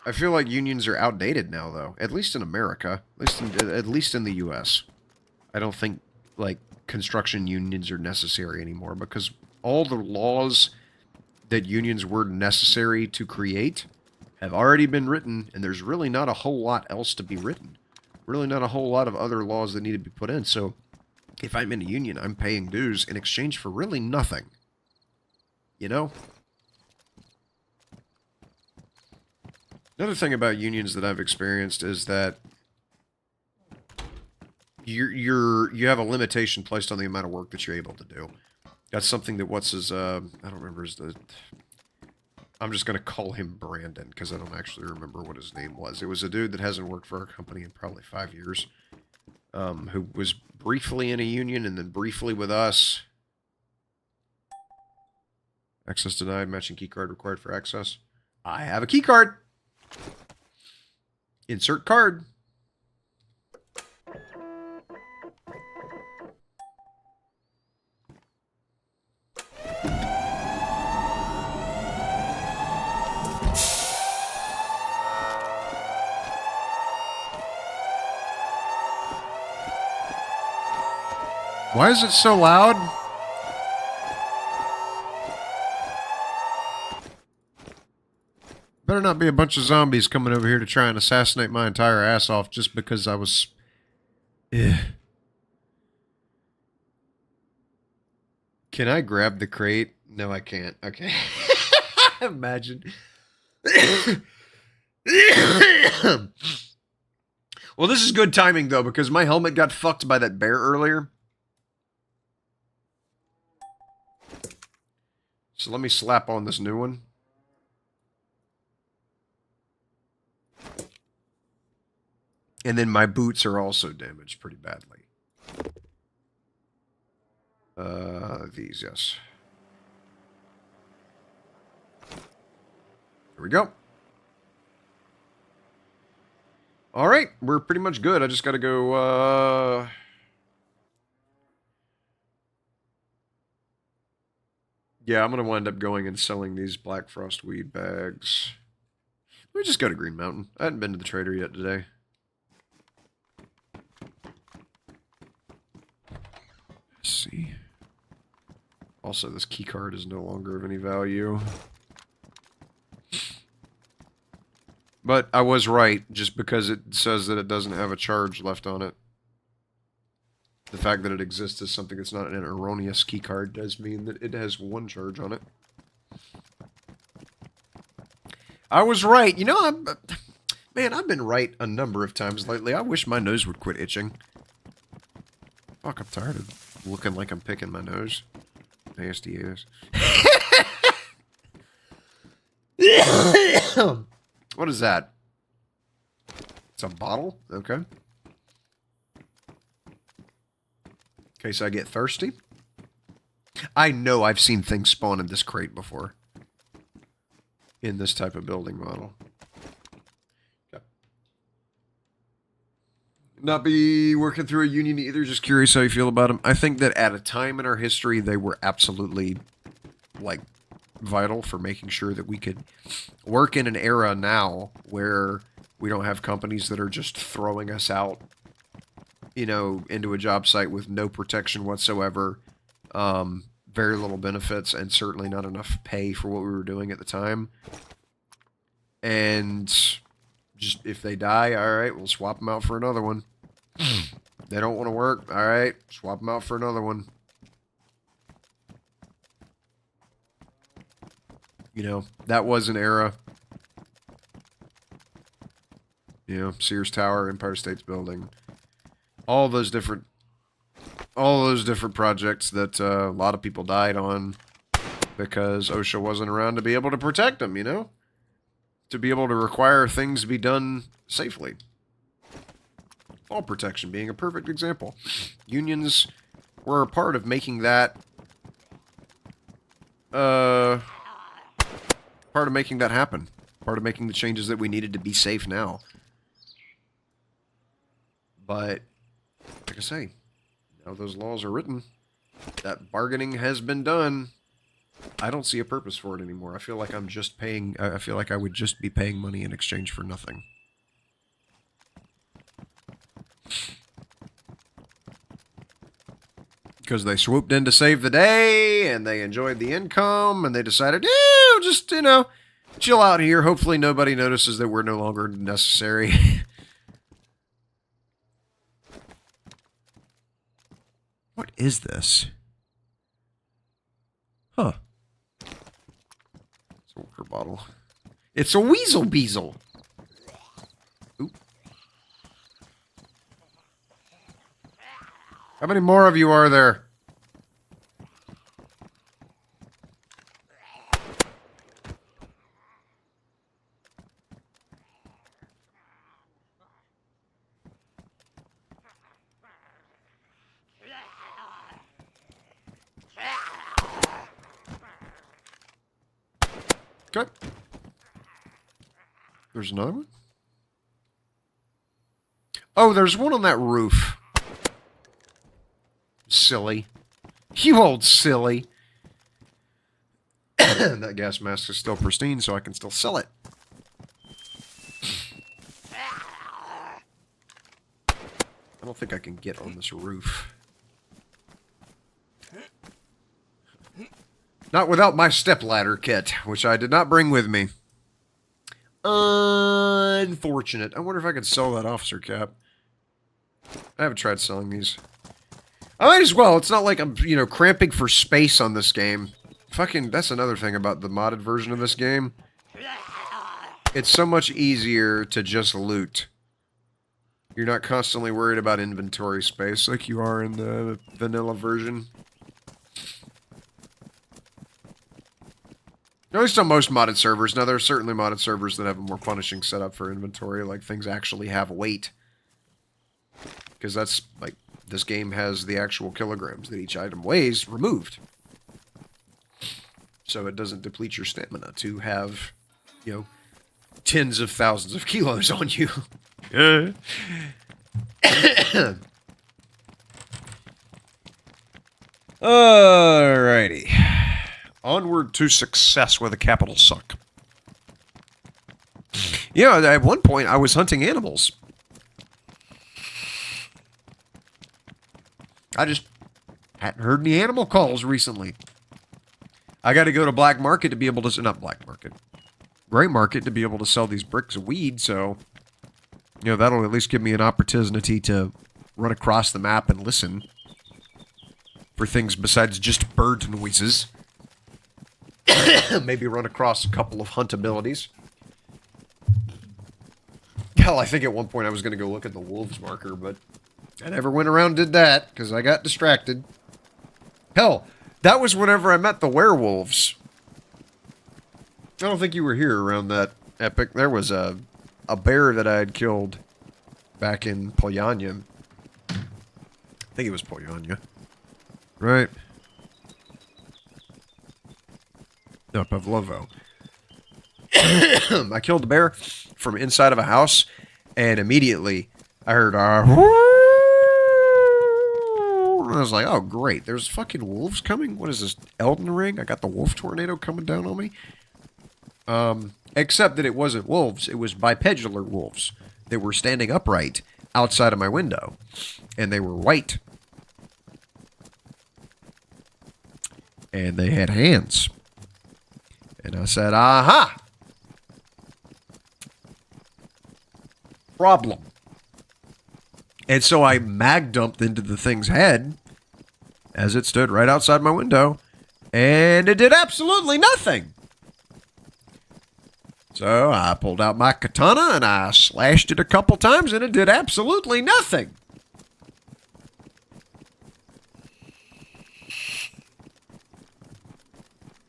I feel like unions are outdated now, though. At least in America. At least in the U.S. I don't think, construction unions are necessary anymore, because all the laws that unions were necessary to create have already been written, and there's really not a whole lot else to be written. Really not a whole lot of other laws that need to be put in. So if I'm in a union, I'm paying dues in exchange for really nothing. Another thing about unions that I've experienced is that you have a limitation placed on the amount of work that you're able to do. That's something that I don't remember I'm just going to call him Brandon, because I don't actually remember what his name was. It was a dude that hasn't worked for our company in probably 5 years, who was briefly in a union and then briefly with us. Access denied, matching keycard required for access. I have a keycard. Insert card. Why is it so loud? Better not be a bunch of zombies coming over here to try and assassinate my entire ass off just because I was... Can I grab the crate? No, I can't. Okay. Imagine. Well, this is good timing, though, because my helmet got fucked by that bear earlier. So let me slap on this new one. And then my boots are also damaged pretty badly. These, yes. Here we go. Alright, we're pretty much good. I just gotta go, yeah, I'm gonna wind up going and selling these Black Frost weed bags. Let me just go to Green Mountain. I hadn't been to the trader yet today. Let's see. Also, this key card is no longer of any value. But I was right, just because it says that it doesn't have a charge left on it. The fact that it exists as something that's not an erroneous key card does mean that it has one charge on it. I was right. You know, man, I've been right a number of times lately. I wish my nose would quit itching. Fuck, I'm tired of looking like I'm picking my nose. Nasty ass. What is that? It's a bottle? Okay. In case I get thirsty. I know I've seen things spawn in this crate before. In this type of building model. Okay. Not be working through a union either, just curious how you feel about them. I think that at a time in our history, they were absolutely, like, vital for making sure that we could work in an era now where we don't have companies that are just throwing us out, you know, into a job site with no protection whatsoever, very little benefits, and certainly not enough pay for what we were doing at the time. And just, if they die, alright, we'll swap them out for another one. They don't want to work, alright, swap them out for another one. You know, that was an era. You know, Sears Tower, Empire State's Building. All those different projects that a lot of people died on because OSHA wasn't around to be able to protect them, you know? To be able to require things to be done safely. Fall protection being a perfect example. Unions were a part of making that part of making that happen. Part of making the changes that we needed to be safe now. But, like I say, now those laws are written. That bargaining has been done. I don't see a purpose for it anymore. I feel like I'm just paying... I feel like I would just be paying money in exchange for nothing. Because they swooped in to save the day, and they enjoyed the income, and they decided, yeah, just, you know, chill out here. Hopefully nobody notices that we're no longer necessary. What is this? Huh. It's a water bottle. It's a weasel beezle. Oop. How many more of you are there? Okay. There's another one? Oh, there's one on that roof. Silly. You old silly. That gas mask is still pristine, so I can still sell it. I don't think I can get on this roof. Not without my stepladder kit, which I did not bring with me. Unfortunate. I wonder if I could sell that officer cap. I haven't tried selling these. I might as well. It's not like I'm, you know, cramping for space on this game. Fucking, that's another thing about the modded version of this game. It's so much easier to just loot. You're not constantly worried about inventory space like you are in the vanilla version. At least on most modded servers. Now, there are certainly modded servers that have a more punishing setup for inventory, like things actually have weight. Because that's, like, this game has the actual kilograms that each item weighs removed. So it doesn't deplete your stamina to have, you know, tens of thousands of kilos on you. Alrighty. Onward to success with a capital suck. Yeah, at one point I was hunting animals. I just hadn't heard any animal calls recently. I got to go to black market to be able to... Not black market. Gray market to be able to sell these bricks of weed, so... You know, that'll at least give me an opportunity to run across the map and listen for things besides just bird noises. Maybe run across a couple of hunt abilities. Hell, I think at one point I was going to go look at the wolves marker, but I never went around and did that because I got distracted. Hell, that was whenever I met the werewolves. I don't think you were here around that epic. There was a bear that I had killed back in Polyanya. I think it was Polyanya. Right. No, Pavlovo. I killed the bear from inside of a house, and immediately I heard and I was like, oh great, there's fucking wolves coming? What is this, Elden Ring? I got the wolf tornado coming down on me? Except that it wasn't wolves, it was bipedular wolves that were standing upright outside of my window. And they were white. And they had hands. And I said, aha! Problem. And so I mag dumped into the thing's head as it stood right outside my window. And it did absolutely nothing. So I pulled out my katana and I slashed it a couple times and it did absolutely nothing.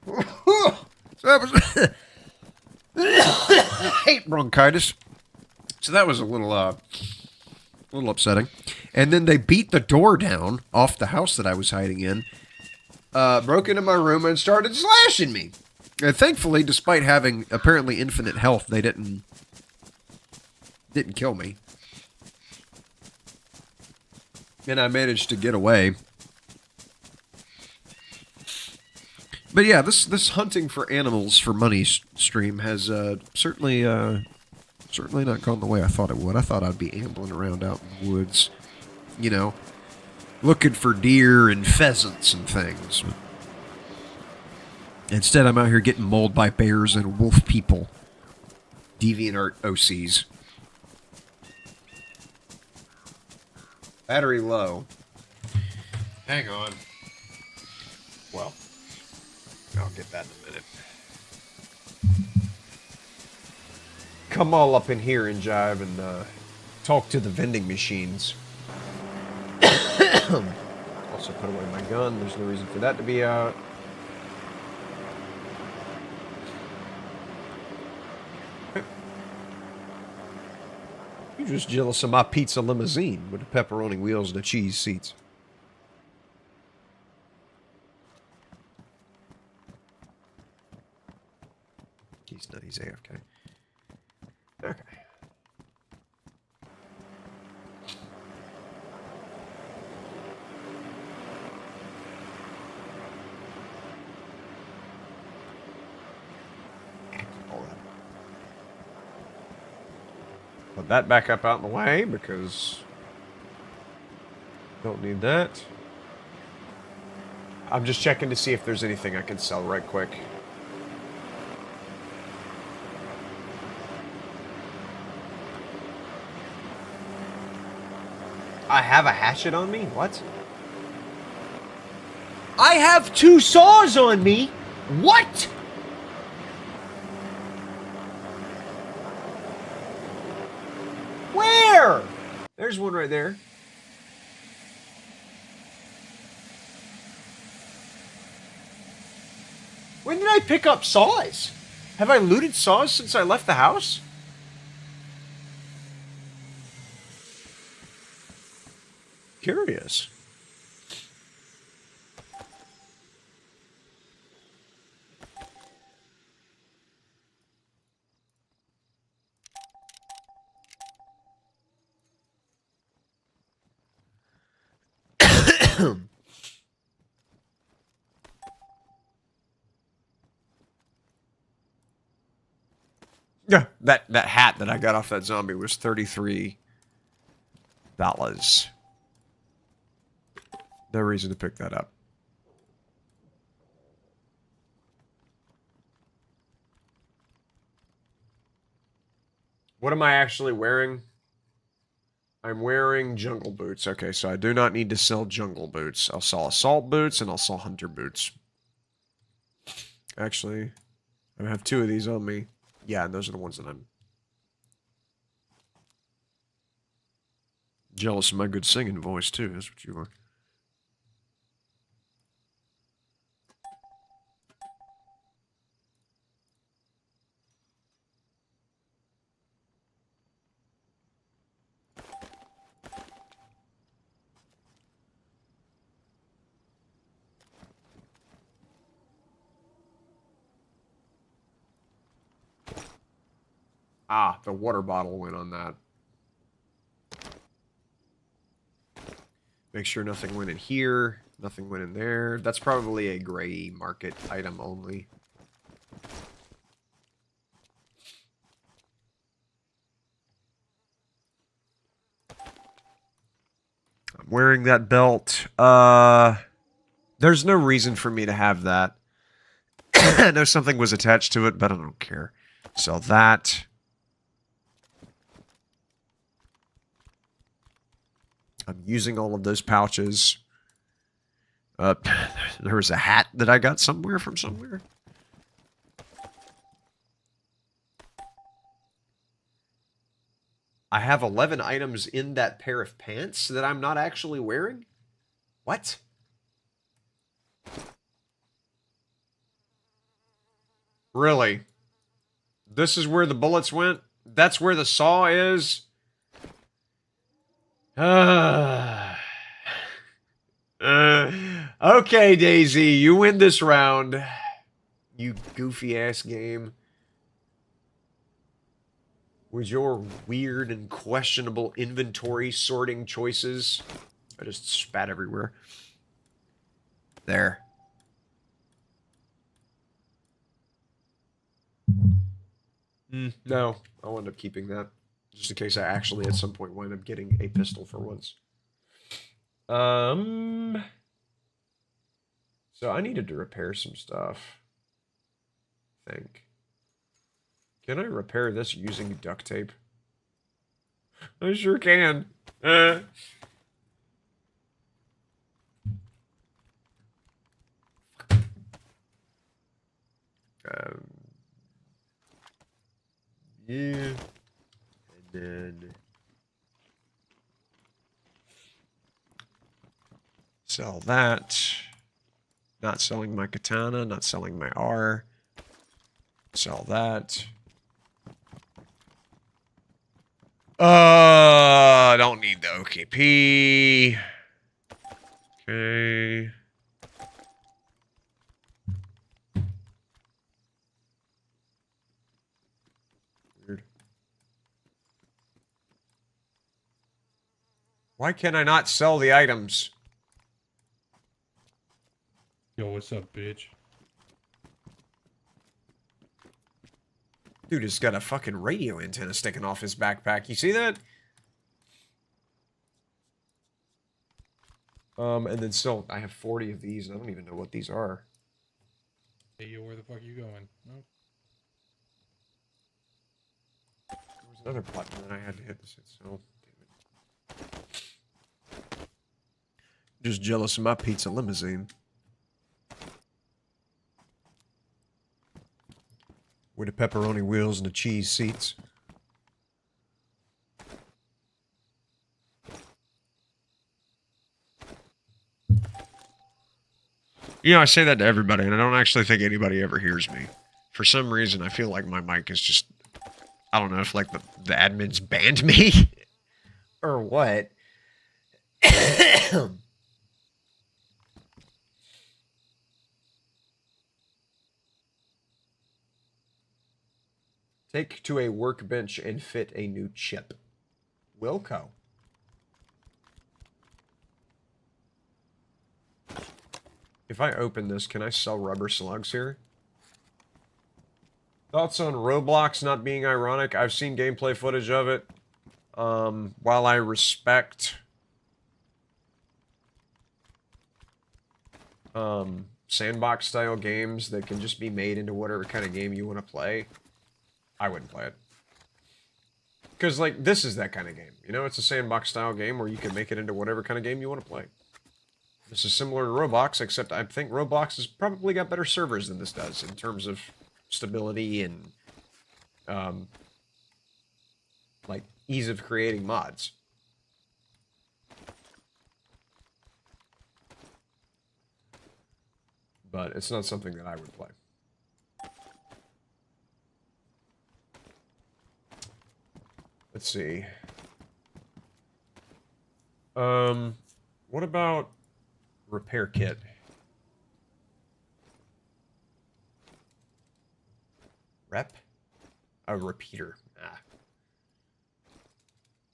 So that was I hate bronchitis. So that was a little upsetting. And then they beat the door down off the house that I was hiding in, broke into my room and started slashing me. And thankfully, despite having apparently infinite health, they didn't kill me. And I managed to get away. But yeah, this hunting for animals for money stream has certainly not gone the way I thought it would. I thought I'd be ambling around out in the woods, you know, looking for deer and pheasants and things. Instead, I'm out here getting mauled by bears and wolf people. DeviantArt OCs. Battery low. Hang on. Well, I'll get that in a minute. Come all up in here and jive and talk to the vending machines. Also put away my gun. There's no reason for that to be out. You're just jealous of my pizza limousine with the pepperoni wheels and the cheese seats. He's not. He's AFK. Okay. Put that back up out in the way because don't need that. I'm just checking to see if there's anything I can sell right quick. I have a hatchet on me? What? I have 2 saws on me? What? there's one right there. When did I pick up saws? Have I looted saws since I left the house? Curious. Yeah, that hat that I got off that zombie was $33. No reason to pick that up. What am I actually wearing? I'm wearing jungle boots. Okay, so I do not need to sell jungle boots. I'll sell assault boots and I'll sell hunter boots. Actually, I have 2 of these on me. Yeah, and those are the ones that I'm jealous of my good singing voice, too. That's what you are. Ah, the water bottle went on that. Make sure nothing went in here. Nothing went in there. That's probably a gray market item only. I'm wearing that belt. There's no reason for me to have that. I know something was attached to it, but I don't care. So that... I'm using all of those pouches. There was a hat that I got somewhere from somewhere. I have 11 items in that pair of pants that I'm not actually wearing? What? Really? This is where the bullets went? That's where the saw is? Okay, DayZ, you win this round. You goofy-ass game. With your weird and questionable inventory sorting choices. I just spat everywhere. There. No, I'll end up keeping that. Just in case I actually at some point wind up getting a pistol for once. So I needed to repair some stuff. I think. Can I repair this using duct tape? I sure can. Yeah. And then... sell that. Not selling my katana, not selling my R. Sell that. I don't need the OKP. Okay. Weird. Why can I not sell the items? Yo, what's up, bitch? Dude has got a fucking radio antenna sticking off his backpack. You see that? And then still, I have 40 of these, and I don't even know what these are. Hey, yo, where the fuck you going? Oh. There was another button that I had to hit this, so... damn it. Just jealous of my pizza limousine. With the pepperoni wheels and the cheese seats. You know, I say that to everybody, and I don't actually think anybody ever hears me. For some reason, I feel like my mic is just... I don't know if, like, the admins banned me. Or what. Take to a workbench and fit a new chip. Wilco. If I open this, can I sell rubber slugs here? Thoughts on Roblox not being ironic? I've seen gameplay footage of it. While I respect... sandbox-style games that can just be made into whatever kind of game you want to play, I wouldn't play it. Because, like, this is that kind of game. You know, it's a sandbox-style game where you can make it into whatever kind of game you want to play. This is similar to Roblox, except I think Roblox has probably got better servers than this does in terms of stability and, like, ease of creating mods. But it's not something that I would play. Let's see. What about repair kit? Rep? A repeater. Ah.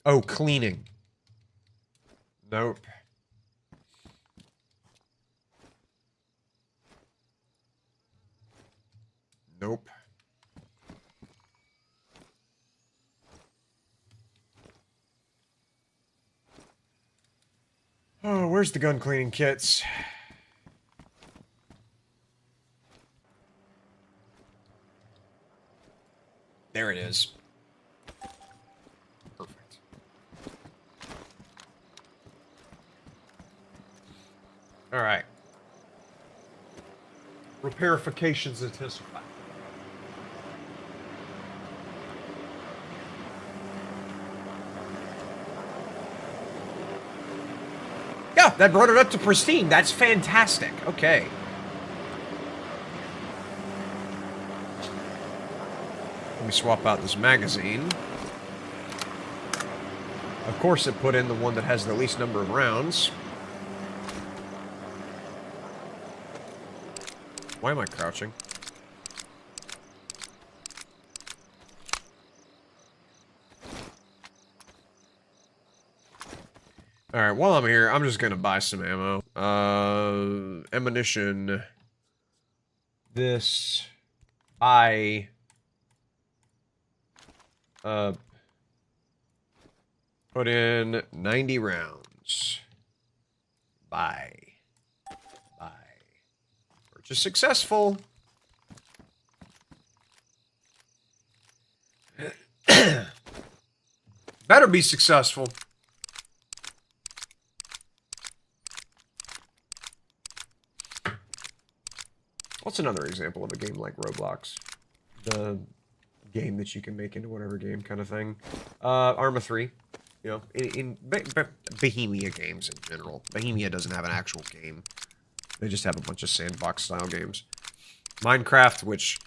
Oh, cleaning. Nope. Nope. Oh, where's the gun cleaning kits? There it is. Perfect. Alright. Repairifications intensify. Yeah, that brought it up to pristine. That's fantastic. Okay. Let me swap out this magazine. Of course, it put in the one that has the least number of rounds. Why am I crouching? Alright, while I'm here, I'm just gonna buy some ammo. Ammunition. This. Put in 90 rounds. Buy. Purchase successful. Better be successful. What's another example of a game like Roblox? The game that you can make into whatever game kind of thing. Arma 3. You know, in Bohemia games in general. Bohemia doesn't have an actual game. They just have a bunch of sandbox-style games. Minecraft, which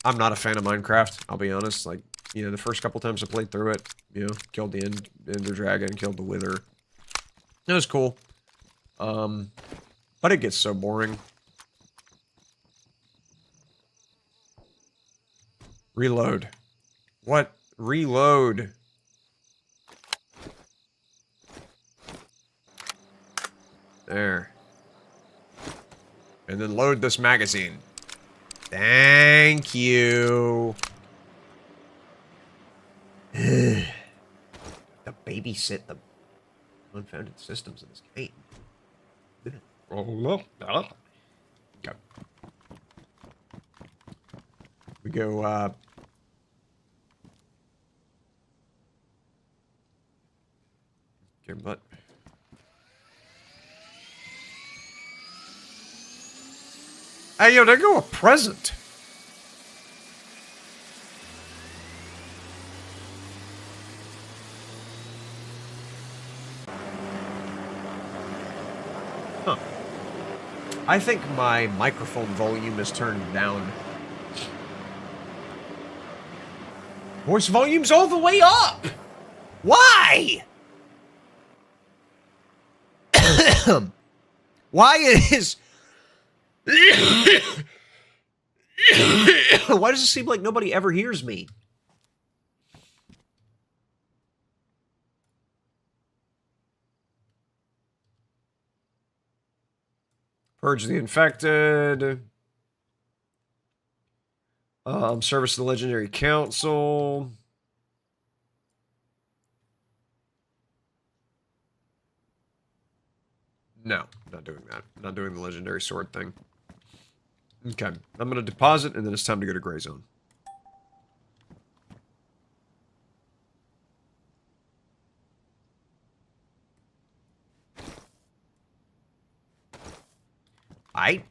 I'm not a fan of Minecraft, I'll be honest. Like, you know, the first couple times I played through it, you know, killed the Ender Dragon, killed the Wither. It was cool. But it gets so boring. Reload. What? Reload. There. And then load this magazine. Thank you. The babysit the unfounded systems in this game. Okay. We go, okay, but... Hey, yo, there go a present. Huh. I think my microphone volume is turned down. Voice volume's all the way up! Why? Why is... Why does it seem like nobody ever hears me? Purge the infected. Service the Legendary Council. No, not doing that. Not doing the Legendary Sword thing. Okay, I'm going to deposit, and then it's time to go to Gray Zone. Aight.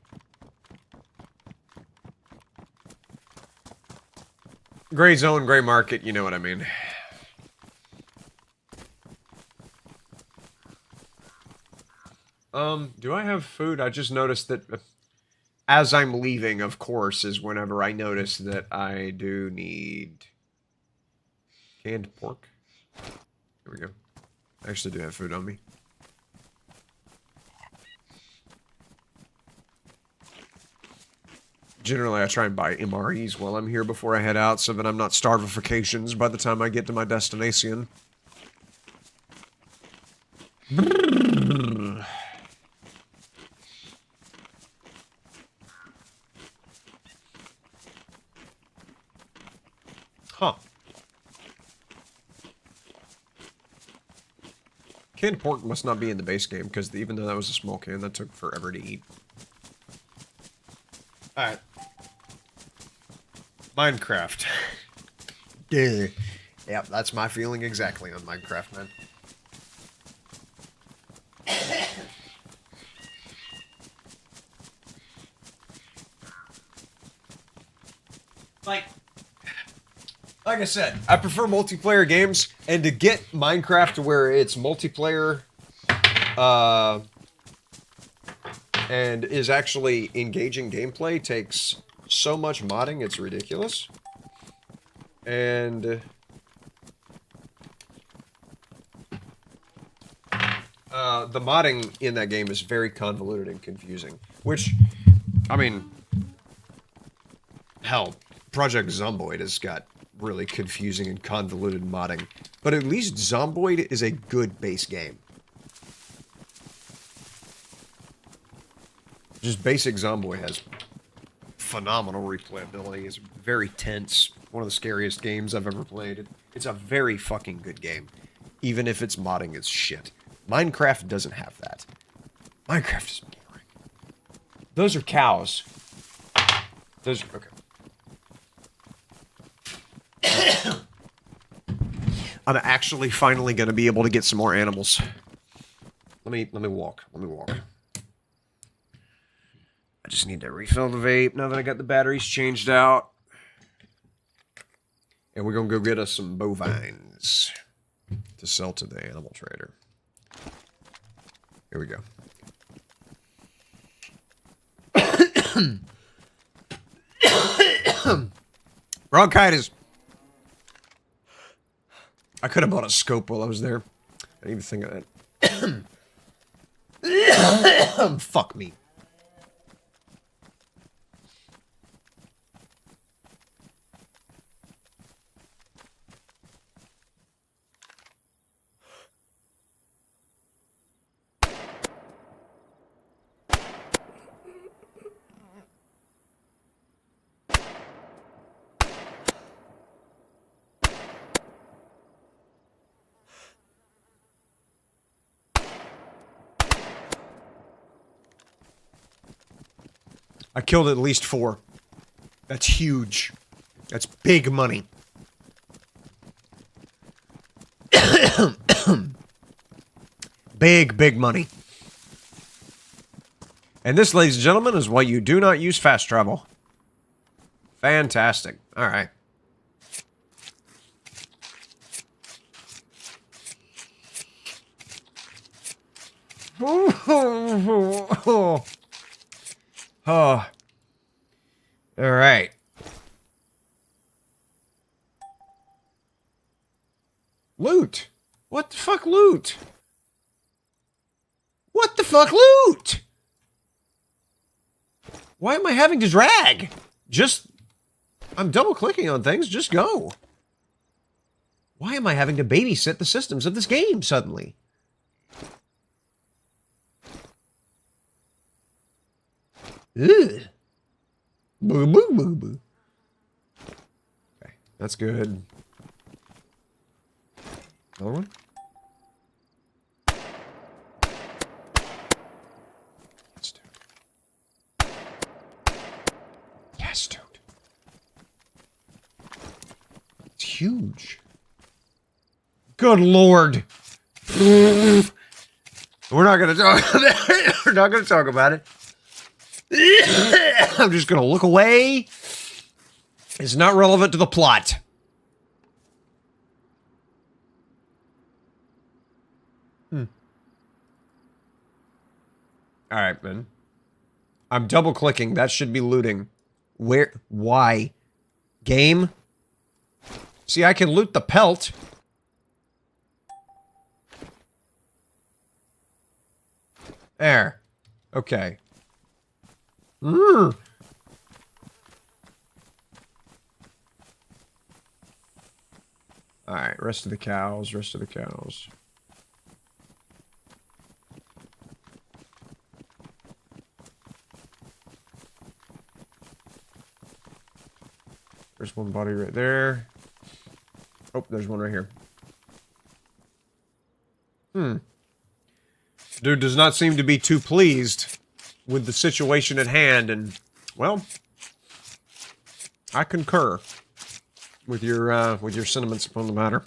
Gray Zone, Gray Market, you know what I mean. Do I have food? I just noticed that as I'm leaving, of course, is whenever I notice that I do need canned pork. Here we go. I actually do have food on me. Generally, I try and buy MREs while I'm here before I head out so that I'm not starvifications by the time I get to my destination. Huh. Canned pork must not be in the base game, because even though that was a small can, that took forever to eat. Alright. Minecraft. Yeah. Yep, that's my feeling exactly on Minecraft, man. Like I said, I prefer multiplayer games, and to get Minecraft to where it's multiplayer, and is actually engaging gameplay takes so much modding, it's ridiculous. And the modding in that game is very convoluted and confusing. Which, I mean, hell, Project Zomboid has got really confusing and convoluted modding. But at least Zomboid is a good base game. Just basic Zomboid has phenomenal replayability. It's very tense. One of the scariest games I've ever played. It's a very fucking good game. Even if its modding is shit. Minecraft doesn't have that. Minecraft is boring. Those are cows. Those are... Okay. I'm actually finally gonna be able to get some more animals. Let me walk. Let me walk. I just need to refill the vape now that I got the batteries changed out. And we're gonna go get us some bovines to sell to the animal trader. Here we go. Bronchitis. I could have bought a scope while I was there. I didn't even think of that. Fuck me. I killed at least 4. That's huge. That's big money. Big, big money. And this, ladies and gentlemen, is why you do not use fast travel. Fantastic. All right. Oh. All right. Loot. What the fuck loot? What the fuck loot? Why am I having to drag? Just... I'm double clicking on things. Just go. Why am I having to babysit the systems of this game suddenly? Ugh. Boo boo boo boo. Okay, that's good. Another one? Yes, dude. Yes, dude. It's huge. Good lord. We're not gonna talk. We're not gonna talk about it. I'm just gonna look away. It's not relevant to the plot. All right, man. I'm double clicking. That should be looting. Where? Why? Game? See, I can loot the pelt. There. Okay. All right, rest of the cows, rest of the cows. There's one body right there. Oh, there's one right here. Dude does not seem to be too pleased with the situation at hand, and, well, I concur with your sentiments upon the matter.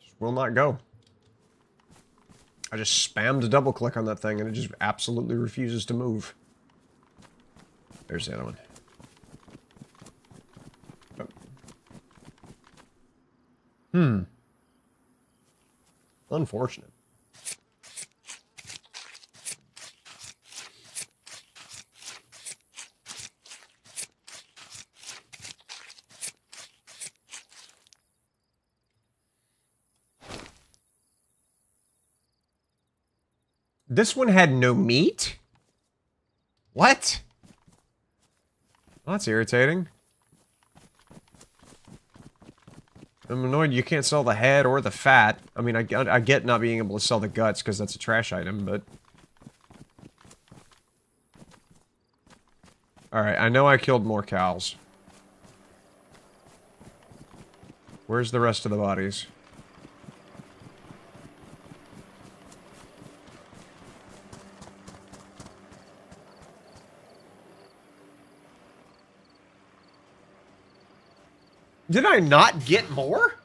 Just will not go. I just spammed a double click on that thing and it just absolutely refuses to move. There's the other one. Oh. Unfortunate. This one had no meat? What? Well, that's irritating. I'm annoyed you can't sell the head or the fat. I mean, I get not being able to sell the guts because that's a trash item, but... Alright, I know I killed more cows. Where's the rest of the bodies? Did I not get more?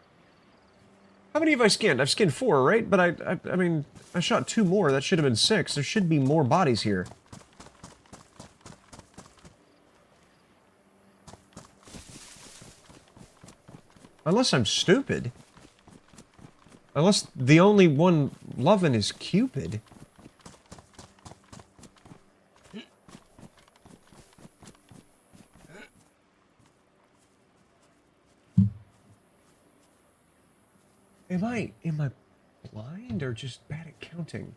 How many have I skinned? I've skinned 4, right? But I mean, I shot 2 more. That should have been 6. There should be more bodies here. Unless I'm stupid. Unless the only one loving is Cupid. Am I blind or just bad at counting?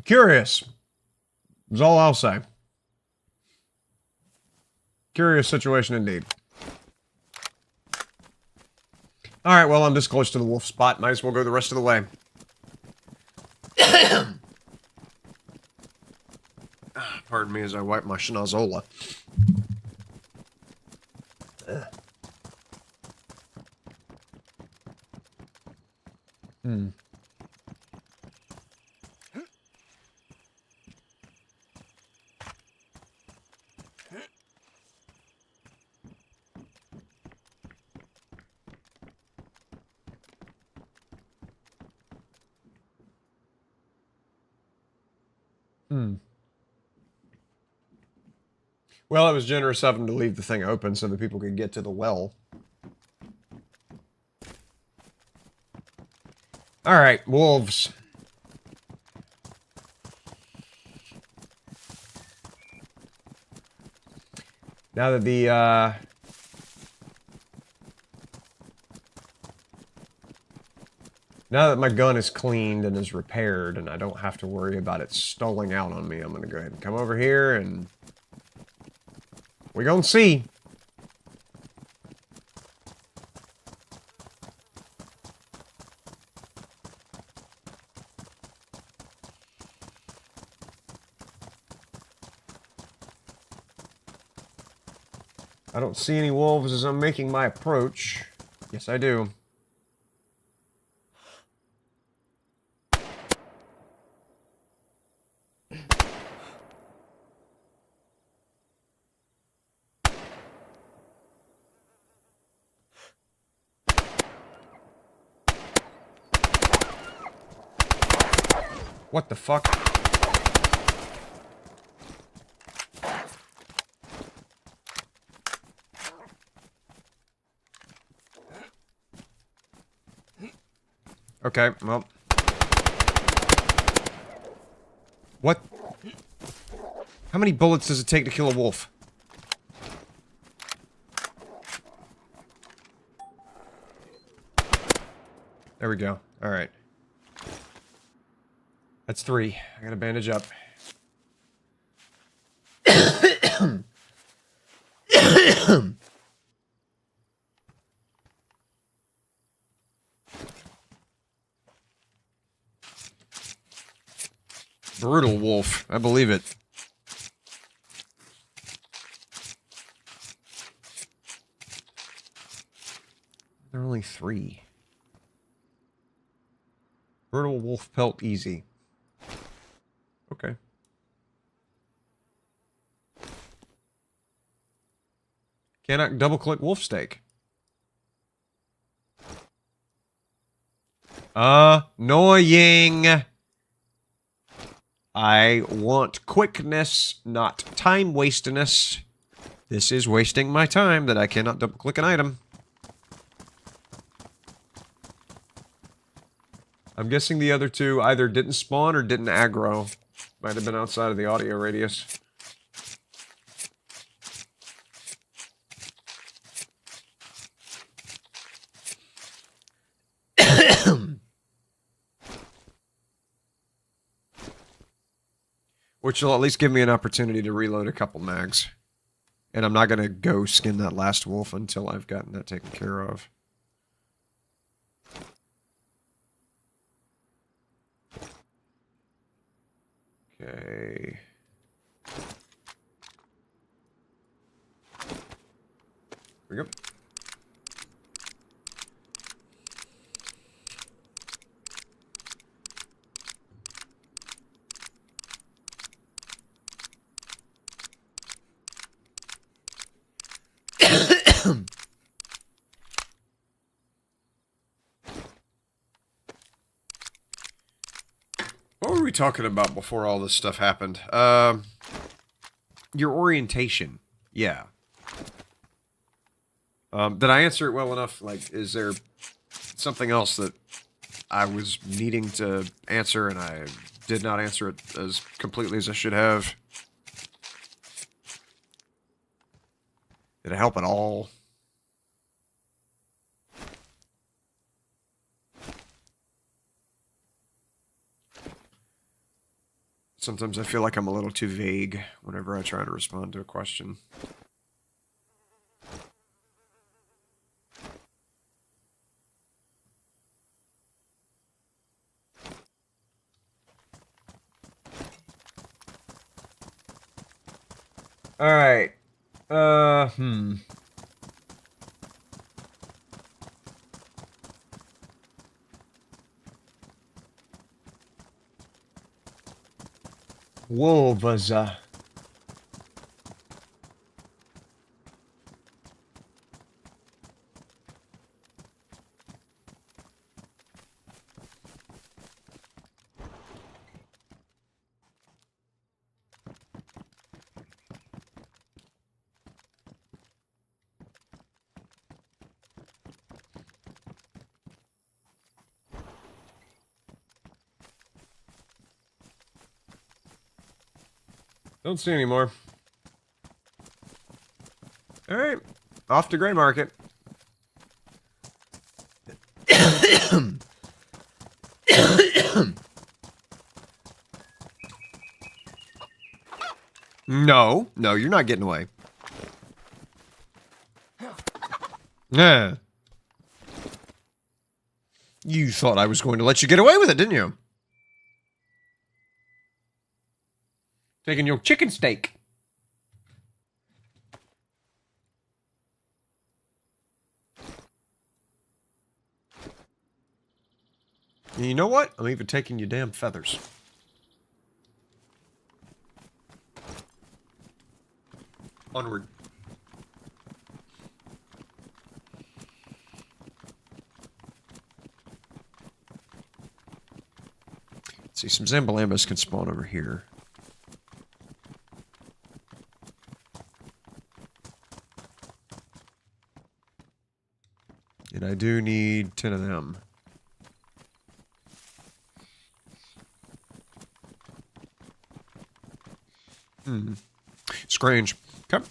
Curious. Is all I'll say. Curious situation indeed. Alright, well, I'm this close to the wolf spot. Might as well go the rest of the way. Pardon me as I wipe my schnozola. Hmm. Well, it was generous of him to leave the thing open so that people could get to the well. Alright, wolves. Now that the, now that my gun is cleaned and is repaired and I don't have to worry about it stalling out on me, I'm gonna go ahead and come over here and... we gonna see. I don't see any wolves as I'm making my approach. Yes, I do. What the fuck? Okay, well. What? How many bullets does it take to kill a wolf? There we go. Alright. That's 3. I gotta bandage up. Brutal wolf. I believe it. There are only 3. Brutal wolf pelt easy. Okay. Cannot double-click wolf steak. Annoying. I want quickness, not time wastiness. This is wasting my time that I cannot double-click an item. I'm guessing the other 2 either didn't spawn or didn't aggro. Might have been outside of the audio radius. Which will at least give me an opportunity to reload a couple mags. And I'm not going to go skin that last wolf until I've gotten that taken care of. Okay. Here we go. What were we talking about before all this stuff happened? Your orientation. Yeah. Did I answer it well enough? Like, is there something else that I was needing to answer and I did not answer it as completely as I should have? Did it help at all? Sometimes I feel like I'm a little too vague whenever I try to respond to a question. Alright. Wolves, Don't see any more. Alright. Off to Gray Market. No. No, you're not getting away. Yeah. You thought I was going to let you get away with it, didn't you? Taking your chicken steak. And you know what? I'm even taking your damn feathers. Onward. Let's see, some Zambalambas can spawn over here. And I do need 10 of them. Strange. Okay.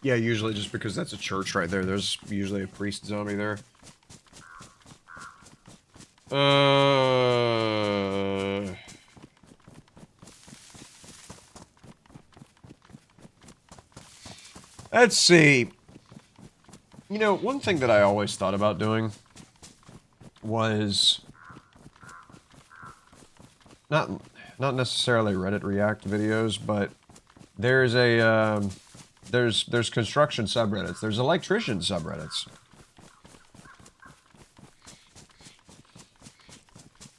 Yeah, usually just because that's a church right there. There's usually a priest zombie there. Let's see. You know, one thing that I always thought about doing was not necessarily Reddit React videos, but there's a there's construction subreddits. There's electrician subreddits.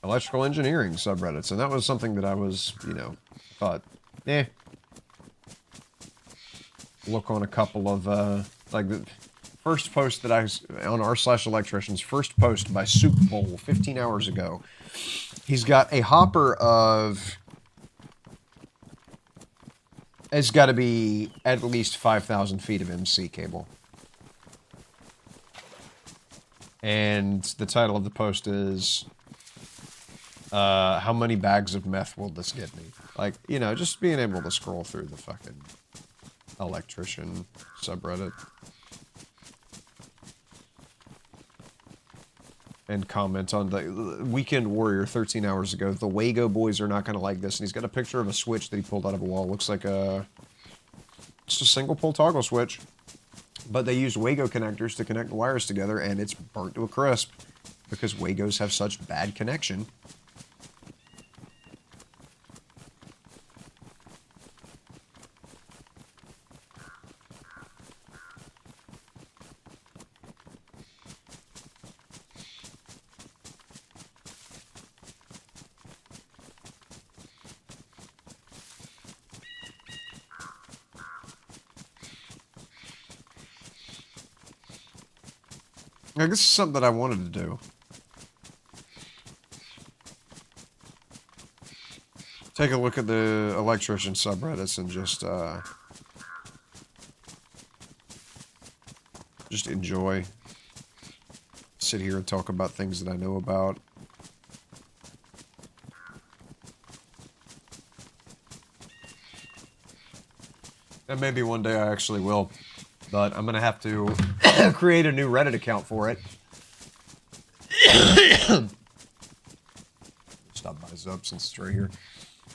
Electrical engineering subreddits, and that was something that I was, you know, thought, look on a couple of, like, the first post that I, on r/electricians, first post by Soup Bowl 15 hours ago. He's got a hopper of, it's got to be at least 5,000 feet of MC cable. And the title of the post is, how many bags of meth will this get me? Like, you know, just being able to scroll through the fucking electrician subreddit. And comment on the Weekend Warrior 13 hours ago. The Wago boys are not going to like this. And he's got a picture of a switch that he pulled out of a wall. Looks like just a single pole toggle switch. But they used Wago connectors to connect the wires together, and it's burnt to a crisp. Because Wagos have such bad connection. I guess it's something that I wanted to do. Take a look at the electrician subreddits and just enjoy. Sit here and talk about things that I know about. And maybe one day I actually will. But I'm going to have to create a new Reddit account for it. Stop by Zub since it's right here.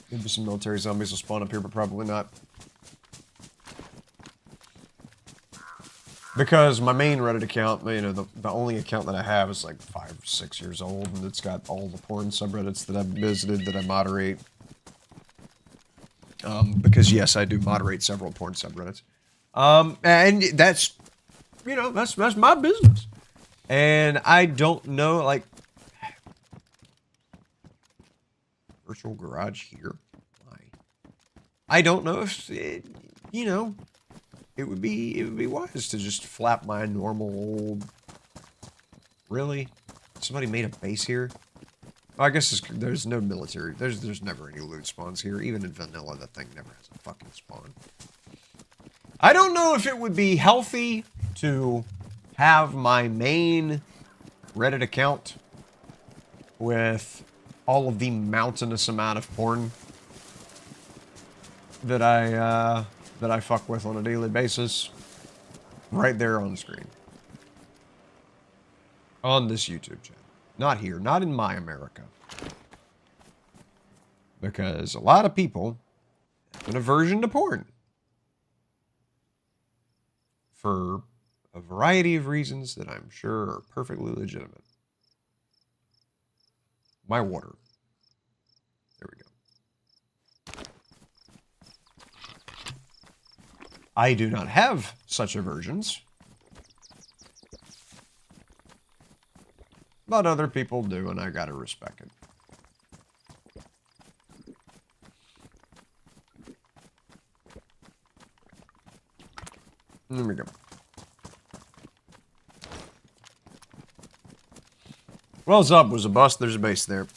Maybe some military zombies will spawn up here, but probably not. Because my main Reddit account, you know, the only account that I have is like 5 or 6 years old, and it's got all the porn subreddits that I've visited, that I moderate. Because yes, I do moderate several porn subreddits. And that's, you know, that's my business. And I don't know, like, virtual garage here? Why? I don't know if it, you know, it would be wise to just flap my normal old, really? Somebody made a base here? Well, I guess there's no military, there's never any loot spawns here. Even in vanilla, that thing never has a fucking spawn. I don't know if it would be healthy to have my main Reddit account with all of the mountainous amount of porn that I fuck with on a daily basis right there on screen. On this YouTube channel. Not here, not in my America. Because a lot of people have an aversion to porn. For a variety of reasons that I'm sure are perfectly legitimate. My water. There we go. I do not have such aversions. But other people do, and I gotta respect it. There we go. What's up? Was a bust. There's a base there.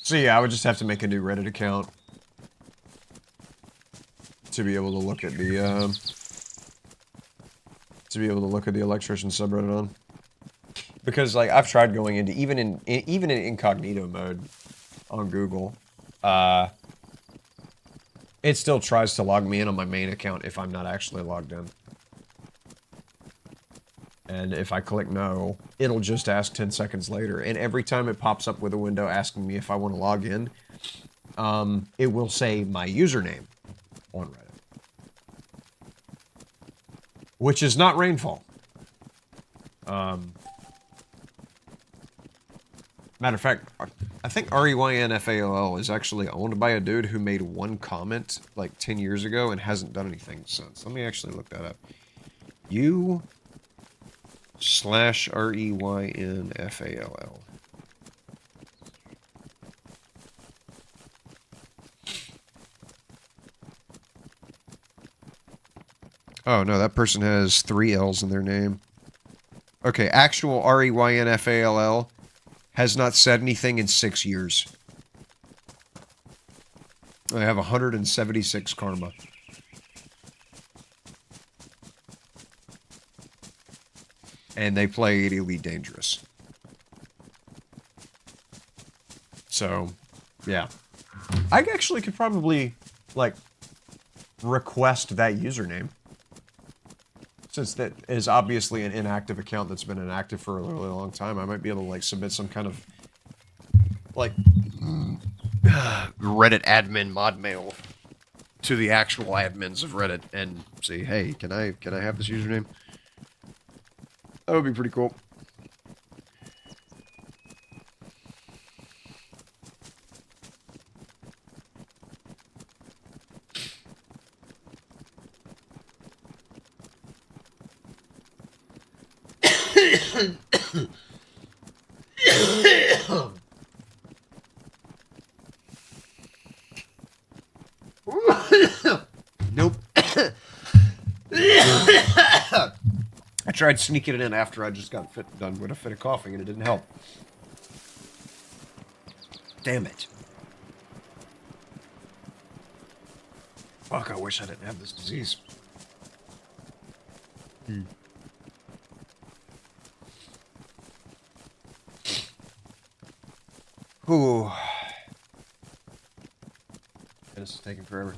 So yeah, I would just have to make a new Reddit account to be able to look at the electrician subreddit on. Because like I've tried going into even in incognito mode on Google, it still tries to log me in on my main account if I'm not actually logged in. And if I click no, it'll just ask 10 seconds later. And every time it pops up with a window asking me if I want to log in, it will say my username on Reddit. Which is not Rainfall. Matter of fact, I think REYNFALL is actually owned by a dude who made one comment like 10 years ago and hasn't done anything since. Let me actually look that up. U/REYNFALL. Oh, no, that person has 3 L's in their name. Okay, actual REYNFALL has not said anything in 6 years. I have 176 karma. And they play Elite Dangerous. So, yeah. I actually could probably, like, request that username. Since that is obviously an inactive account that's been inactive for a really long time, I might be able to, like, submit some kind of, like, Reddit admin mod mail to the actual admins of Reddit and say, hey, can I have this username? That would be pretty cool. Nope. I tried sneaking it in after I just got done with a fit of coughing, and it didn't help. Damn it. Fuck, I wish I didn't have this disease. Ooh. This is taking forever.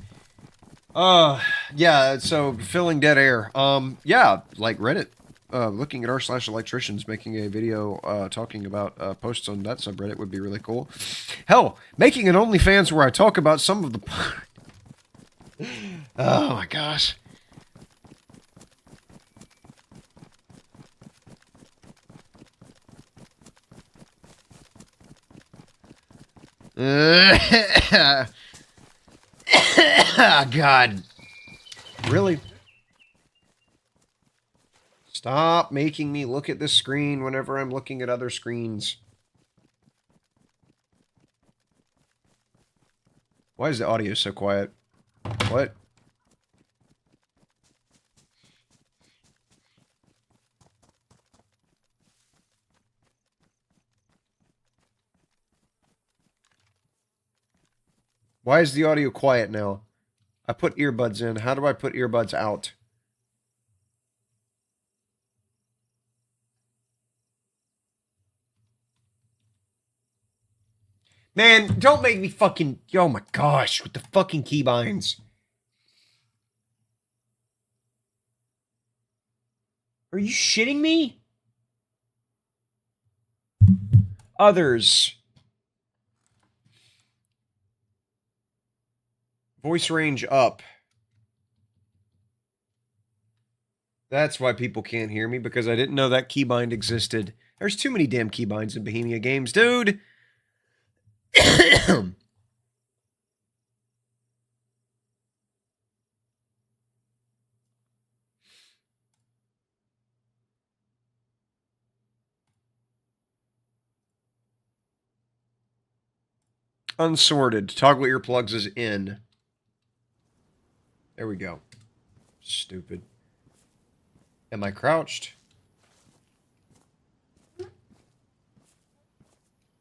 Yeah, so filling dead air. Yeah, like Reddit. Looking at r/electricians making a video talking about posts on that subreddit would be really cool. Hell, making an OnlyFans where I talk about some of the... Oh my gosh. God. Really? Stop making me look at this screen whenever I'm looking at other screens. Why is the audio so quiet? What? Why is the audio quiet now? I put earbuds in. How do I put earbuds out? Man, don't make me fucking... Oh my gosh, with the fucking keybinds. Are you shitting me? Others. Voice range up. That's why people can't hear me, because I didn't know that keybind existed. There's too many damn keybinds in Bohemia games, dude. Unsorted. Toggle earplugs is in. There we go. Stupid. Am I crouched?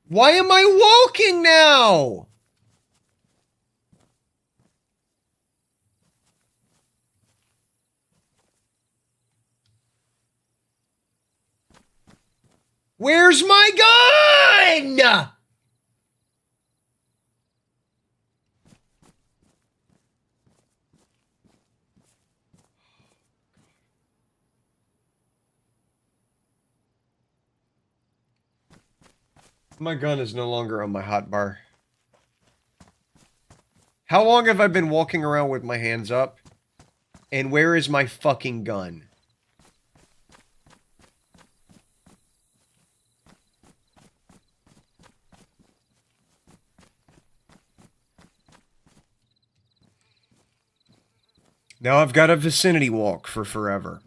Why am I walking now? Where's my gun? My gun is no longer on my hotbar. How long have I been walking around with my hands up? And where is my fucking gun? Now I've got a vicinity walk for forever.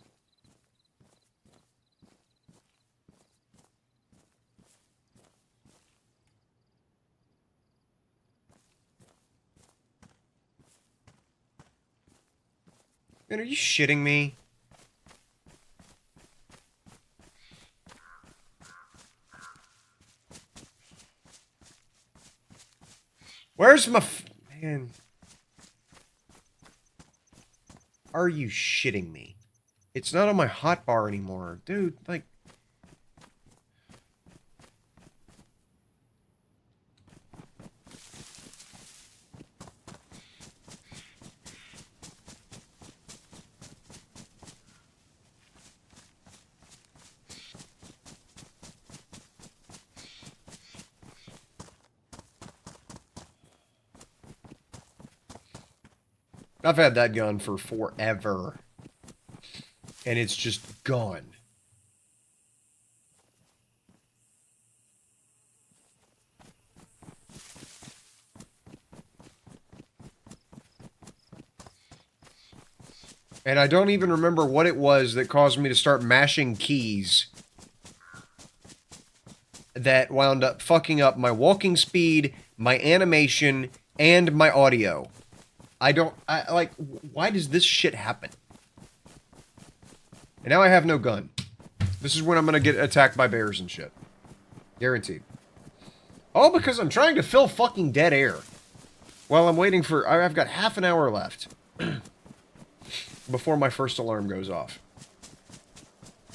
Man, are you shitting me? Where's my... Man... Are you shitting me? It's not on my hotbar anymore. Dude, like... I've had that gun for forever. And it's just gone. And I don't even remember what it was that caused me to start mashing keys that wound up fucking up my walking speed, my animation, and my audio. Like, why does this shit happen? And now I have no gun. This is when I'm gonna get attacked by bears and shit. Guaranteed. All because I'm trying to fill fucking dead air. While I'm waiting for... I've got half an hour left. Before my first alarm goes off.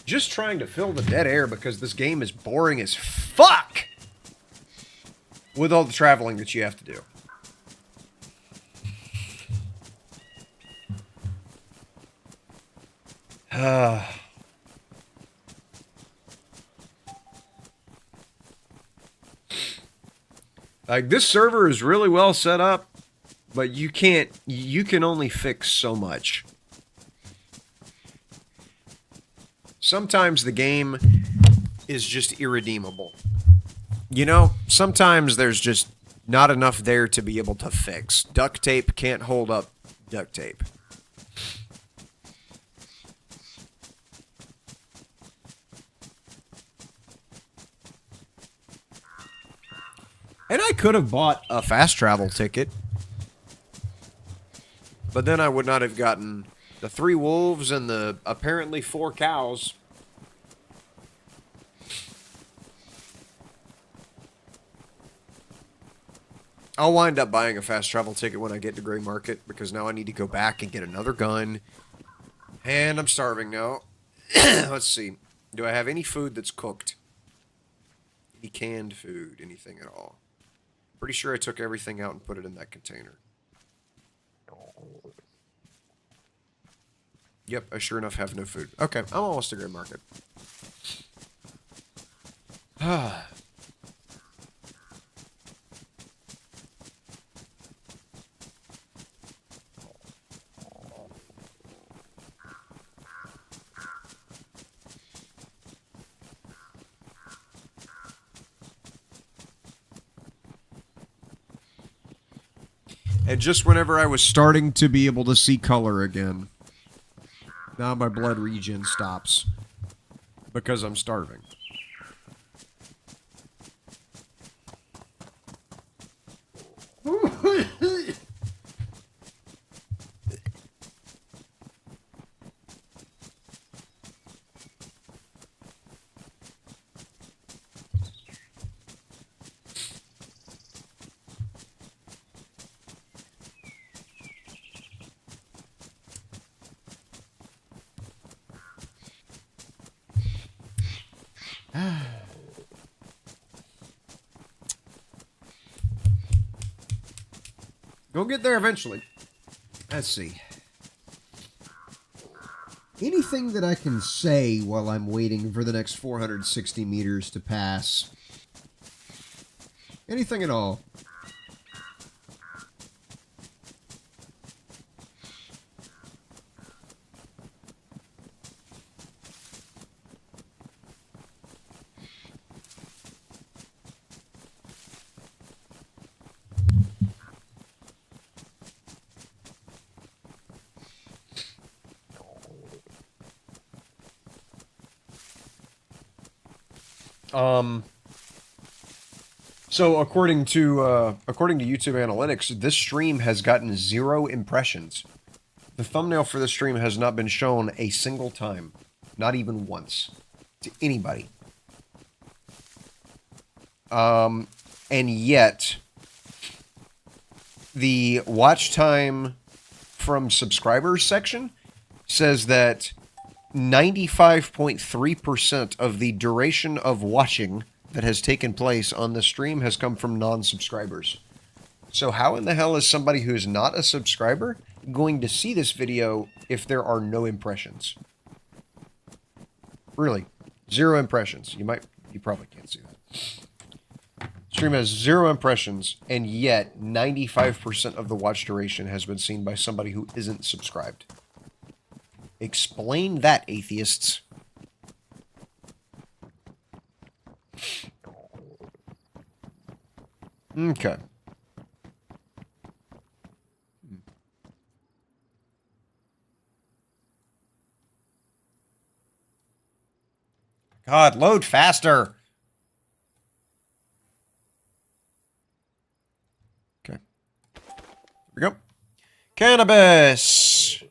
Just trying to fill the dead air because this game is boring as fuck! With all the traveling that you have to do. Like, this server is really well set up, but you can only fix so much. Sometimes the game is just irredeemable. You know, sometimes there's just not enough there to be able to fix. Duct tape can't hold up duct tape. And I could have bought a fast travel ticket. But then I would not have gotten the 3 wolves and the apparently 4 cows. I'll wind up buying a fast travel ticket when I get to Gray Market, because now I need to go back and get another gun. And I'm starving now. Let's see. Do I have any food that's cooked? Any canned food? Anything at all? Pretty sure I took everything out and put it in that container. Yep, I sure enough have no food. Okay, I'm almost to Gray Market. And just whenever I was starting to be able to see color again, now my blood regen stops. Because I'm starving. Go get there eventually. Let's see. Anything that I can say while I'm waiting for the next 460 meters to pass? Anything at all? So according to YouTube analytics, this stream has gotten 0 impressions. The thumbnail for this stream has not been shown a single time, not even once, to anybody. And yet, the watch time from subscribers section says that 95.3% of the duration of watching that has taken place on the stream has come from non-subscribers. So how in the hell is somebody who's not a subscriber going to see this video if there are no impressions? Really, 0 impressions. You probably can't see that. Stream has 0 impressions, and yet 95% of the watch duration has been seen by somebody who isn't subscribed. Explain that, atheists. Okay. God, load faster. Okay. Here we go. Cannabis.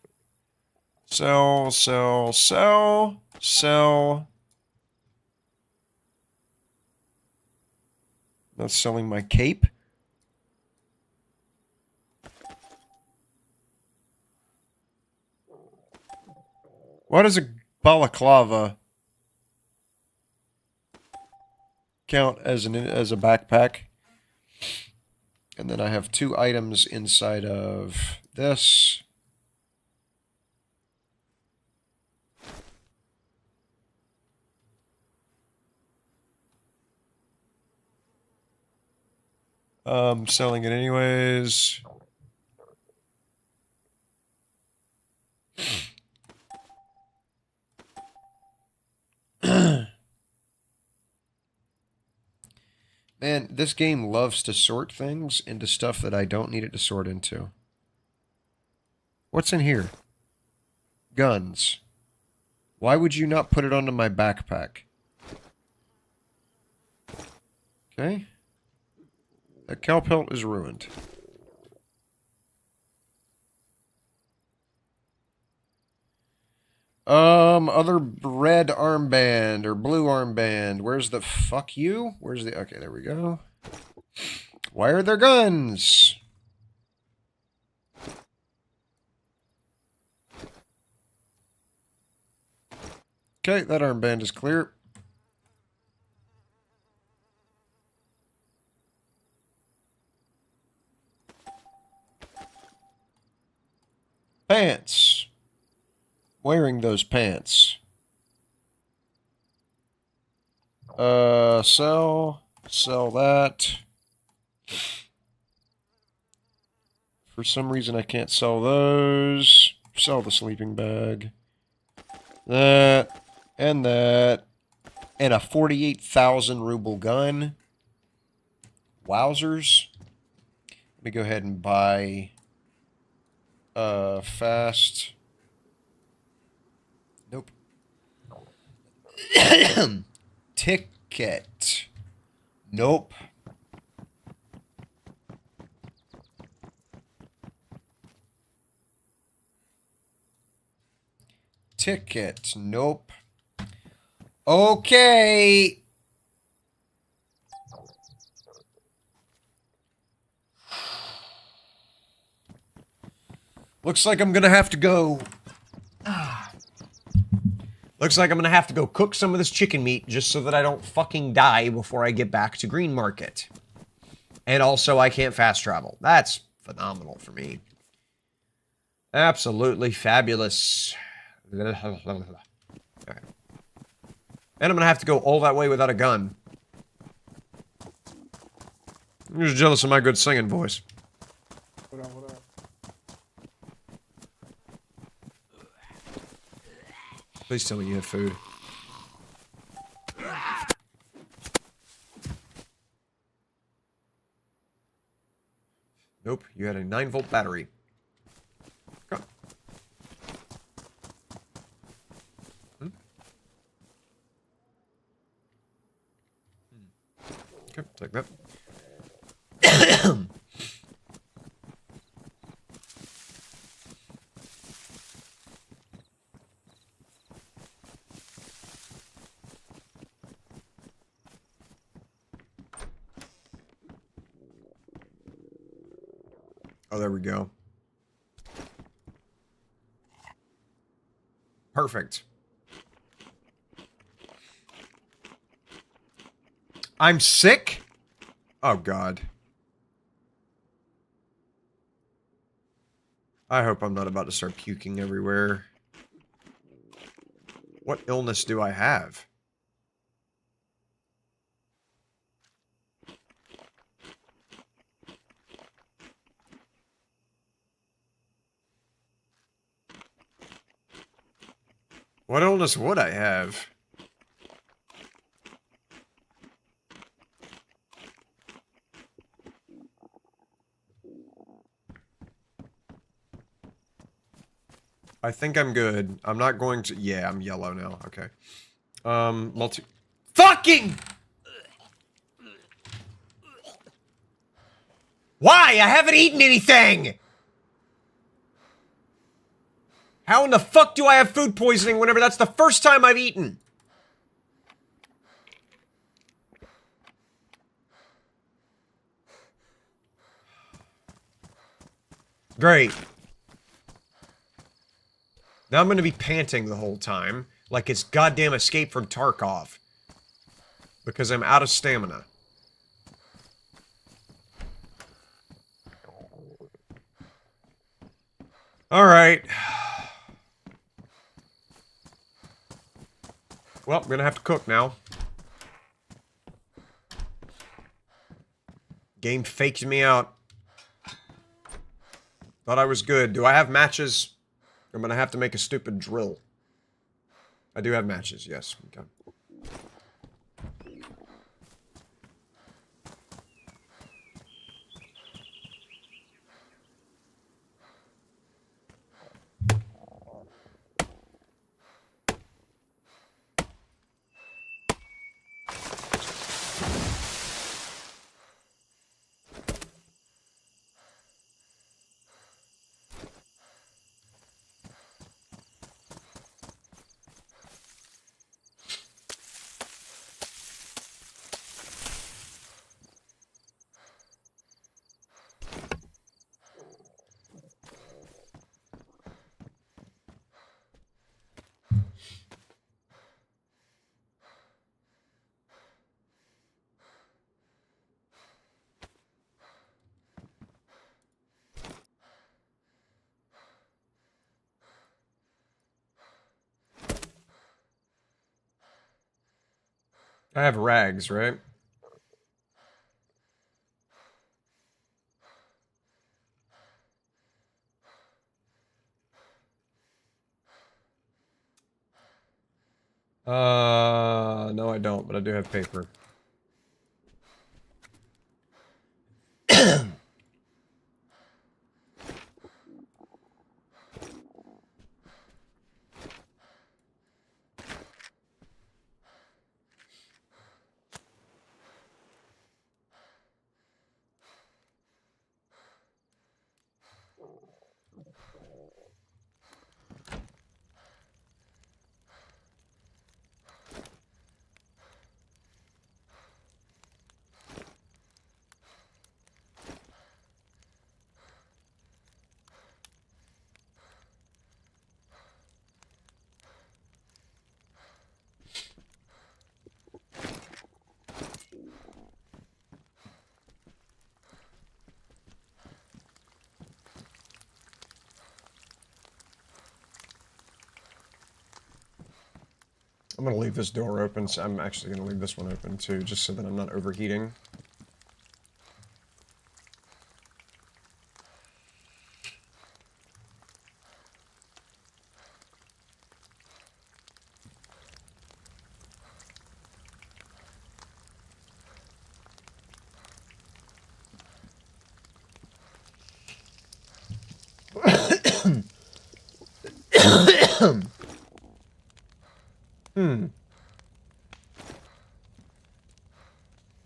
Sell, sell, sell, sell. Not selling my cape. What is a balaclava count as a backpack? And then I have 2 items inside of this. Selling it anyways. Man, this game loves to sort things into stuff that I don't need it to sort into. What's in here? Guns. Why would you not put it onto my backpack? Okay. That cow pelt is ruined. Other red armband or blue armband. Where's the fuck you? Where's the... Okay, there we go. Why are there guns? Okay, that armband is clear. Pants. Wearing those pants. Sell that. For some reason I can't sell those. Sell the sleeping bag. That. And that. And a 48,000 ruble gun. Wowzers. Let me go ahead and buy... fast. Nope. Ticket. Nope. Ticket. Nope. Okay. Looks like I'm gonna have to go... Looks like I'm gonna have to go cook some of this chicken meat just so that I don't fucking die before I get back to Green Market. And also, I can't fast travel. That's phenomenal for me. Absolutely fabulous. Alright. And I'm gonna have to go all that way without a gun. I'm just jealous of my good singing voice. What up, what up? Please tell me you have food. Nope, you had a 9-volt battery. Okay. Okay, take that. Oh, there we go. Perfect. I'm sick? Oh, God. I hope I'm not about to start puking everywhere. What illness do I have? What illness would I have? I think I'm good. I'm not going to... Yeah, I'm yellow now. Okay. Fucking... Why? I haven't eaten anything! How in the fuck do I have food poisoning whenever that's the first time I've eaten? Great. Now I'm gonna be panting the whole time, like it's goddamn Escape from Tarkov. Because I'm out of stamina. Alright. Well, I'm gonna have to cook now. Game faked me out. Thought I was good. Do I have matches? I'm gonna have to make a stupid drill. I do have matches, yes. Okay. I have rags, right? No, I don't, but I do have paper. I'm gonna leave this door open, so I'm actually gonna leave this one open too, just so that I'm not overheating.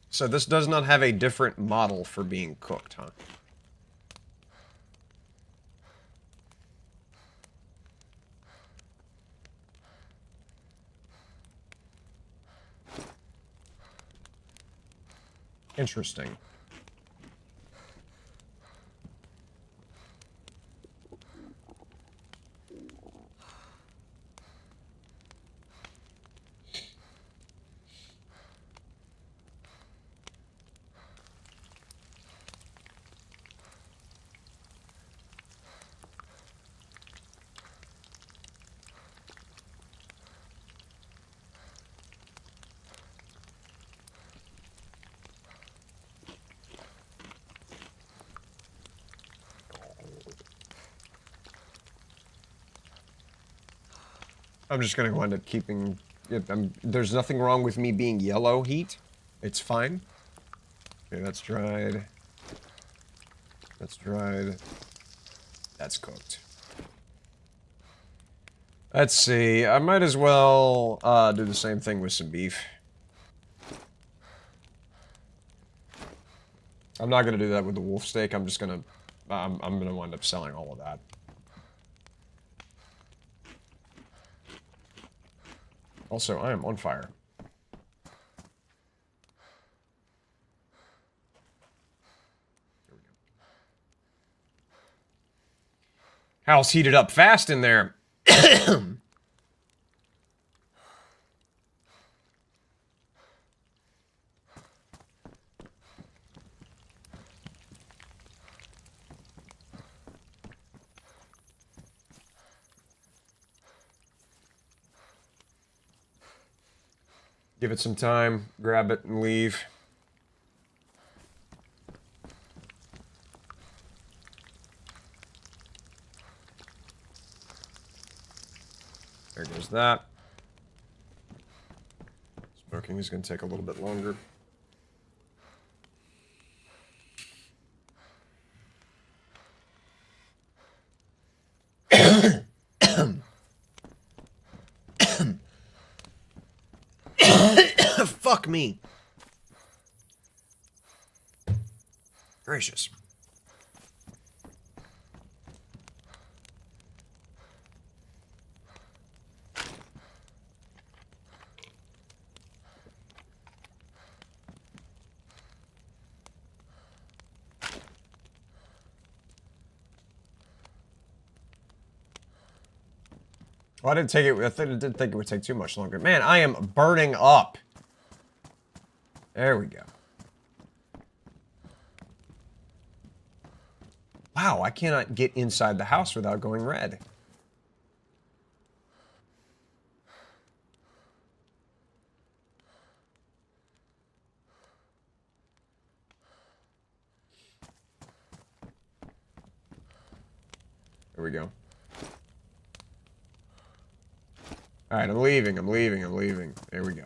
So this does not have a different model for being cooked, huh? Interesting. I'm just gonna wind up keeping it. There's nothing wrong with me being yellow heat. It's fine. Okay, that's dried. That's dried. That's cooked. Let's see. I might as well do the same thing with some beef. I'm not gonna do that with the wolf steak. I'm just gonna. I'm gonna wind up selling all of that. Also, I am on fire. There we go. House heated up fast in there. Give it some time, grab it, and leave. There goes that. Smoking is going to take a little bit longer. Fuck me. Gracious. Well, I didn't think it would take too much longer. Man, I am burning up. There we go. Wow, I cannot get inside the house without going red. There we go. Alright, I'm leaving. There we go.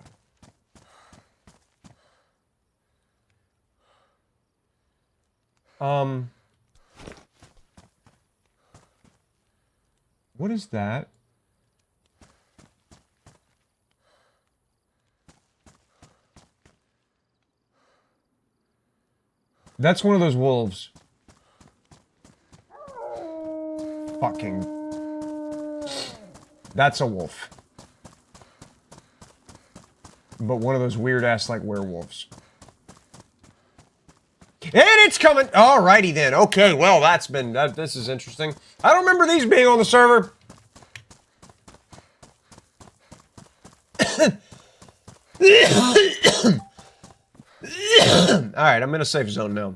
What is that? That's one of those wolves. Fucking. That's a wolf. But one of those weird-ass, like, werewolves. And it's coming! Alrighty then. Okay, well, this is interesting. I don't remember these being on the server. Alright, I'm in a safe zone now.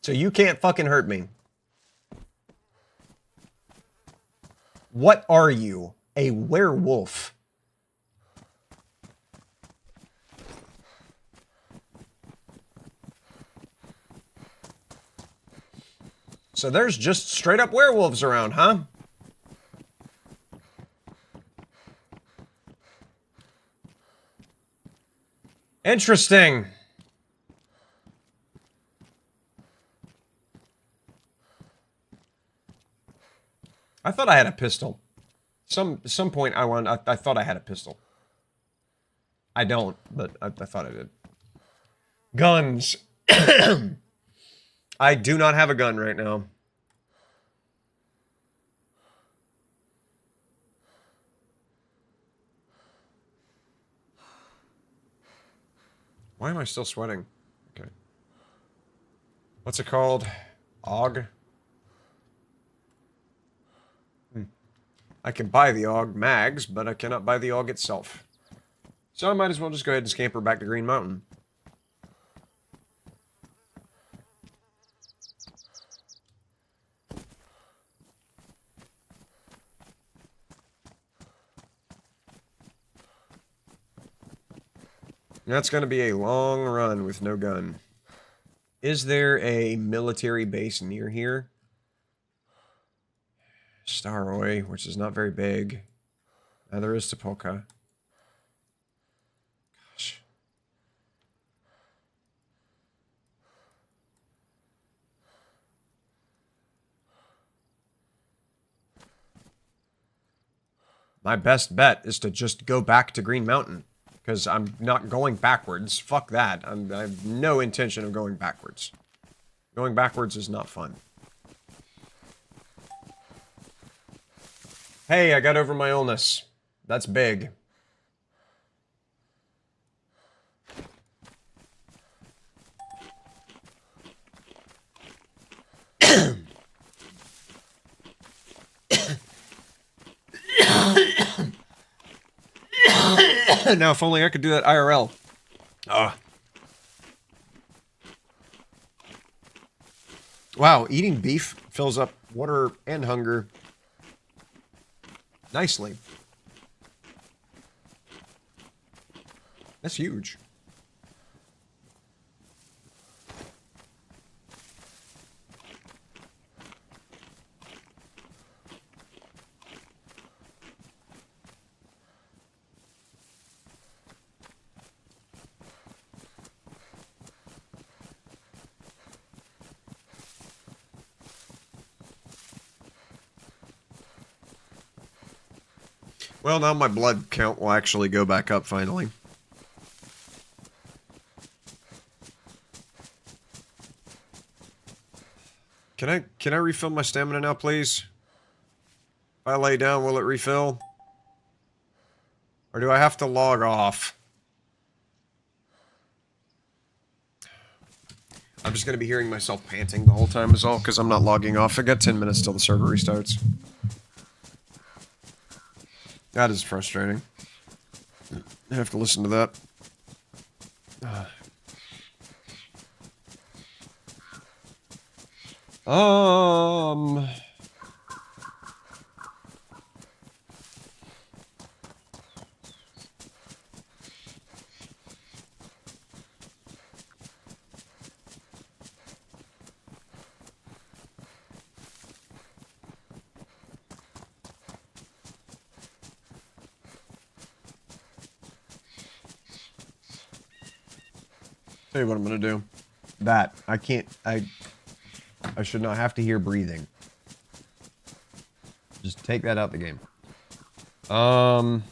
So you can't fucking hurt me. What are you? A werewolf. So there's just straight up werewolves around, huh? Interesting. I thought I had a pistol. Some point I thought I had a pistol. I don't, but I thought I did. Guns. I do not have a gun right now. Why am I still sweating? Okay. What's it called? AUG? I can buy the AUG mags, but I cannot buy the AUG itself. So I might as well just go ahead and scamper back to Green Mountain. That's going to be a long run with no gun. Is there a military base near here? Staroy, which is not very big. Now there is Topolka. Gosh. My best bet is to just go back to Green Mountain. Because I'm not going backwards. Fuck that. I have no intention of going backwards. Going backwards is not fun. Hey, I got over my illness. That's big. Now, if only I could do that IRL. Wow, eating beef fills up water and hunger nicely. That's huge. Well, now my blood count will actually go back up finally. Can I refill my stamina now, please? If I lay down, will it refill? Or do I have to log off? I'm just going to be hearing myself panting the whole time is all, because I'm not logging off. I got 10 minutes till the server restarts. That is frustrating. I have to listen to that. Tell you what I'm gonna do. That. I can't. I should not have to hear breathing. Just take that out the game. 4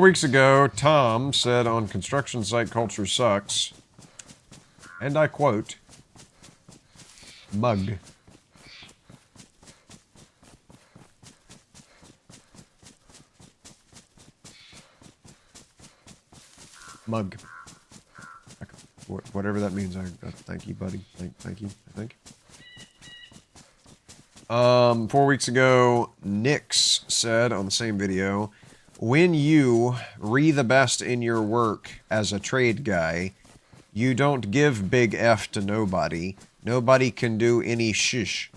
weeks ago, Tom said on construction site culture sucks, and I quote, mug. Mug. Whatever that means, I thank you, buddy. Thank you, I think. 4 weeks ago, Nix said on the same video, when you re the best in your work as a trade guy, you don't give big F to nobody. Nobody can do any shish.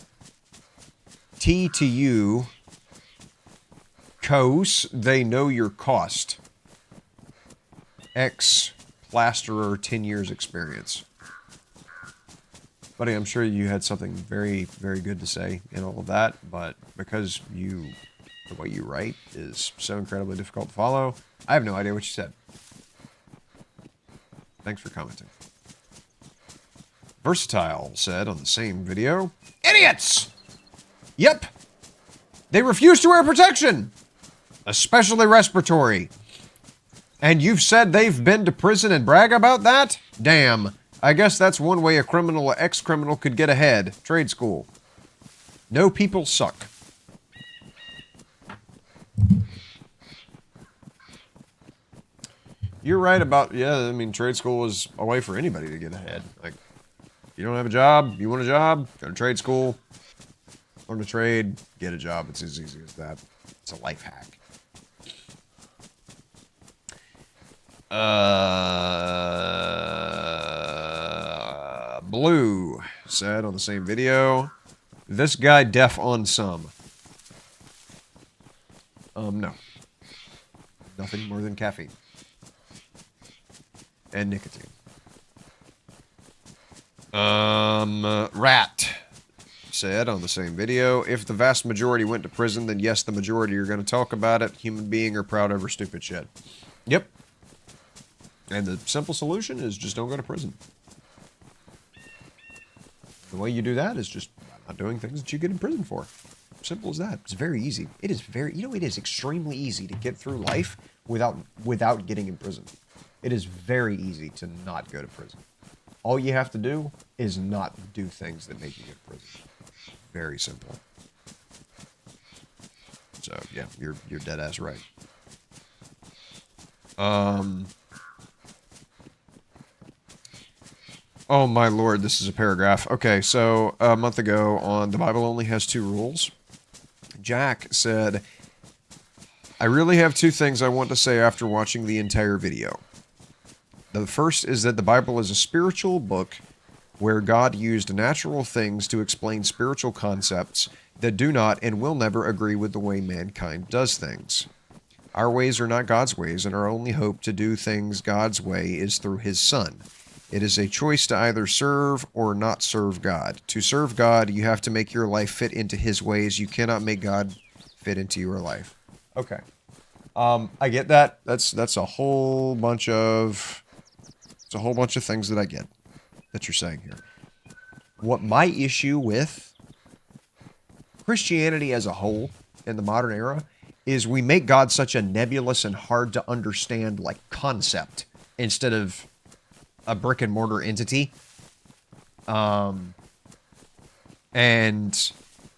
T to you, cause they know your cost. X plasterer 10 years experience. Buddy, I'm sure you had something very, very good to say in all of that, but because the way you write is so incredibly difficult to follow, I have no idea what you said. Thanks for commenting. Versatile said on the same video, idiots! Yep! They refuse to wear protection! Especially respiratory. And you've said they've been to prison and brag about that? Damn. I guess that's one way a criminal or ex-criminal could get ahead. Trade school. No, people suck. You're right about, yeah, I mean, trade school is a way for anybody to get ahead. Like, you don't have a job, you want a job, go to trade school, learn to trade, get a job. It's as easy as that. It's a life hack. Blue said on the same video, this guy deaf on some. No. Nothing more than caffeine. And nicotine. Rat said on the same video, if the vast majority went to prison, then yes, the majority are going to talk about it. Human being are proud over stupid shit. Yep. And the simple solution is just don't go to prison. The way you do that is just not doing things that you get in prison for. Simple as that. It's very easy. It is very, it is extremely easy to get through life without getting in prison. It is very easy to not go to prison. All you have to do is not do things that make you go to prison. Very simple. So, yeah, you're dead ass right. Oh my lord, this is a paragraph. Okay, so a month ago on The Bible Only Has Two Rules, Jack said, I really have two things I want to say after watching the entire video. The first is that the Bible is a spiritual book where God used natural things to explain spiritual concepts that do not and will never agree with the way mankind does things. Our ways are not God's ways, and our only hope to do things God's way is through His Son. It is a choice to either serve or not serve God. To serve God, you have to make your life fit into His ways. You cannot make God fit into your life. Okay. I get that. That's a whole bunch of... It's a whole bunch of things that I get that you're saying here. What my issue with Christianity as a whole in the modern era is we make God such a nebulous and hard to understand like concept instead of a brick and mortar entity. And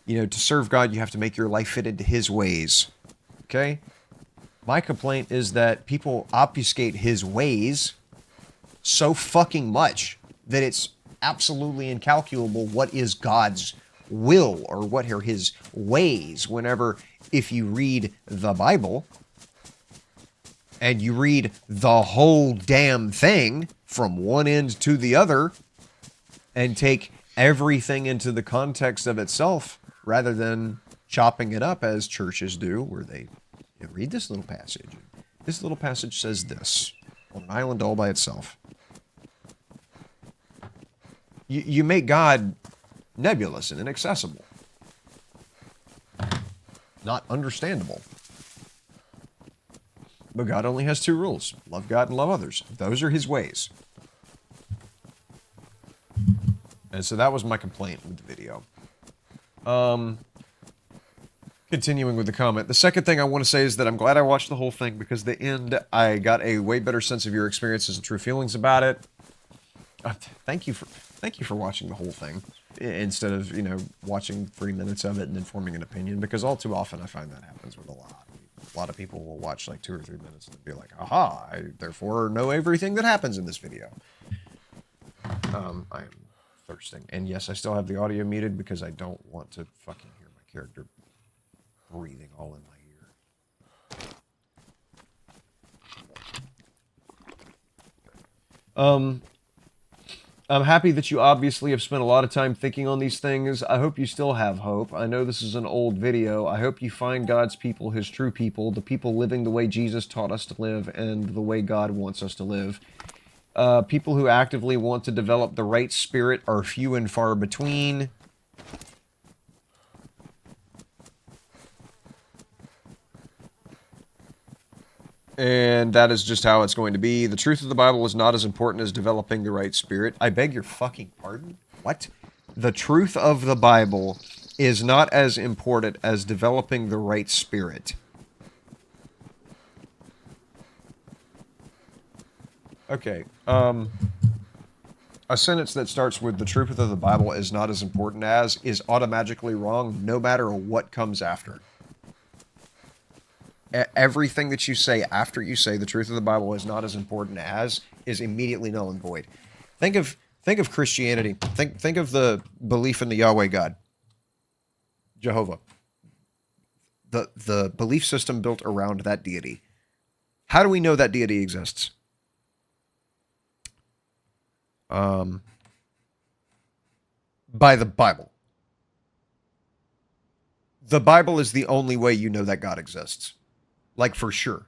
to serve God, you have to make your life fit into His ways. Okay? My complaint is that people obfuscate His ways so fucking much that it's absolutely incalculable what is God's will or what are His ways. Whenever, if you read the Bible and you read the whole damn thing from one end to the other and take everything into the context of itself rather than chopping it up as churches do, where they read this little passage. This little passage says this on an island all by itself. You make God nebulous and inaccessible. not understandable. But God only has two rules. Love God and love others. Those are his ways. And so that was my complaint with the video. Continuing with the comment. The second thing I want to say is that I'm glad I watched the whole thing because the end, I got a way better sense of your experiences and true feelings about it. Thank you for watching the whole thing instead of, you know, watching 3 minutes of it and then forming an opinion, because all too often I find that happens with a lot. A lot of people will watch like 2 or 3 minutes and be like, aha, I therefore know everything that happens in this video. I am thirsting. And yes, I still have the audio muted because I don't want to fucking hear my character breathing all in my ear. I'm happy that you obviously have spent a lot of time thinking on these things. I hope you still have hope. I know this is an old video. I hope you find God's people, his true people, the people living the way Jesus taught us to live and the way God wants us to live. People who actively want to develop the right spirit are few and far between. And that is just how it's going to be. The truth of the Bible is not as important as developing the right spirit. I beg your fucking pardon? What? The truth of the Bible is not as important as developing the right spirit. Okay, a sentence that starts with the truth of the Bible is not as important as is automatically wrong no matter what comes after. Everything that you say after you say the truth of the Bible is not as important as is immediately null and void. Think of Christianity. Think of the belief in the Yahweh God, Jehovah. The belief system built around that deity. How do we know that deity exists? By the Bible. The Bible is the only way you know that God exists. Like, for sure.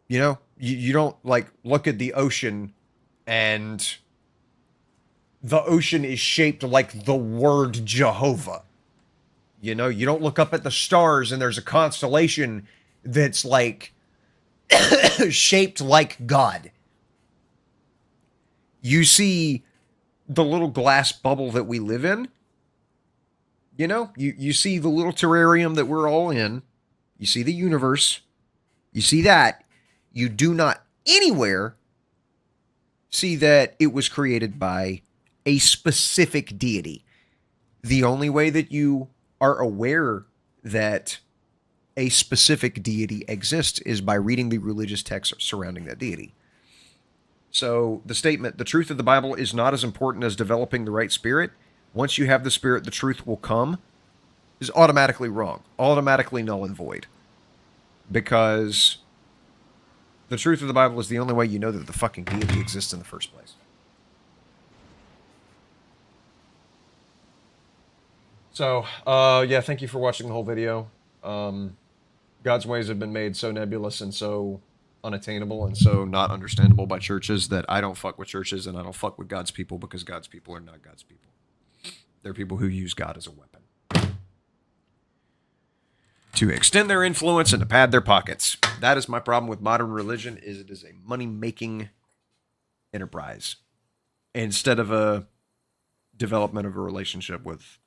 You know, you don't, like, look at the ocean and the ocean is shaped like the word Jehovah. You know, you don't look up at the stars and there's a constellation that's, like, shaped like God. You see the little glass bubble that we live in. You know, you see the little terrarium that we're all in. You see the universe. You see that. You do not anywhere see that it was created by a specific deity. The only way that you are aware that a specific deity exists is by reading the religious texts surrounding that deity. So the statement, the truth of the Bible is not as important as developing the right spirit. Once you have the spirit, the truth will come, is automatically wrong, automatically null and void. Because the truth of the Bible is the only way you know that the fucking deity exists in the first place. So, yeah, thank you for watching the whole video. God's ways have been made so nebulous and so unattainable and so not understandable by churches that I don't fuck with churches and I don't fuck with God's people because God's people are not God's people. They're people who use God as a weapon to extend their influence and to pad their pockets. That is my problem with modern religion, is it is a money-making enterprise instead of a development of a relationship with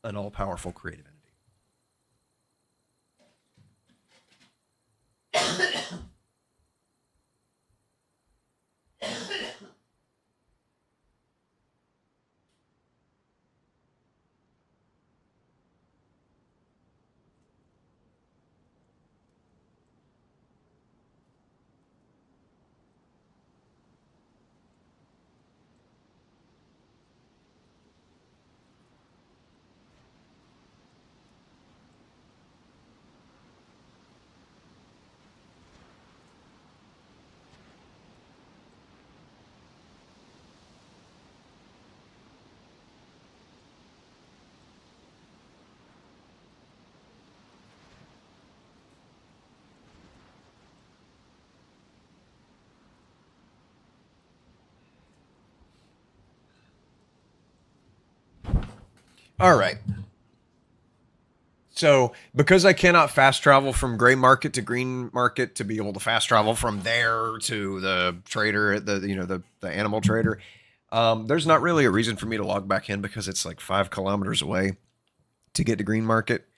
an all-powerful creative entity. All right. So because I cannot fast travel from gray market to green market to be able to fast travel from there to the trader, the animal trader, there's not really a reason for me to log back in because it's like 5 kilometers away to get to green market.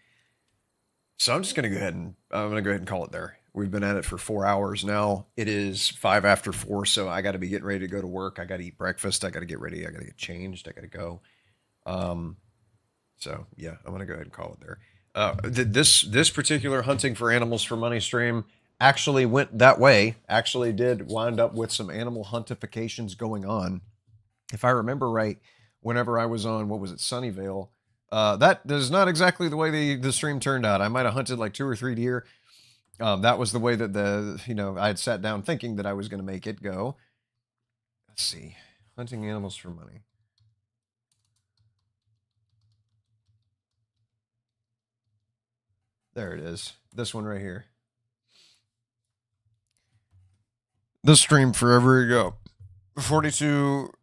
So I'm just gonna go ahead and call it there. We've been at it for 4 hours now. It is 5 after 4, so I got to be getting ready to go to work. I got to eat breakfast. I got to get ready. I got to get changed. I got to go. So yeah, I'm gonna go ahead and call it there. This particular hunting for animals for money stream actually went that way. Actually, did wind up with some animal huntifications going on. If I remember right, whenever I was on, what was it, Sunnyvale, that is not exactly the way the stream turned out. I might have hunted like 2 or 3 deer. That was the way that I had sat down thinking that I was going to make it go. Let's see, hunting animals for money. There it is. This one right here. This stream forever ago. 42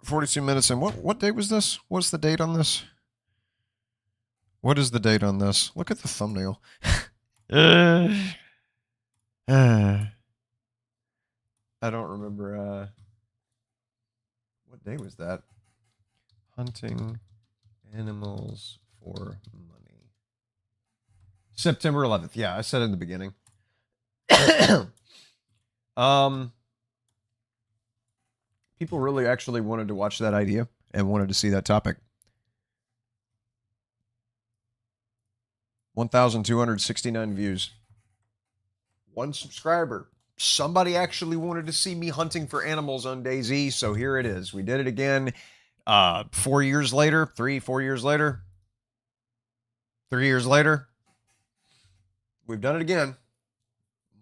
minutes. And what date was this? What's the date on this? What is the date on this? Look at the thumbnail. I don't remember. What day was that? Hunting animals for money. September 11th. Yeah, I said it in the beginning. People really actually wanted to watch that idea and wanted to see that topic. 1,269 views. 1 subscriber. Somebody actually wanted to see me hunting for animals on DayZ, so here it is. We did it again 4 years later. 4 years later. 3 years later. We've done it again.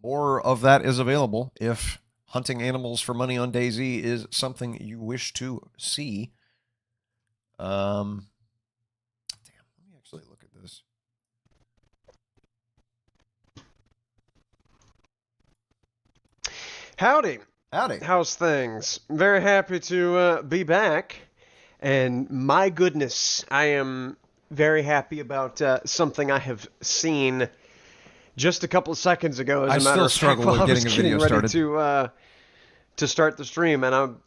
More of that is available if hunting animals for money on DayZ is something you wish to see. Damn, let me actually look at this. Howdy. Howdy. How's things? Very happy to be back. And my goodness, I am very happy about something I have seen just a couple of seconds ago. As a matter of fact, while I was getting ready to start the stream, and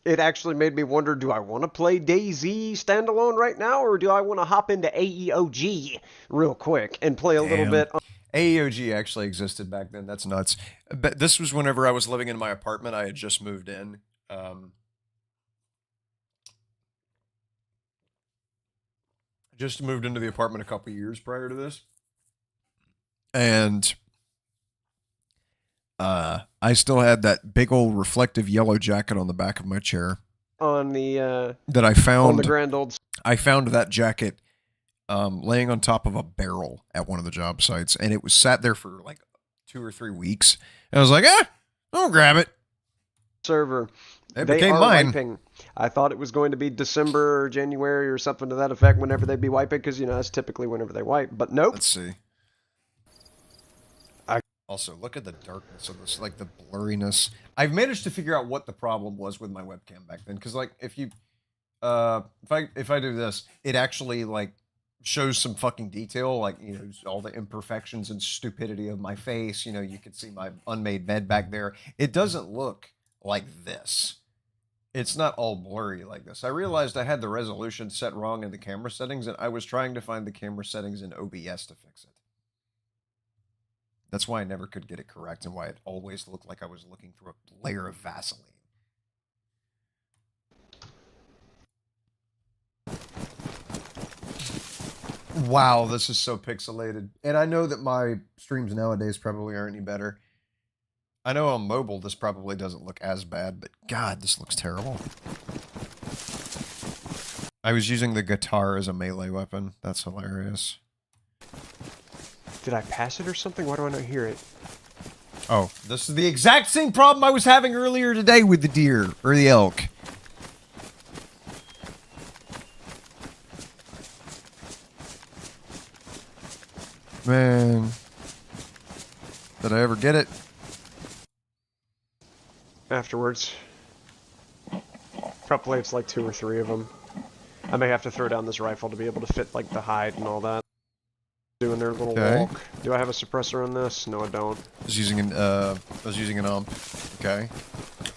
it actually made me wonder: do I want to play DayZ standalone right now, or do I want to hop into AEOG real quick and play a little bit? AEOG actually existed back then. That's nuts. But this was whenever I was living in my apartment. I had just moved in. Just moved into the apartment a couple years prior to this. And I still had that big old reflective yellow jacket on the back of my chair. On the that I found on the grand old. I found that jacket laying on top of a barrel at one of the job sites, and it was sat there for like 2 or 3 weeks. And I was like, I'll grab it. Server. It became mine. Wiping. I thought it was going to be December or January or something to that effect whenever they'd be wiping, because that's typically whenever they wipe. But nope. Let's see. Also, look at the darkness of this, like the blurriness. I've managed to figure out what the problem was with my webcam back then, because like if you, if I do this, it actually like shows some fucking detail, like all the imperfections and stupidity of my face. You can see my unmade bed back there. It doesn't look like this. It's not all blurry like this. I realized I had the resolution set wrong in the camera settings, and I was trying to find the camera settings in OBS to fix it. That's why I never could get it correct, and why it always looked like I was looking through a layer of Vaseline. Wow, this is so pixelated. And I know that my streams nowadays probably aren't any better. I know on mobile this probably doesn't look as bad, but God, this looks terrible. I was using the guitar as a melee weapon. That's hilarious. Did I pass it or something? Why do I not hear it? Oh, this is the exact same problem I was having earlier today with the deer, or the elk. Man. Did I ever get it? Afterwards. Probably it's like 2 or 3 of them. I may have to throw down this rifle to be able to fit like the hide and all that. doing their little Okay. walk. Do I have a suppressor on this? No, I don't. I was using an ump. Okay.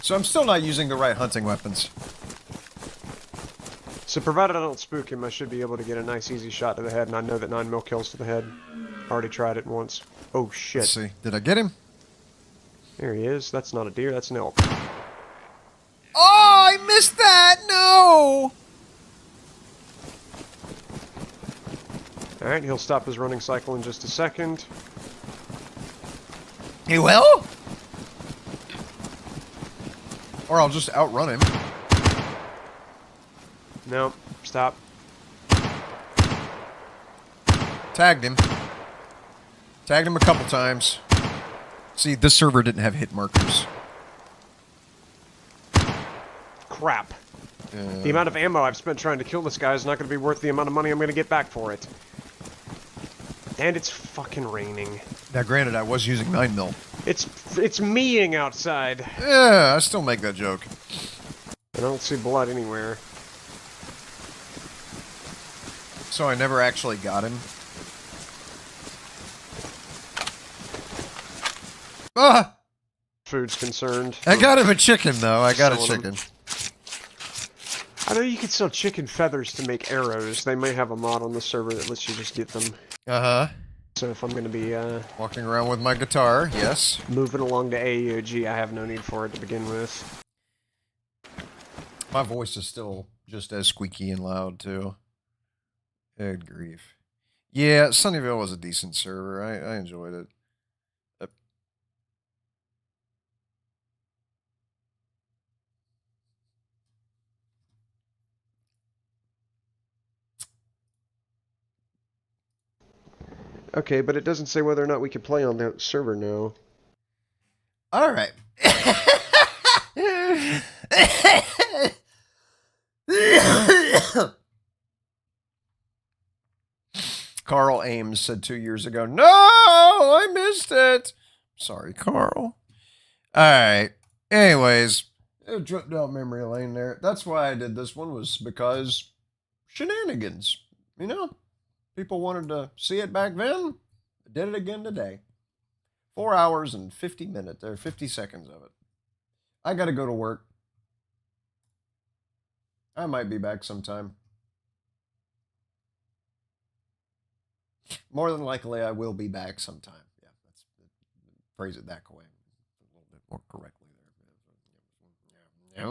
So I'm still not using the right hunting weapons. So provided I don't spook him, I should be able to get a nice easy shot to the head, and I know that 9mm kills to the head. Already tried it once. Oh shit. Let's see. Did I get him? There he is. That's not a deer, that's an elk. Oh, I missed that! No! Alright, he'll stop his running cycle in just a second. He will? Or I'll just outrun him. No, stop. Tagged him. Tagged him a couple times. See, this server didn't have hit markers. Crap. The amount of ammo I've spent trying to kill this guy is not going to be worth the amount of money I'm going to get back for it. And it's fucking raining. Now, granted, I was using 9mm. It's meeing outside. Yeah, I still make that joke. I don't see blood anywhere. So I never actually got him. Ah! Food's concerned. I got him a chicken, though. I got a Selling chicken. I know you could sell chicken feathers to make arrows. They may have a mod on the server that lets you just get them. Uh-huh. So if I'm going to be Walking around with my guitar, yes. moving along to AUG, I have no need for it to begin with. My voice is still just as squeaky and loud, too. Good grief. Yeah, Sunnyvale was a decent server. I enjoyed it. Okay, but it doesn't say whether or not we can play on that server now. All right. Carl Ames said 2 years ago, "No, I missed it." Sorry, Carl. All right. Anyways, it tripped down memory lane there. That's why I did this one, was because shenanigans. You know, people wanted to see it back then. I did it again today. 4 hours and 50 minutes, or 50 seconds of it. I got to go to work. I might be back sometime. More than likely, I will be back sometime. Yeah, let's phrase it that way. A little bit more correctly there.